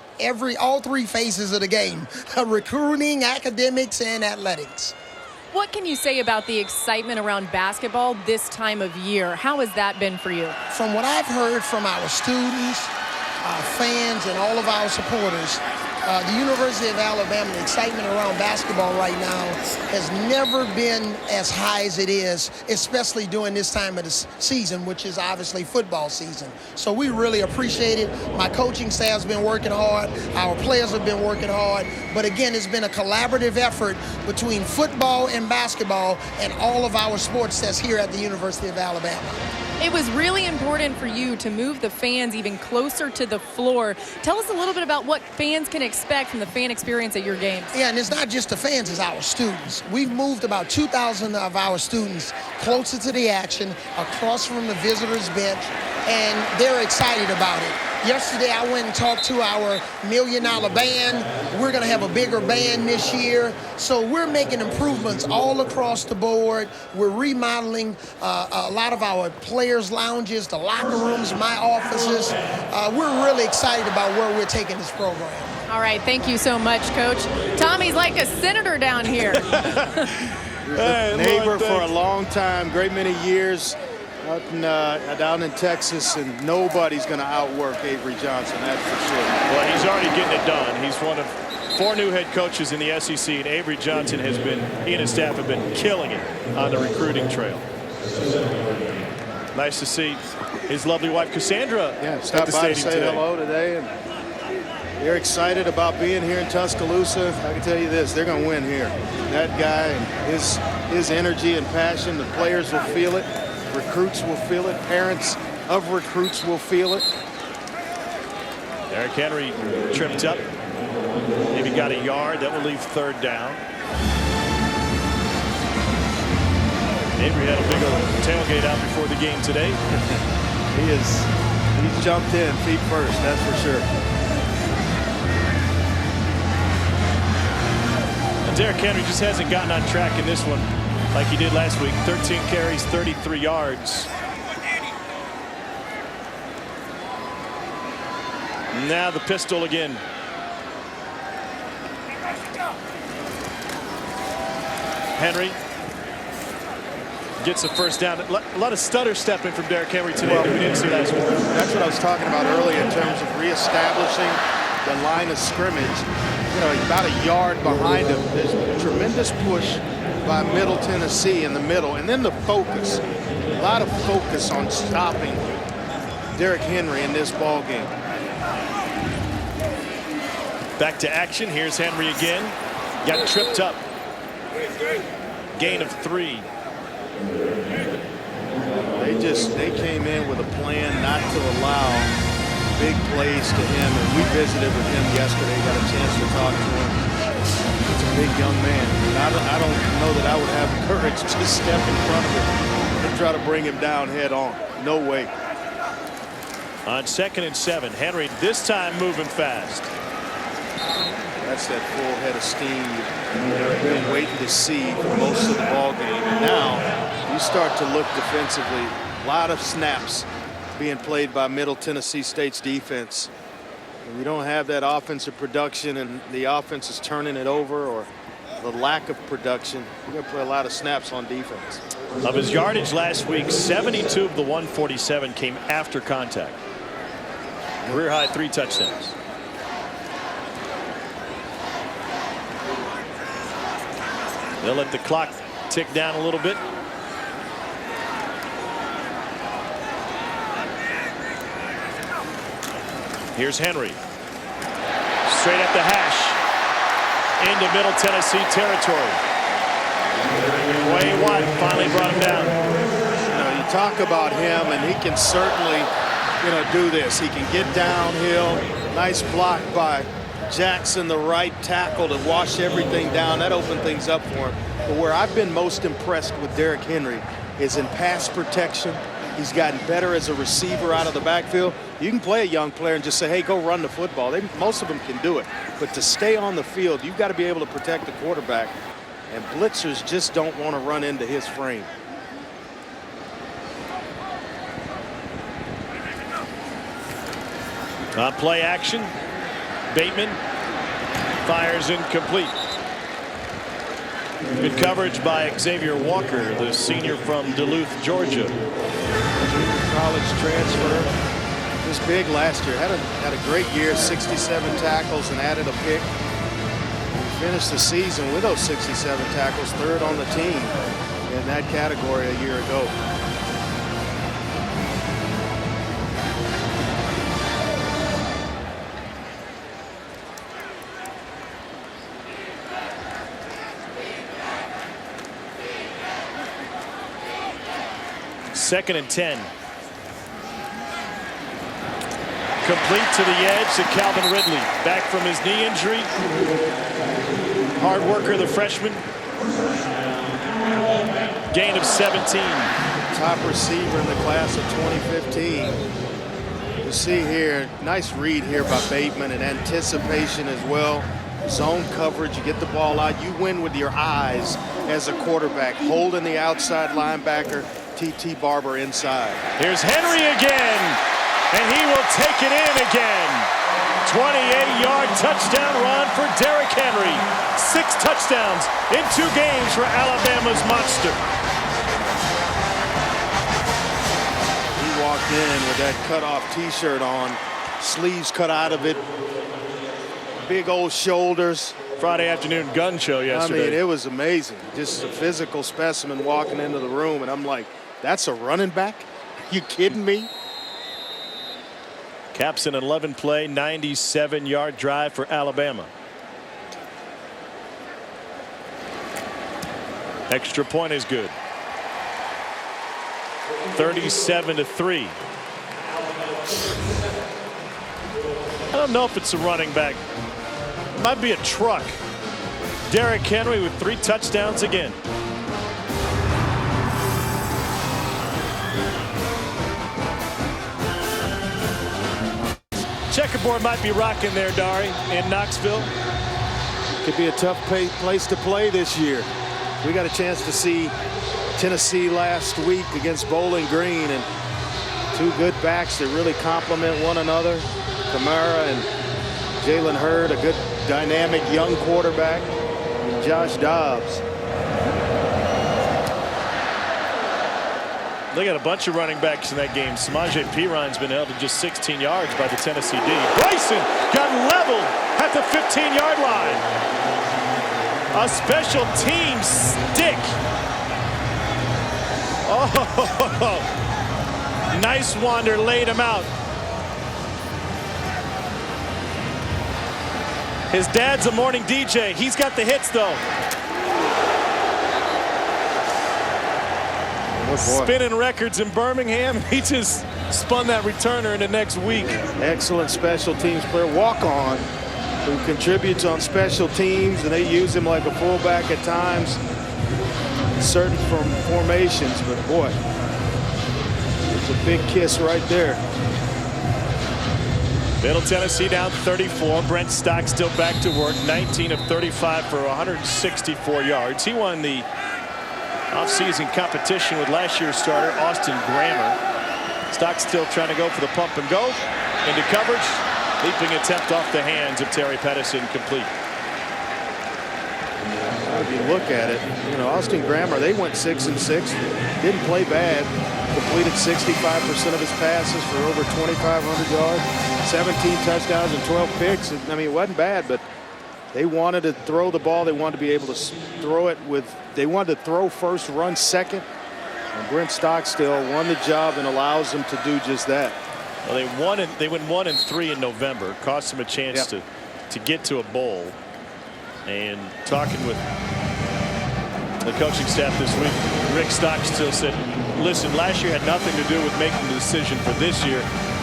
all three phases of the game: recruiting, academics, and athletics. What can you say about the excitement around basketball this time of year? How has that been for you? From what I've heard from our students, our fans, and all of our supporters, the University of Alabama, the excitement around basketball right now has never been as high as it is, especially during this time of the season, which is obviously football season. So we really appreciate it. My coaching staff's been working hard. Our players have been working hard. But again, it's been a collaborative effort between football and basketball and all of our sports that's here at the University of Alabama. It was really important for you to move the fans even closer to the floor. Tell us a little bit about what fans can expect from the fan experience at your games. Yeah, and it's not just the fans, it's our students. We've moved about 2,000 of our students closer to the action, across from the visitors' bench, and they're excited about it. Yesterday, I went and talked to our $1 Million band. We're going to have a bigger band this year. So we're making improvements all across the board. We're remodeling a lot of our players' lounges, the locker rooms, my offices. We're really excited about where we're taking this program. All right, thank you so much, Coach. Tommy's like a senator down here. Hey, neighbor for a long time, great many years. Down in Texas, and nobody's going to outwork Avery Johnson, that's for sure. Well, he's already getting it done. He's one of 4 new head coaches in the SEC, and Avery Johnson he and his staff have been killing it on the recruiting trail. Nice to see his lovely wife, Cassandra, stopped by to say hello today. And they're excited about being here in Tuscaloosa. I can tell you this, they're going to win here. That guy and his energy and passion, the players will feel it. Recruits will feel it. Parents of recruits will feel it. Derrick Henry tripped up. Maybe got a yard. That will leave 3rd down. Avery had a big old tailgate out before the game today. He's jumped in feet first, that's for sure. And Derrick Henry just hasn't gotten on track in this one like he did last week. 13 carries, 33 yards. Now the pistol again. Henry gets the 1st down. A lot of stutter stepping from Derrick Henry today that we didn't see last week. That's what I was talking about earlier in terms of reestablishing the line of scrimmage. You know, about a yard behind him. There's a tremendous push by Middle Tennessee in the middle, and then the focus. A lot of focus on stopping Derrick Henry in this ball game. Back to action. Here's Henry again. Got tripped up. Gain of 3. They came in with a plan not to allow big plays to him, and we visited with him yesterday, got a chance to talk to him. He's a big young man. And I don't know that I would have the courage to step in front of him and try to bring him down head on. No way. On 2nd and 7, Henry this time moving fast. That's that full head of steam you've been waiting to see for most of the ball game. And now you start to look defensively. A lot of snaps being played by Middle Tennessee State's defense. And you don't have that offensive production and the offense is turning it over, or the lack of production. You're going to play a lot of snaps on defense. Of his yardage last week, 72 of the 147 came after contact. Career high 3 touchdowns. They'll let the clock tick down a little bit. Here's Henry. Straight at the hash. Into Middle Tennessee territory. Way wide. Finally brought him down. You know, you talk about him, and he can certainly, do this. He can get downhill. Nice block by Jackson, the right tackle, to wash everything down. That opened things up for him. But where I've been most impressed with Derrick Henry is in pass protection. He's gotten better as a receiver out of the backfield. You can play a young player and just say, hey, go run the football. Most of them can do it. But to stay on the field, you've got to be able to protect the quarterback. And blitzers just don't want to run into his frame. On play action, Bateman fires incomplete. Good coverage by Xavier Walker, the senior from Duluth, Georgia. College transfer. Was big last year. Had a great year, 67 tackles and added a pick. Finished the season with those 67 tackles, third on the team in that category a year ago. Second and 10. Complete to the edge to Calvin Ridley. Back from his knee injury. Hard worker, the freshman. Gain of 17. Top receiver in the class of 2015. You see here, nice read here by Bateman and anticipation as well. Zone coverage, you get the ball out. You win with your eyes as a quarterback. Holding the outside linebacker. T.T. Barber inside. Here's Henry again, and he will take it in again. 28-yard touchdown run for Derrick Henry. 6 touchdowns in 2 games for Alabama's monster. He walked in with that cutoff T-shirt on, sleeves cut out of it, big old shoulders. Friday afternoon gun show yesterday. I mean, it was amazing. Just a physical specimen walking into the room, and I'm like, that's a running back? You kidding me? Caps an 11-play, 97-yard drive for Alabama. Extra point is good. 37-3. I don't know if it's a running back. It might be a truck. Derrick Henry with 3 touchdowns again. Checkerboard might be rocking there, Dari, in Knoxville. Could be a tough place to play this year. We got a chance to see Tennessee last week against Bowling Green, and 2 good backs that really complement one another. Kamara and Jalen Hurd, a good dynamic young quarterback. And Josh Dobbs. They got a bunch of running backs in that game. Samaje Perine's been held to just 16 yards by the Tennessee D. Bryson got leveled at the 15-yard line. A special team stick. Oh, nice wander, laid him out. His dad's a morning DJ. He's got the hits, though. Spinning records in Birmingham. He just spun that returner in the next week. Excellent special teams player, walk-on, who contributes on special teams, and they use him like a fullback at times in certain formations. But boy, it's a big kiss right there. Middle Tennessee down 34. Brent Stockstill back to work. 19 of 35 for 164 yards. He won the off-season competition with last year's starter Austin Grammer. Stockstill trying to go for the pump and go into coverage. Leaping attempt off the hands of Terry Pedersen, complete. If you look at it, you know, Austin Grammer, they went 6-6, didn't play bad, completed 65% of his passes for over 2,500 yards, 17 touchdowns and 12 picks. I mean, it wasn't bad, but they wanted to throw the ball. They wanted to be able to throw it with, they wanted to throw first, run second. And Brent Stockstill won the job and allows them to do just that. Well, they went 1-3 in November. Cost them a chance to get to a bowl. And talking with the coaching staff this week, Rick Stockstill said, listen, last year had nothing to do with making the decision for this year.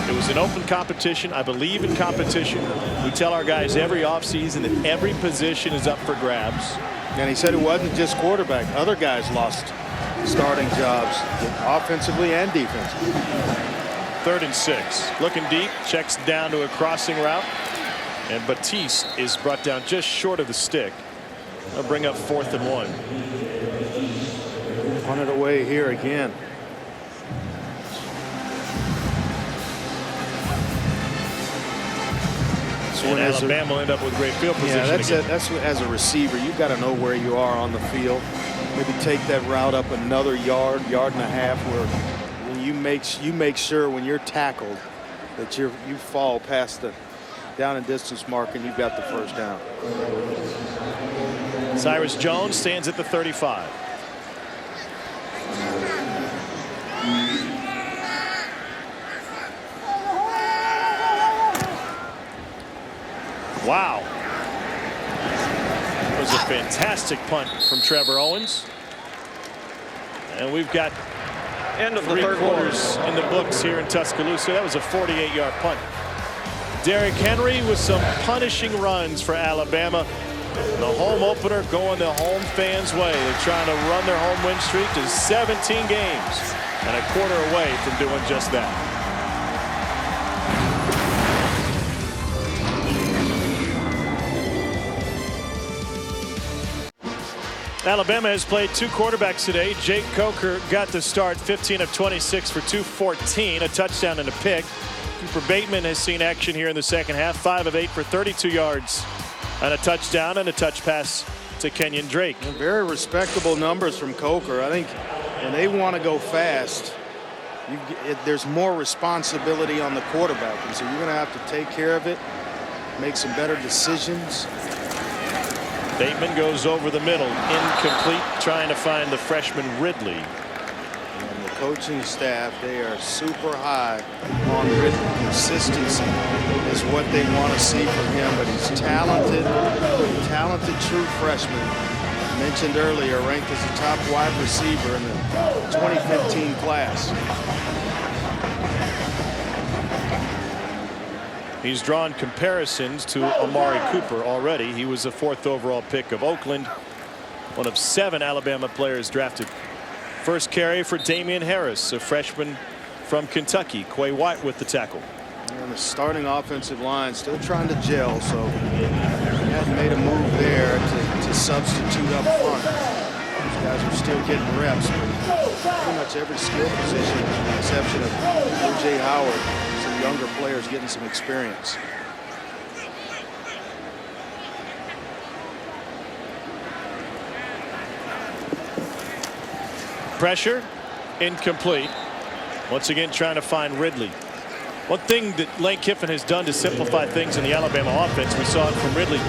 It was an open competition. I believe in competition. We tell our guys every offseason that every position is up for grabs. And he said it wasn't just quarterback. Other guys lost starting jobs, offensively and defensively. 3rd and 6. Looking deep, checks down to a crossing route. And Batiste is brought down just short of the stick. They'll bring up 4th and 1. On it away here again. And Alabama will end up with great field position. Yeah, that's as a receiver, you've got to know where you are on the field. Maybe take that route up another yard and a half, where when you make sure when you're tackled that you fall past the down and distance mark and you've got the first down. Cyrus Jones stands at the 35. Wow. That was a fantastic punt from Trevor Owens. And we've got End of the 3 third quarters in the books here in Tuscaloosa. That was a 48-yard punt. Derrick Henry with some punishing runs for Alabama. The home opener going the home fans' way. They're trying to run their home win streak to 17 games and a quarter away from doing just that. Alabama has played 2 quarterbacks today. Jake Coker got the start, 15 of 26 for 214, a touchdown and a pick. Cooper Bateman has seen action here in the second half, 5 of 8 for 32 yards and a touchdown and a touch pass to Kenyon Drake. Very respectable numbers from Coker. I think when they want to go fast, there's more responsibility on the quarterback, and so you're going to have to take care of it, make some better decisions. Bateman goes over the middle, incomplete, trying to find the freshman Ridley. And the coaching staff, they are super high on Ridley. Consistency is what they want to see from him, but he's talented true freshman. Mentioned earlier, ranked as the top wide receiver in the 2015 class. He's drawn comparisons to Amari Cooper already. He was the 4th overall pick of Oakland, one of 7 Alabama players drafted. First carry for Damian Harris, a freshman from Kentucky. Quay White with the tackle. And the starting offensive line still trying to gel, so he hasn't made a move there to substitute up front. These guys are still getting reps, but pretty much every skill position, with the exception of O.J. Howard. Some younger players getting some experience. Pressure, incomplete. Once again trying to find Ridley. One thing that Lane Kiffin has done to simplify things in the Alabama offense, we saw it from Ridley,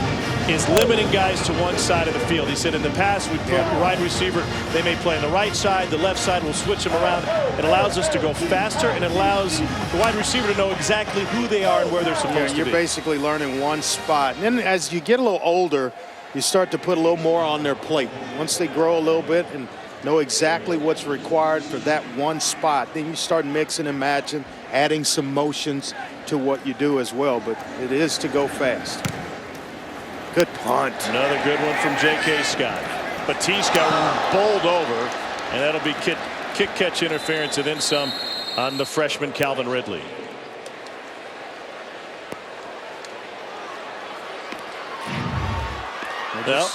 is limiting guys to one side of the field. He said in the past we put a wide receiver, they may play on the right side, the left side, we'll switch them around. It allows us to go faster, and it allows the wide receiver to know exactly who they are and where they're supposed to be. You're basically learning one spot. And then as you get a little older, you start to put a little more on their plate. Once they grow a little bit and know exactly what's required for that one spot, then you start mixing and matching, adding some motions to what you do as well. But it is to go fast. Good punt. Another good one from J.K. Scott. Batiste got bowled over, and that'll be kick catch interference and then some on the freshman Calvin Ridley. Well,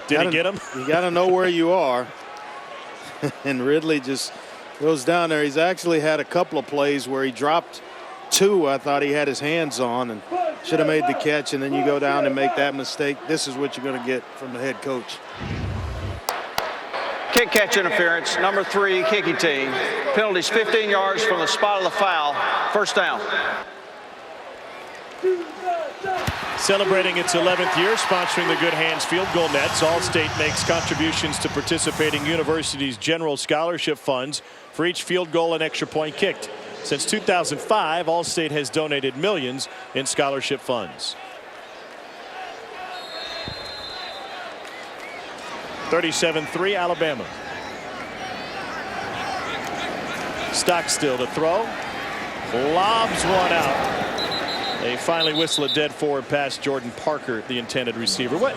did he get him? You got to know where you are. And Ridley just goes down there. He's actually had a couple of plays where he dropped 2 I thought he had his hands on and should have made the catch, and then you go down and make that mistake. This is what you're going to get from the head coach. Kick catch interference, number 3, kicking team. Penalties 15 yards from the spot of the foul. First down. Celebrating its 11th year, sponsoring the Good Hands Field Goal Nets, Allstate makes contributions to participating universities' general scholarship funds for each field goal and extra point kicked. Since 2005, Allstate has donated millions in scholarship funds. 37-3 Alabama. Stockstill to throw. Lobs one out. They finally whistle a dead forward pass. Jordan Parker, the intended receiver. What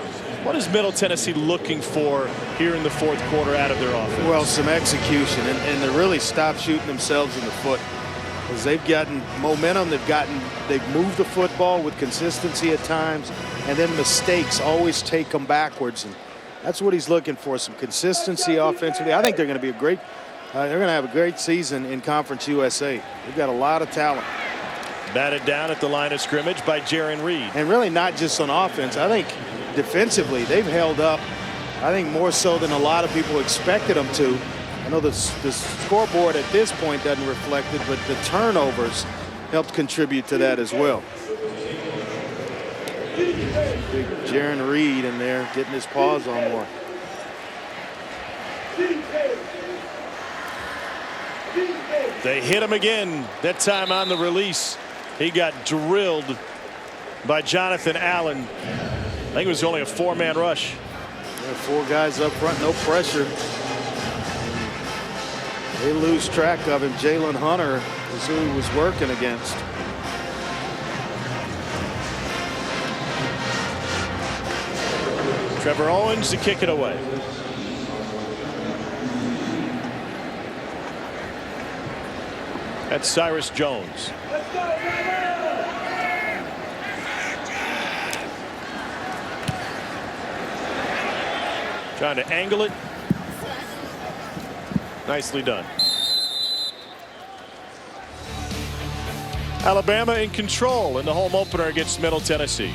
What is Middle Tennessee looking for here in the fourth quarter out of their offense? Well, some execution and to really stop shooting themselves in the foot. Because they've gotten momentum, they've moved the football with consistency at times, and then mistakes always take them backwards. And that's what he's looking for, some consistency offensively. I think they're going to be they're going to have a great season in Conference USA. They've got a lot of talent. Batted down at the line of scrimmage by Jaron Reed. And really not just on offense. I think defensively they've held up, I think more so than a lot of people expected them to. I know the scoreboard at this point doesn't reflect it, but the turnovers helped contribute to that as well. Big Jaron Reed in there getting his paws on one. They hit him again, that time on the release. He got drilled by Jonathan Allen. I think it was only a 4-man rush. Yeah, 4 guys up front, no pressure. They lose track of him. Jalen Hunter is who he was working against. Trevor Owens to kick it away. That's Cyrus Jones. Trying to angle it. Nicely done. Alabama in control in the home opener against Middle Tennessee.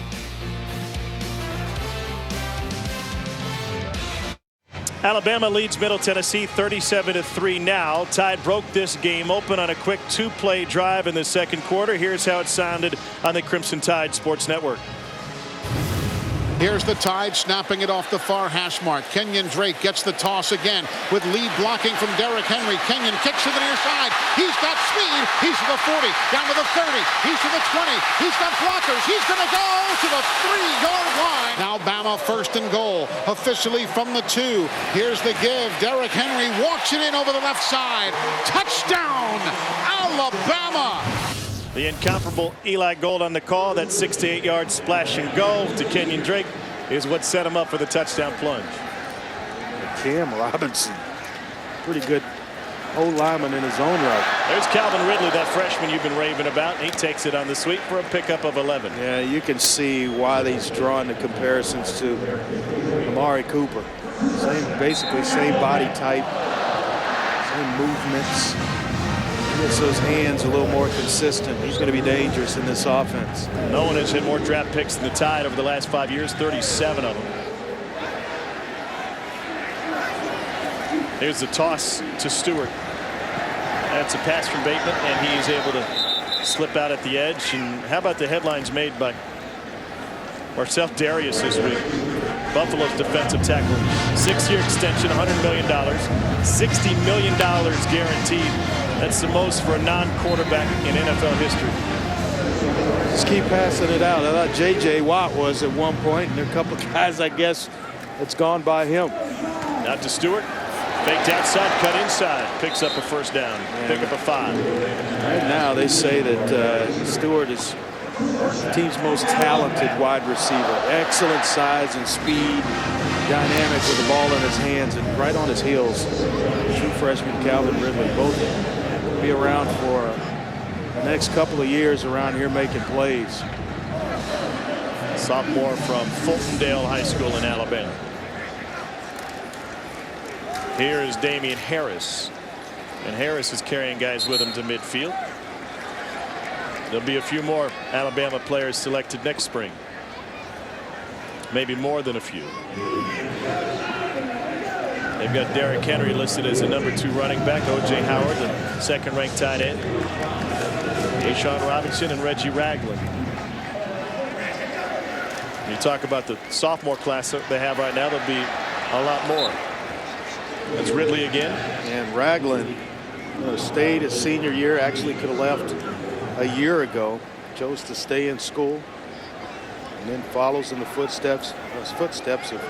Alabama leads Middle Tennessee 37-3 now. Tide broke this game open on a quick 2-play drive in the second quarter. Here's how it sounded on the Crimson Tide Sports Network. Here's the Tide snapping it off the far hash mark. Kenyon Drake gets the toss again with lead blocking from Derrick Henry. Kenyon kicks to the near side. He's got speed. He's to the 40, down to the 30. He's to the 20. He's got blockers. He's going to go to the 3-yard line. Now Bama first and goal, officially from the 2. Here's the give. Derrick Henry walks it in over the left side. Touchdown, Alabama. The incomparable Eli Gold on the call. That 6 to 8 yard splash and go to Kenyon Drake is what set him up for the touchdown plunge. Cam Robinson, pretty good old lineman in his own right. There's Calvin Ridley, that freshman you've been raving about. He takes it on the sweep for a pickup of 11. Yeah, you can see why he's drawing the comparisons to Amari Cooper. Basically same body type, same movements. Gets those hands a little more consistent. He's going to be dangerous in this offense. No one has hit more draft picks than the Tide over the last 5 years, 37 of them. Here's the toss to Stewart. That's a pass from Bateman, and he's able to slip out at the edge. And how about the headlines made by Marcel Darius this week? Buffalo's defensive tackle, 6-year extension, $100 million, $60 million guaranteed. That's the most for a non-quarterback in NFL history. Just keep passing it out. I thought J.J. Watt was at one point, and there are a couple of guys, I guess, that's gone by him. Now to Stewart. Faked outside, cut inside. Picks up a first down. Pick up a 5. Right now they say that Stewart is the team's most talented wide receiver. Excellent size and speed. Dynamic with the ball in his hands and right on his heels. True freshman Calvin Ridley. Both will be around for the next couple of years around here making plays. Sophomore from Fultondale High School in Alabama. Here is Damian Harris. And Harris is carrying guys with him to midfield. There'll be a few more Alabama players selected next spring. Maybe more than a few. They've got Derrick Henry listed as a #2 running back. O.J. Howard, the second-ranked tight end. Ashawn Robinson and Reggie Ragland. You talk about the sophomore class that they have right now, there'll be a lot more. That's Ridley again. And Ragland stayed his senior year. Actually could have left a year ago. Chose to stay in school. And then follows in the footsteps of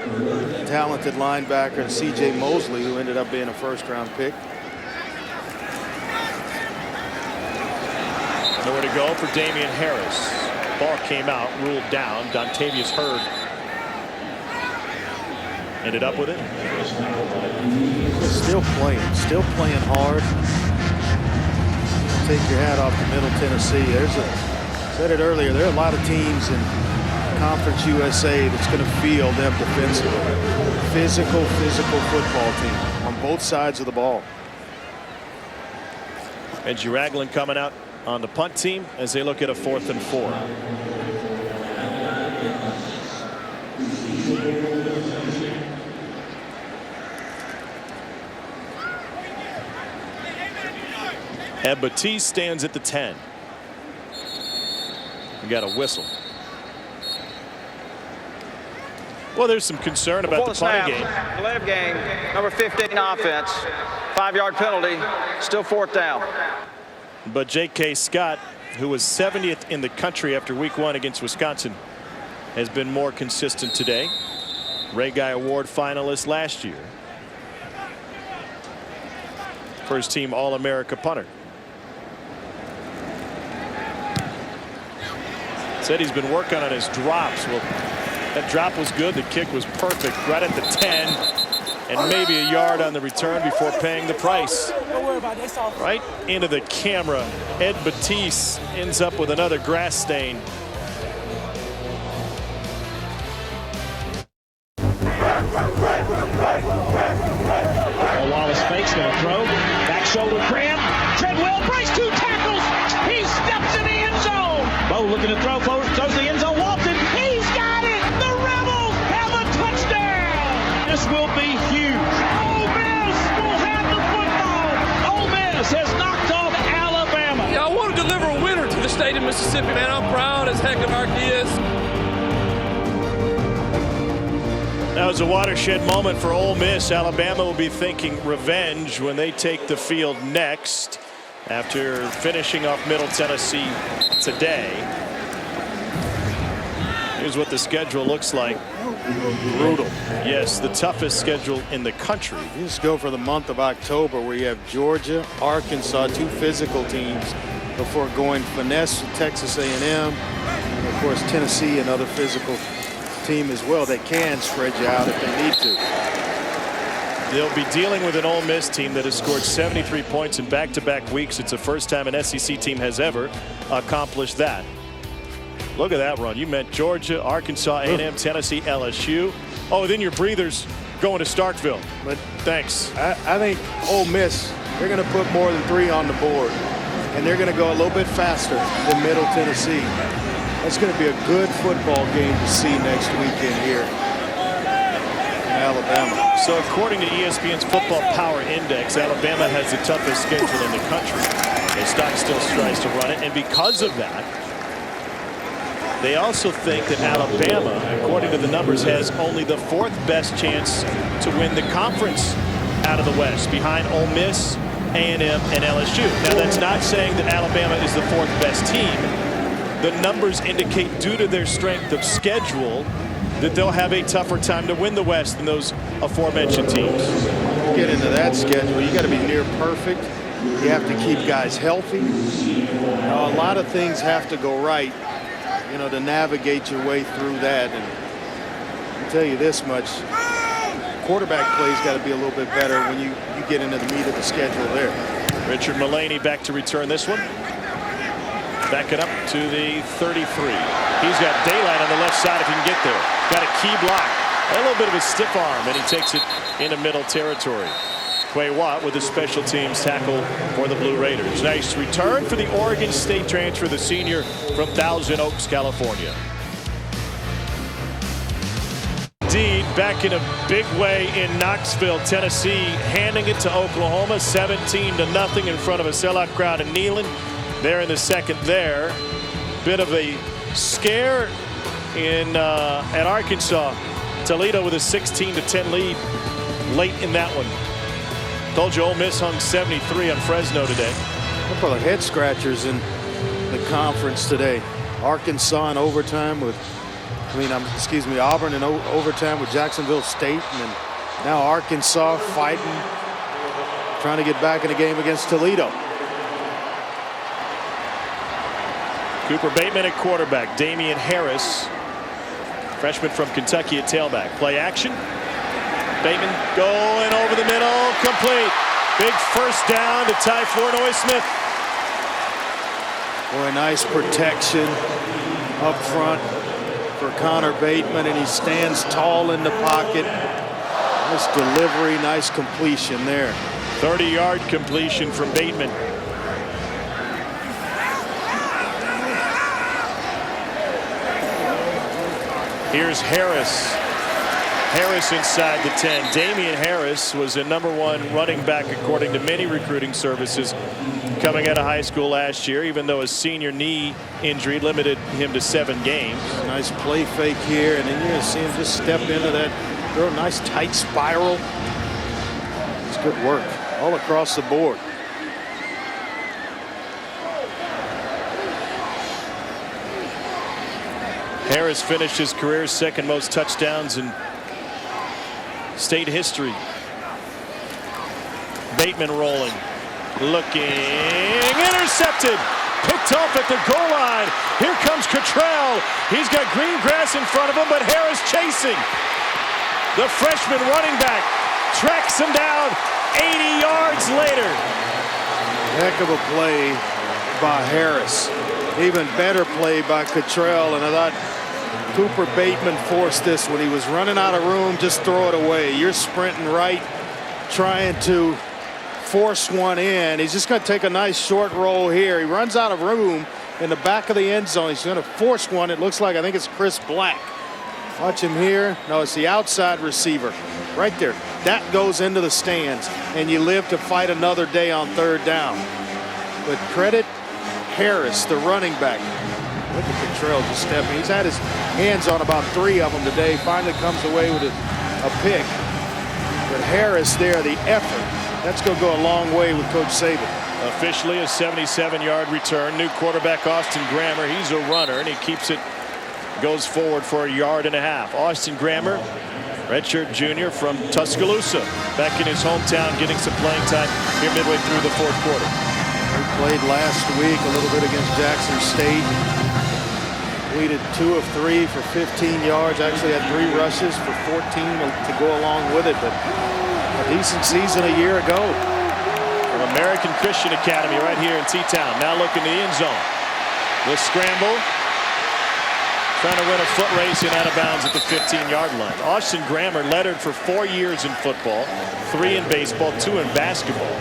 talented linebacker C.J. Mosley, who ended up being a first-round pick. Nowhere to go for Damian Harris. Ball came out, ruled down. Dontavius Hurd Ended up with it. Still playing hard. Take your hat off to Middle Tennessee. Said it earlier, there are a lot of teams in Conference USA that's going to feel them defensively. Physical football team on both sides of the ball. Reggie Ragland coming out on the punt team as they look at a 4th and 4. Ed Batiste stands at the 10. We got a whistle. Well, there's some concern about the punting game. Delay of game, number 15 offense, 5-yard penalty, still 4th down. But J.K. Scott, who was 70th in the country after week 1 against Wisconsin, has been more consistent today. Ray Guy Award finalist last year. First team All-America punter. Said he's been working on his drops. Well, that drop was good. The kick was perfect. Right at the 10. And maybe a yard on the return before paying the price. Right into the camera. Ed Batiste ends up with another grass stain. Wallace fakes, going to throw. Back shoulder cram. Treadwell breaks 2 tackles. He steps in the end zone. Bo looking to throw. Throws the end zone. Walton. He's got it. The Rebels have a touchdown. This will be huge. Ole Miss will have the football. Ole Miss has knocked off Alabama. Yeah, I want to deliver a winner to the state of Mississippi, man. I'm proud as heck of our kids. That was a watershed moment for Ole Miss. Alabama will be thinking revenge when they take the field next after finishing off Middle Tennessee today. Here's what the schedule looks like. Brutal. Yes, the toughest schedule in the country. You just go for the month of October where you have Georgia, Arkansas, 2 physical teams before going finesse with Texas A&M. And of course, Tennessee, another physical team as well. They can spread you out if they need to. They'll be dealing with an Ole Miss team that has scored 73 points in back-to-back weeks. It's the first time an SEC team has ever accomplished that. Look at that run. You meant Georgia, Arkansas, A&M, Tennessee, LSU. Oh, then your breathers going to Starkville. But thanks. I think Ole Miss, they're going to put more than 3 on the board, and they're going to go a little bit faster than Middle Tennessee. That's going to be a good football game to see next weekend here in Alabama. So according to ESPN's Football Power Index, Alabama has the toughest schedule in the country. And Stock still tries to run it. And because of that, they also think that Alabama, according to the numbers, has only the 4th best chance to win the conference out of the West, behind Ole Miss, A&M, and LSU. Now, that's not saying that Alabama is the 4th best team. The numbers indicate, due to their strength of schedule, that they'll have a tougher time to win the West than those aforementioned teams. Get into that schedule, you got to be near perfect. You have to keep guys healthy. A lot of things have to go right, to navigate your way through that. And I'll tell you this much, quarterback play's got to be a little bit better when you get into the meat of the schedule there. Richard Mullaney back to return this one. Back it up to the 33. He's got daylight on the left side if he can get there. Got a key block. A little bit of a stiff arm, and he takes it into middle territory. Quay Watt with the special teams tackle for the Blue Raiders. Nice return for the Oregon State transfer, the senior from Thousand Oaks, California. Indeed, back in a big way in Knoxville, Tennessee, handing it to Oklahoma 17-0 in front of a sellout crowd in Neyland. There in the second there. Bit of a scare at Arkansas. Toledo with a 16-10 lead late in that one. Told you Ole Miss hung 73 on Fresno today. A couple of head scratchers in the conference today. Arkansas in overtime with, Auburn in overtime with Jacksonville State, and then now Arkansas fighting, trying to get back in the game against Toledo. Cooper Bateman at quarterback. Damian Harris, freshman from Kentucky, at tailback. Play action. Bateman going over the middle, complete. Big first down to Ty Flournoy Smith. Boy, nice protection up front for Connor Bateman, and he stands tall in the pocket. Nice delivery, nice completion there. 30-yard completion from Bateman. Here's Harris. Harris inside the 10. Damian Harris was a #1 running back according to many recruiting services coming out of high school last year, even though his senior knee injury limited him to 7 games. Nice play fake here, and then you're going to see him just step into that real nice tight spiral. It's good work all across the board. Harris finished his career's second most touchdowns in state history. Bateman rolling, looking, intercepted, picked off at the goal line. Here comes Cottrell. He's got green grass in front of him, but Harris chasing. The freshman running back tracks him down 80 yards later. Heck of a play by Harris. Even better play by Cottrell, and I thought Cooper Bateman forced this when he was running out of room. Just throw it away. You're sprinting right, trying to force one in. He's just going to take a nice short roll here. He runs out of room in the back of the end zone. He's going to force one. It looks like, I think it's Chris Black. Watch him here. No, it's the outside receiver right there. That goes into the stands, and you live to fight another day on 3rd down. But credit Harris, the running back. Look at Cottrell just stepping. He's had his hands on about 3 of them today. Finally comes away with a pick. But Harris there, the effort. That's going to go a long way with Coach Saban. Officially a 77-yard return. New quarterback Austin Grammer. He's a runner, and he keeps it, goes forward for 1.5 yards. Austin Grammer, redshirt junior from Tuscaloosa, back in his hometown, getting some playing time here midway through the 4th quarter. He played last week a little bit against Jackson State. Completed 2 of 3 for 15 yards. Actually had 3 rushes for 14 to go along with it, but a decent season a year ago. From American Christian Academy right here in T-Town. Now looking to the end zone. The scramble. Trying to win a foot race and out of bounds at the 15-yard line. Austin Grammer lettered for 4 years in football, 3 in baseball, 2 in basketball.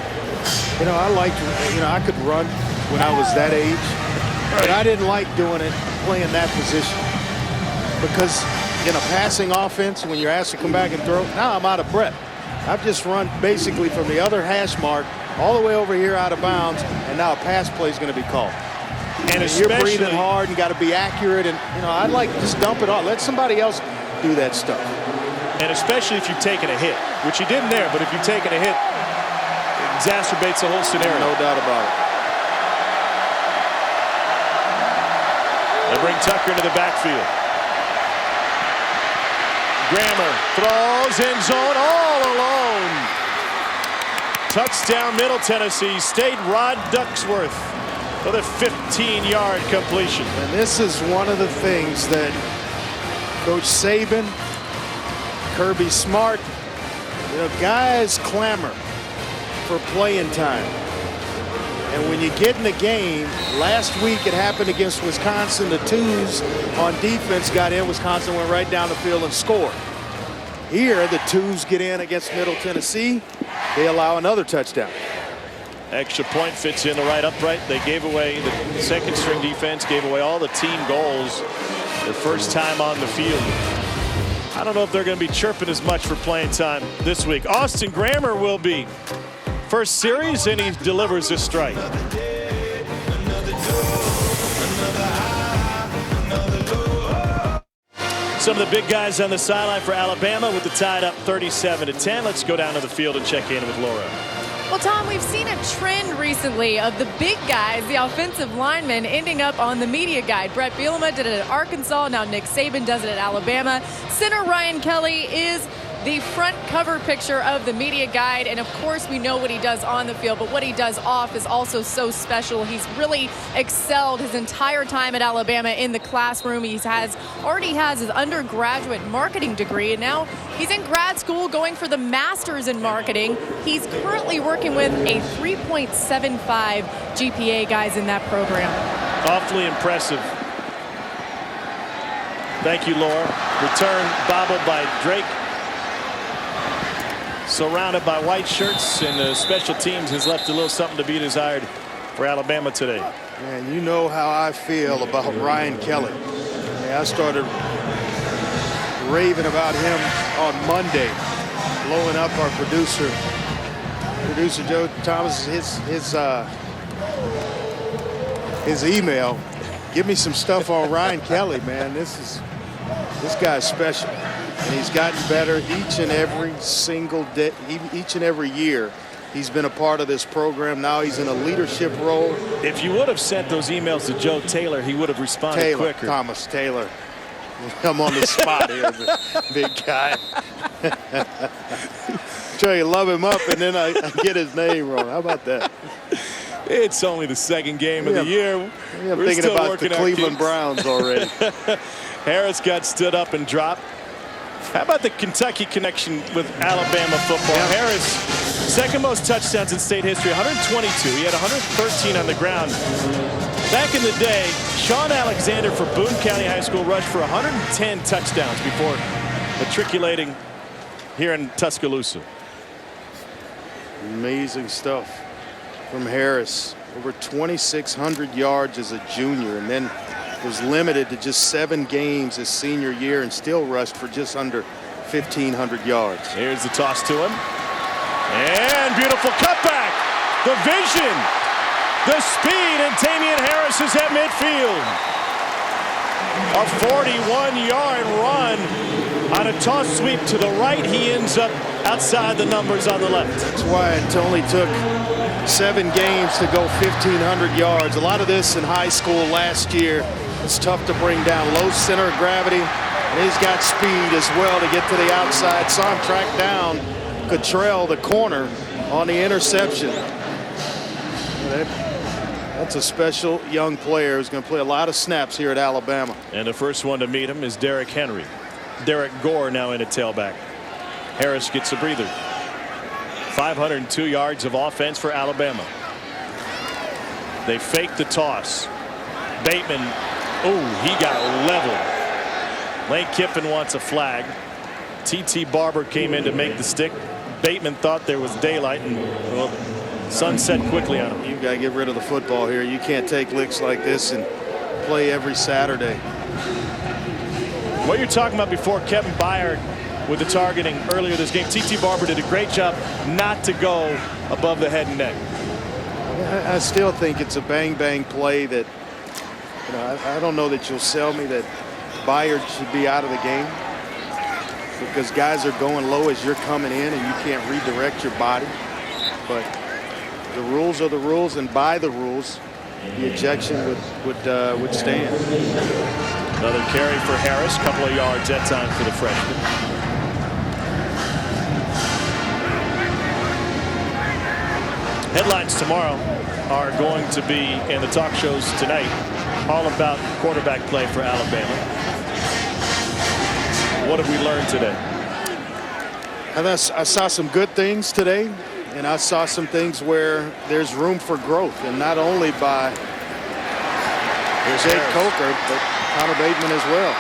You know, I liked, I could run when I was that age, but I didn't like doing it, playing that position. Because in a passing offense, when you're asked to come back and throw, now I'm out of breath. I've just run basically from the other hash mark all the way over here out of bounds, and now a pass play is going to be called. And you're breathing hard and got to be accurate, and I'd like to just dump it off. Let somebody else do that stuff. And especially if you've taken a hit, which you didn't there, but if you've taken a hit, it exacerbates the whole scenario. No doubt about it. They bring Tucker into the backfield. Grammer throws, end zone, all alone. Touchdown, Middle Tennessee State. Rod Ducksworth with a 15-yard completion. And this is one of the things that Coach Saban, Kirby Smart, guys clamor for playing time. And when you get in the game, last week it happened against Wisconsin. The twos on defense got in. Wisconsin went right down the field and scored. Here, the twos get in against Middle Tennessee. They allow another touchdown. Extra point fits in the right upright. They gave away, the second string defense gave away all the team goals their first time on the field. I don't know if they're going to be chirping as much for playing time this week. Austin Grammer will be. First series, and he delivers a strike. Some of the big guys on the sideline for Alabama with the tied up 37-10. Let's go down to the field and check in with Laura. Well, Tom, we've seen a trend recently of the big guys, the offensive linemen, ending up on the media guide. Brett Bielema did it at Arkansas. Now Nick Saban does it at Alabama. Center Ryan Kelly is the front cover picture of the media guide. And of course, we know what he does on the field, but what he does off is also so special. He's really excelled his entire time at Alabama in the classroom. He already has his undergraduate marketing degree, and now he's in grad school going for the master's in marketing. He's currently working with a 3.75 GPA, guys, in that program. Awfully impressive. Thank you, Laura. Return bobbled by Drake. Surrounded by white shirts, and the special teams has left a little something to be desired for Alabama today. Man, you know how I feel about Ryan Kelly. I started raving about him on Monday, blowing up our producer Joe Thomas, his email. Give me some stuff on Ryan Kelly, man. This guy's special, and he's gotten better each and every single day, each and every year. He's been a part of this program. Now he's in a leadership role. If you would have sent those emails to Joe Taylor, he would have responded quicker. Thomas Taylor. I'm on the spot here, big guy. Try to love him up, and then I get his name wrong. How about that? It's only the second game of the year. I'm thinking about the Cleveland Browns already. Harris got stood up and dropped. How about the Kentucky connection with Alabama football? Yeah. Harris, second most touchdowns in state history, 122. He had 113 on the ground. Back in the day, Sean Alexander for Boone County High School rushed for 110 touchdowns before matriculating here in Tuscaloosa. Amazing stuff from Harris. Over 2,600 yards as a junior, and then was limited to just 7 games his senior year and still rushed for just under 1,500 yards. Here's the toss to him. And beautiful cutback. The vision. The speed, and Damian Harris is at midfield. A 41-yard run on a toss sweep to the right. He ends up outside the numbers on the left. That's why it only took 7 games to go 1,500 yards. A lot of this in high school last year. It's tough to bring down. Low center of gravity, and he's got speed as well to get to the outside. Saw him track down Cottrell, the corner, on the interception. That's a special young player who's going to play a lot of snaps here at Alabama. And the first one to meet him is Derrick Henry. Derek Gore now in a tailback. Harris gets a breather. 502 yards of offense for Alabama. They fake the toss. Bateman, he got leveled. Lane Kiffin wants a flag. T.T. Barber came in to make the stick. Bateman thought there was daylight, and sun set quickly on him. You've got to get rid of the football here. You can't take licks like this and play every Saturday. What you're talking about before, Kevin Byard with the targeting earlier this game. T.T. Barber did a great job not to go above the head and neck. I still think it's a bang-bang play that, I don't know that you'll sell me that Byard should be out of the game, because guys are going low as you're coming in and you can't redirect your body. But the rules are the rules, and by the rules, the ejection would stand. Another carry for Harris, couple of yards that time for the freshman. Headlines tomorrow are going to be, in the talk shows tonight, all about quarterback play for Alabama. What have we learned today? I saw some good things today, and I saw some things where there's room for growth, and not only by Jake Coker, but Connor Bateman as well.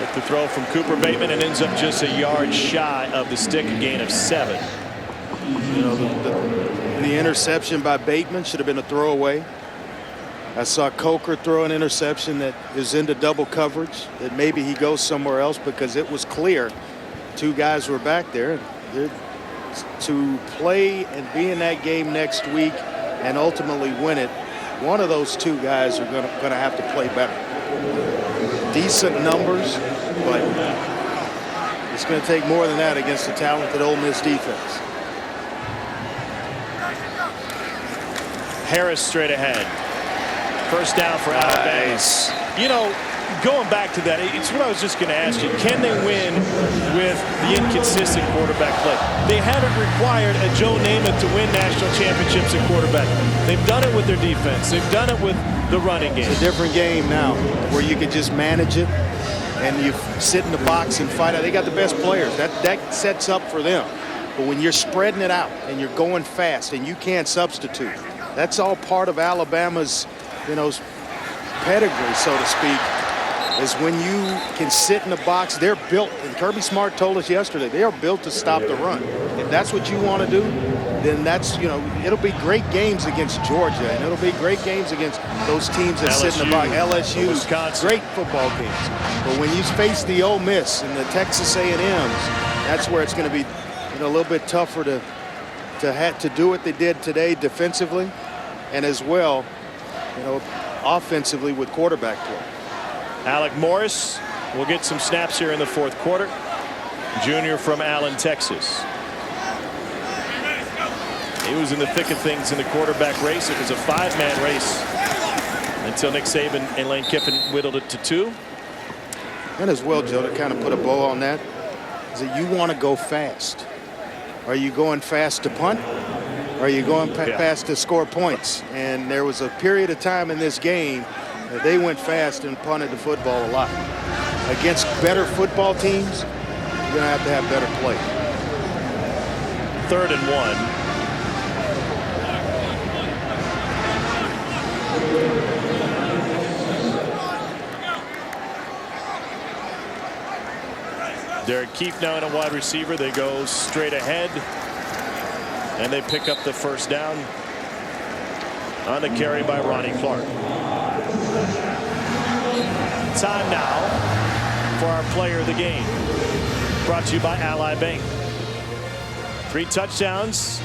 Took the throw from Cooper Bateman and ends up just a yard shy of the stick, a gain of 7. The interception by Bateman should have been a throwaway. I saw Coker throw an interception that is into double coverage, that maybe he goes somewhere else, because it was clear 2 guys were back there. To play and be in that game next week and ultimately win it, one of those 2 guys are going to have to play better. Decent numbers, but it's going to take more than that against the talented Ole Miss defense. Harris straight ahead. First down for Alabama. Nice. going back to that, it's what I was just going to ask you. Can they win with the inconsistent quarterback play? They haven't required a Joe Namath to win national championships at quarterback. They've done it with their defense. They've done it with the running game. It's a different game now where you can just manage it and you sit in the box and fight out. They got the best players. That sets up for them. But when you're spreading it out and you're going fast and you can't substitute, that's all part of Alabama's, pedigree, so to speak, is when you can sit in the box. They're built, and Kirby Smart told us yesterday, they are built to stop the run. If that's what you want to do, then that's, it'll be great games against Georgia, and it'll be great games against those teams that sit in the box. LSU, Wisconsin. Great football games. But when you face the Ole Miss and the Texas A&Ms, that's where it's going to be a little bit tougher to do what they did today defensively, and as well, offensively with quarterback play. Alec Morris will get some snaps here in the fourth quarter. Junior from Allen, Texas. He was in the thick of things in the quarterback race. It was a 5-man race until Nick Saban and Lane Kiffin whittled it to 2. And as well, Joe, to kind of put a bow on that, is that you want to go fast. Are you going fast to punt? Or are you going fast to score points? And there was a period of time in this game that they went fast and punted the football a lot. Against better football teams, you're going to have better play. 3rd and 1. Derek Keefe now in a wide receiver. They go straight ahead, and they pick up the first down on the carry by Ronnie Clark. Time now for our player of the game, brought to you by Ally Bank. 3 touchdowns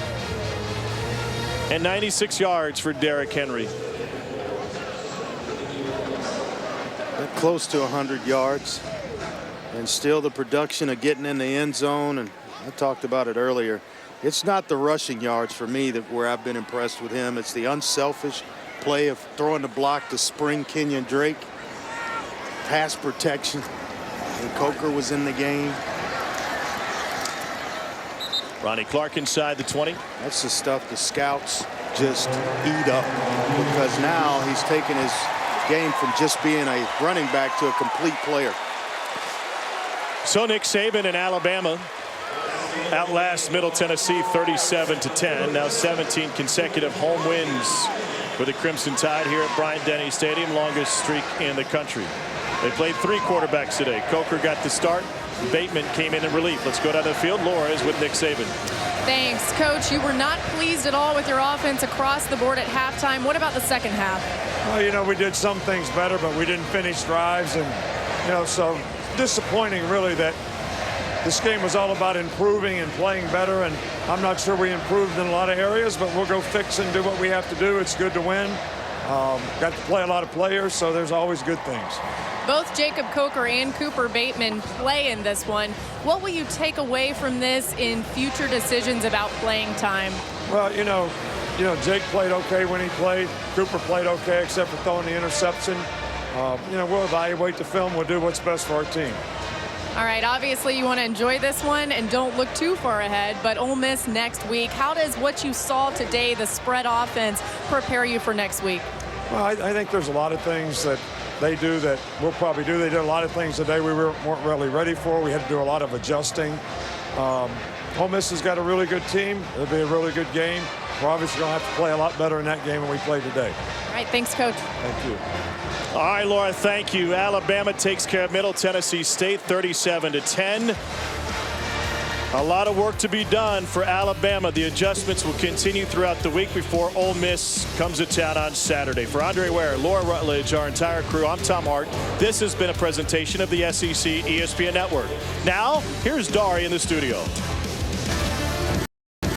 and 96 yards for Derrick Henry. Close to 100 yards. And still the production of getting in the end zone, and I talked about it earlier. It's not the rushing yards for me where I've been impressed with him. It's the unselfish play of throwing the block to spring Kenyon Drake. Pass protection. And Coker was in the game. Ronnie Clark inside the 20. That's the stuff the scouts just eat up, because now he's taken his game from just being a running back to a complete player. So Nick Saban and Alabama outlast Middle Tennessee 37-10. Now 17 consecutive home wins for the Crimson Tide here at Bryant-Denny Stadium, longest streak in the country. They played 3 quarterbacks today. Coker got the start. Bateman came in relief. Let's go down the field. Laura is with Nick Saban. Thanks, Coach. You were not pleased at all with your offense across the board at halftime. What about the second half? Well, we did some things better, but we didn't finish drives, and so disappointing really that this game was all about improving and playing better, and I'm not sure we improved in a lot of areas, but we'll go fix and do what we have to do. It's good to win. Got to play a lot of players, so there's always good things. Both Jacob Coker and Cooper Bateman play in this one. What will you take away from this in future decisions about playing time? Well, Jake played okay when he played. Cooper played okay except for throwing the interception. We'll evaluate the film. We'll do what's best for our team. All right, obviously you want to enjoy this one and don't look too far ahead, but Ole Miss next week. How does what you saw today, the spread offense, prepare you for next week? Well, I think there's a lot of things that they do that we'll probably do. They did a lot of things today we weren't really ready for. We had to do a lot of adjusting. Ole Miss has got a really good team. It'll be a really good game. We're obviously going to have to play a lot better in that game than we played today. All right, thanks, Coach. Thank you. All right, Laura, thank you. Alabama takes care of Middle Tennessee State 37-10. A lot of work to be done for Alabama. The adjustments will continue throughout the week before Ole Miss comes to town on Saturday. For Andre Ware, Laura Rutledge, our entire crew, I'm Tom Hart. This has been a presentation of the SEC ESPN Network. Now, here's Dari in the studio.